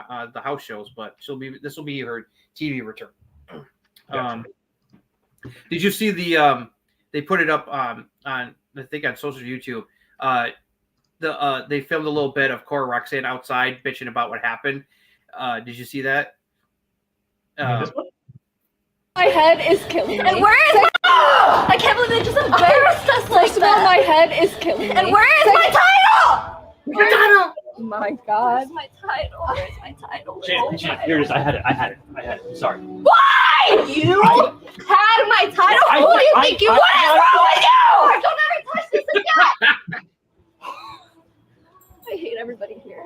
house shows, but this will be her TV return. Did you see they put it up on I think on social YouTube. They filmed a little bit of Cora Roxanne outside bitching about what happened. Did you see that? My head is killing me. And where is my... I can't believe they just embarrassed us like First of all, my head is killing me. And where is my title? Your title! Oh my God. Where's my title? Where's my title? Champ, here it is. I had it. Sorry. Why? You had my title? Who do you think you? What is wrong with you? Don't ever touch this again. I hate everybody here.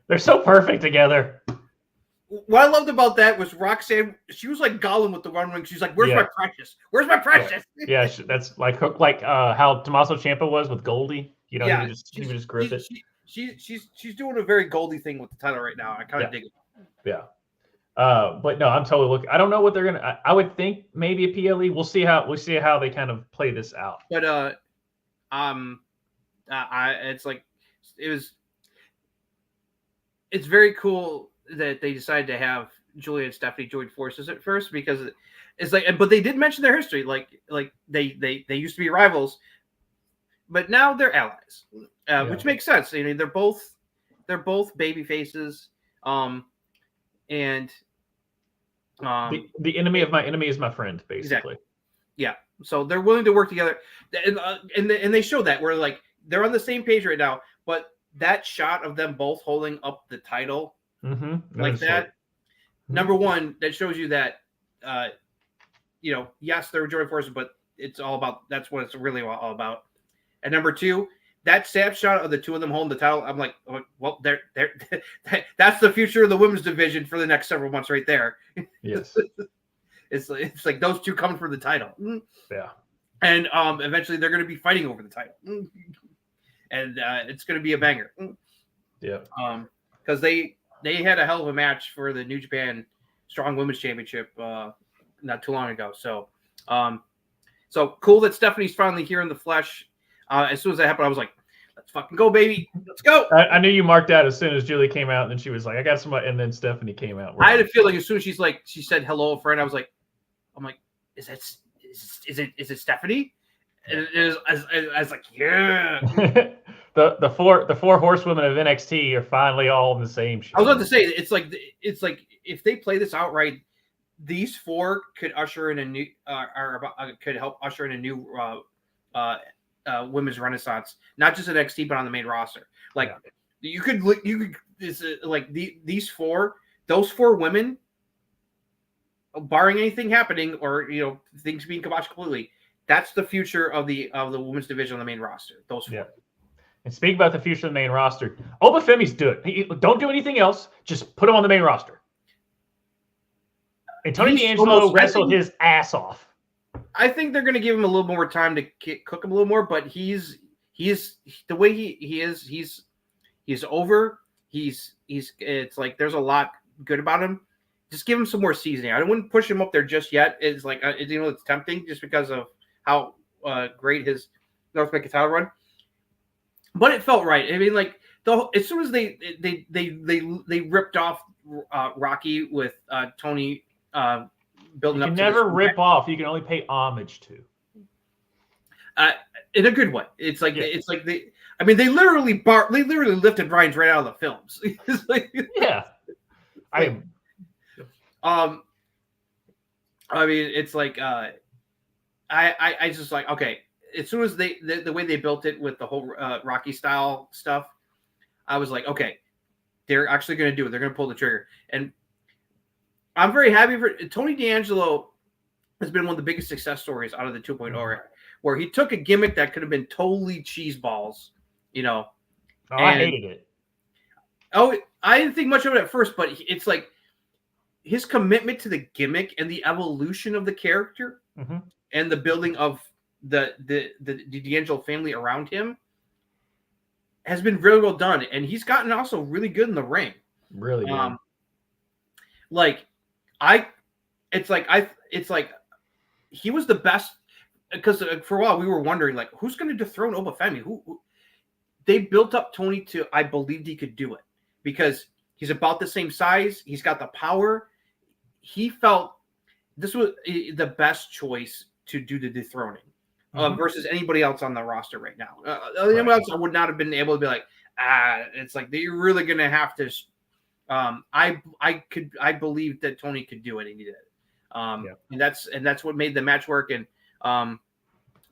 They're so perfect together. What I loved about that was Roxanne. She was like Gollum with the one ring. She's like, "Where's my precious? Where's my precious?" Yeah, that's like how Tommaso Ciampa was with Goldie. You know, he would just grip it. She's doing a very Goldie thing with the title right now. I kind of dig it. Yeah. But no, I'm totally looking. I don't know what they're gonna. I would think maybe a PLE. We'll see how they kind of play this out. But it's very cool that they decided to have Julia and Stephanie join forces at first because it's like, but they did mention their history, like they used to be rivals, but now they're allies, which makes sense. I mean, they're both baby faces, and the enemy of my enemy is my friend, basically. Exactly. Yeah. So they're willing to work together, and they show that we're like they're on the same page right now. But that shot of them both holding up the title. Like that, number one, that shows you that, yes, they're joint forces, but it's all about, that's what it's really all about. And number two, that snapshot of the two of them holding the title, I'm like, well, that's the future of the women's division for the next several months right there. Yes. It's like those two coming for the title. Yeah. And eventually they're going to be fighting over the title. And it's going to be a banger. Yeah. Because they had a hell of a match for the New Japan Strong Women's Championship not too long ago. So cool that Stephanie's finally here in the flesh. As soon as that happened, I was like, let's fucking go, baby. Let's go. I knew you marked out as soon as Julie came out, and then she was like, I got somebody, and then Stephanie came out. I had a feeling as soon as she said hello, friend, I'm like, is is it Stephanie? And I was like, yeah. the four horsewomen of NXT are finally all in the same show. I was about to say it's like if they play this outright, these four could usher in a new could help usher in a new women's renaissance, not just at NXT but on the main roster. Like you could it's like these four, those four women, barring anything happening or things being kiboshed completely, that's the future of the women's division on the main roster. Those four. Yeah. And speak about the future of the main roster. Obafemi's good. Don't do anything else. Just put him on the main roster. And Tony D'Angelo wrestled his ass off. I think they're going to give him a little more time to cook him a little more, but he's the way he is. He's over. It's like there's a lot good about him. Just give him some more seasoning. I wouldn't push him up there just yet. It's like it's tempting just because of how great his North American title run. But it felt right. I mean, like as soon as they ripped off Rocky with Tony building up. You can never rip off. You can only pay homage to. In a good way. It's like they literally lifted Ryan's right out of the films. It's like, yeah. I mean, it's like I just like, okay. As soon as the way they built it with the whole Rocky style stuff, I was like, okay, they're actually going to do it. They're going to pull the trigger. And I'm very happy for Tony D'Angelo. Has been one of the biggest success stories out of the 2.0 era, where he took a gimmick that could have been totally cheeseballs, I hated it. Oh, I didn't think much of it at first, but it's like his commitment to the gimmick and the evolution of the character and the building of the D'Angelo family around him has been really well done, and he's gotten also really good in the ring. Really good. It's like he was the best, because for a while we were wondering like who's going to dethrone Obafemi. Who they built up Tony to. I believed he could do it because he's about the same size. He's got the power. He felt this was the best choice to do the dethroning. Versus anybody else on the roster right now. Anyone else, I would not have been able to be like, it's like you're really gonna have to. I believe that Tony could do it, and he did. And that's what made the match work. And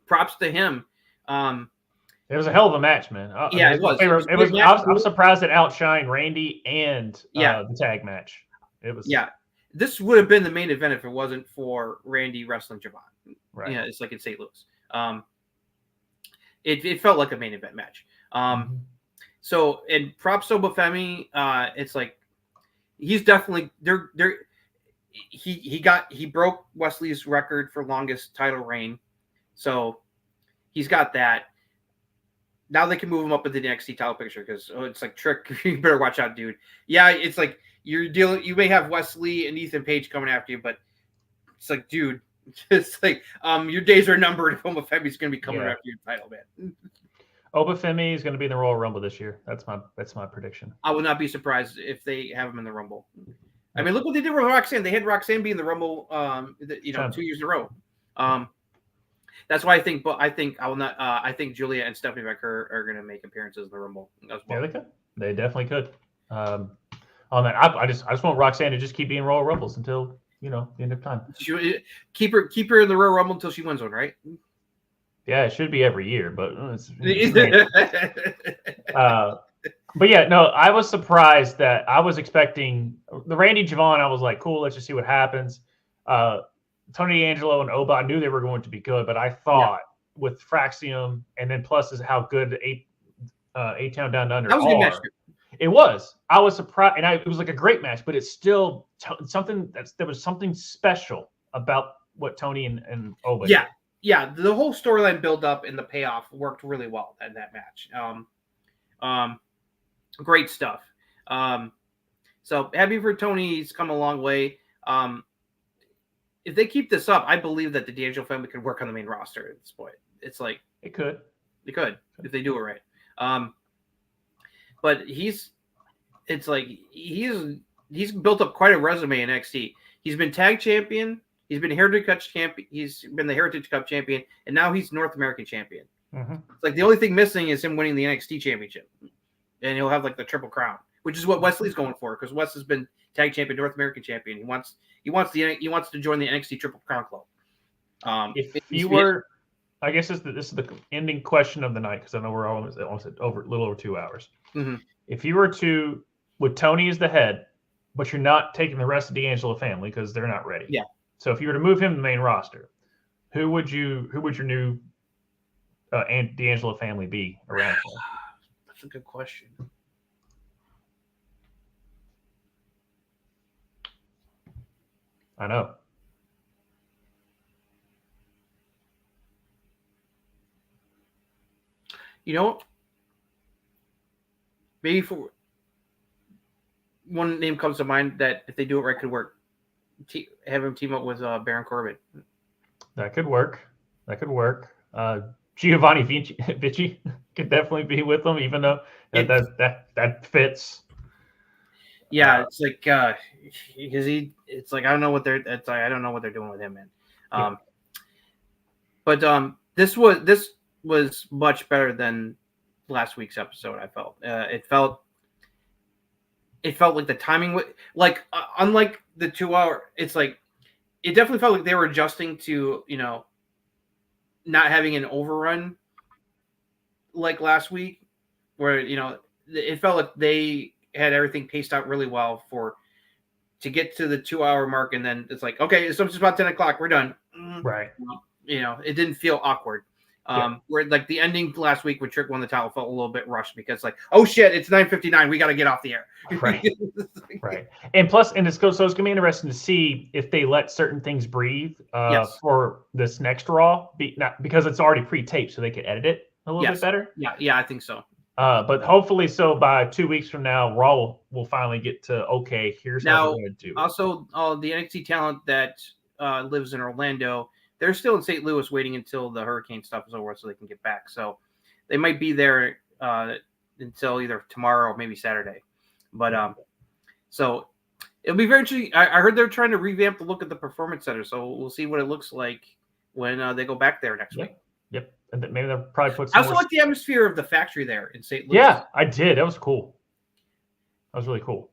props to him. It was a hell of a match, man. It was. I'm surprised it outshined Randy and the tag match. It was. Yeah, this would have been the main event if it wasn't for Randy wrestling Javon. Right. Yeah, it's like in St. Louis. It felt like a main event match. So, and props to Obafemi. It's like he's definitely he broke Wesley's record for longest title reign, so he's got that. Now they can move him up into the NXT title picture because it's like Trick. You better watch out, dude. Yeah, it's like you're dealing. You may have Wesley and Ethan Page coming after you, but it's like, dude. It's like your days are numbered if Obafemi's going to be coming after your title, man. Obafemi is going to be in the Royal Rumble this year. That's my prediction. I will not be surprised if they have him in the Rumble. I mean, look what they did with Roxanne. They had Roxanne be in the Rumble, 2 years in a row. That's why I think I will not. I think Julia and Stephanie Becker are going to make appearances in the Rumble as well. Yeah, they could. They definitely could. On that, I just want Roxanne to just keep being Royal Rumbles until. The end of time. Keep her in the Royal Rumble until she wins one, right? Yeah, it should be every year, but but yeah, no, I was surprised that I was expecting the Randy Javon. I was like, cool, let's just see what happens. Tony D'Angelo and Oba, I knew they were going to be good, but I thought with Fraxium and then plus is how good A-Town Down Under that was a good match. It was. I was surprised, and it was like a great match, but it's still there was something special about what Tony and Oba did. Yeah. The whole storyline build up and the payoff worked really well in that match. Great stuff. So happy for Tony. He's come a long way. If they keep this up, I believe that the D'Angelo family could work on the main roster at this point. It's like it could. They could if they do it right. But he's built up quite a resume in NXT. He's been tag champion. He's been Heritage Cup champion. He's been the Heritage Cup champion, and now he's North American champion. Mm-hmm. It's like the only thing missing is him winning the NXT championship, and he'll have like the triple crown, which is what Wesley's going for because Wes has been tag champion, North American champion. He wants to join the NXT Triple Crown Club. If you were, I guess this is the ending question of the night because I know we're almost over a little over 2 hours. Mm-hmm. If you were to, with Tony as the head, but you're not taking the rest of D'Angelo family because they're not ready. Yeah. So if you were to move him to the main roster, who would your new D'Angelo family be around him? That's a good question. I know. You know, maybe for one name comes to mind that if they do it right could work. Have him team up with Baron Corbin. That could work. Giovanni Vici could definitely be with them, even though that fits. Yeah, it's like because it's like I don't know what they're doing with him, man. But this was much better than last week's episode. I felt it felt like the timing was like unlike the 2 hour. It's like it definitely felt like they were adjusting to not having an overrun like last week, where it felt like they had everything paced out really well to get to the 2 hour mark, and then it's like, okay, so it's just about 10 o'clock, we're done. Right. It didn't feel awkward. Where like the ending last week when Trick won the title felt a little bit rushed because like, oh shit, it's 9:59, we got to get off the air. Right. Right. And plus, so it's gonna be interesting to see if they let certain things breathe for this next Raw, because it's already pre-taped, so they can edit it a little bit better. Yeah, I think so. But hopefully, so by 2 weeks from now, Raw will finally get to here's how we're going to do it. Also, the NXT talent that lives in Orlando, they're still in St. Louis waiting until the hurricane stuff is over so they can get back. So they might be there until either tomorrow or maybe Saturday. But so it'll be very interesting. I heard they're trying to revamp the look of the Performance Center, so we'll see what it looks like when they go back there next week. Yep. And maybe they'll probably put some I also like the atmosphere of the factory there in St. Louis. Yeah, I did. That was cool. That was really cool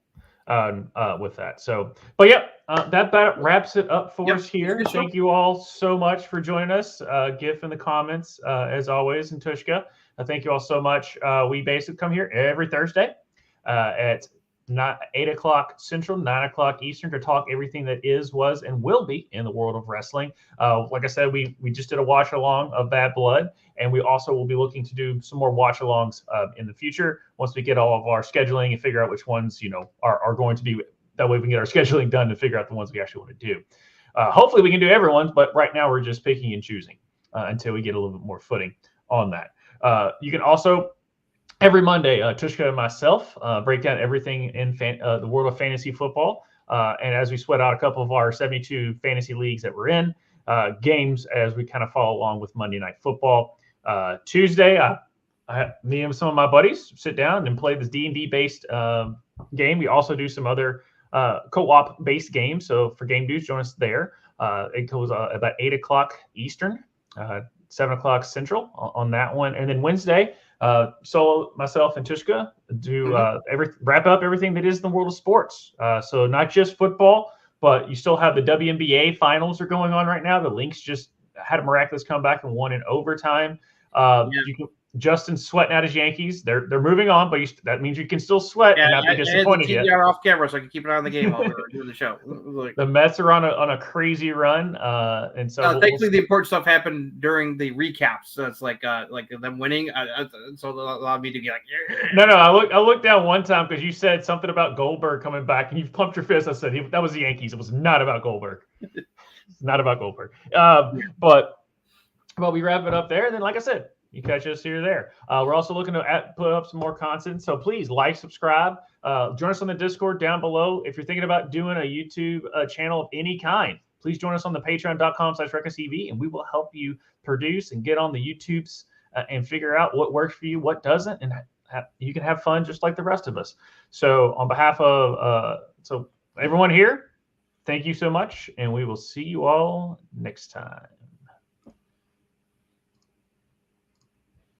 with that. So, but yeah, that wraps it up for us here. Thank you all so much for joining us. GIF in the comments, as always, and Tushka. Thank you all so much. We basically come here every Thursday at 8 o'clock Central, 9 o'clock Eastern to talk everything that is, was, and will be in the world of wrestling. Like I said, we just did a watch along of Bad Blood, and we also will be looking to do some more watch alongs in the future once we get all of our scheduling and figure out which ones are going to be. That way we can get our scheduling done to figure out the ones we actually want to do. Hopefully we can do everyone's, but right now we're just picking and choosing until we get a little bit more footing on that. You can also every Monday, Tushka and myself break down everything in the world of fantasy football. And as we sweat out a couple of our 72 fantasy leagues that we're in, games as we kind of follow along with Monday Night Football. Tuesday, me and some of my buddies sit down and play this D&D based game. We also do some other co-op based games. So for Game Dudes, join us there. It goes about 8 o'clock Eastern, 7 o'clock Central on that one. And then Wednesday, Solo, myself, and Tushka do wrap up everything that is in the world of sports. So not just football, but you still have the WNBA finals are going on right now. The Lynx just had a miraculous comeback and won in overtime. Justin's sweating at his Yankees. They're moving on, but that means you can still sweat and not be disappointed yet. Off camera so I can keep an eye on the game while we're doing the show. The Mets are on a crazy run, and so thankfully the important stuff happened during the recaps. So it's like them winning. So it allowed me to be like, yeah. No. I looked down one time because you said something about Goldberg coming back, and you pumped your fist. I said that was the Yankees. It was not about Goldberg. It's not about Goldberg. But we wrap it up there, and then like I said, you catch us here or there. We're also looking to put up some more content. So please like, subscribe, join us on the Discord down below. If you're thinking about doing a YouTube channel of any kind, please join us on the patreon.com/RuckusTV, and we will help you produce and get on the YouTubes and figure out what works for you, what doesn't, and you can have fun just like the rest of us. So on behalf of so everyone here, thank you so much, and we will see you all next time.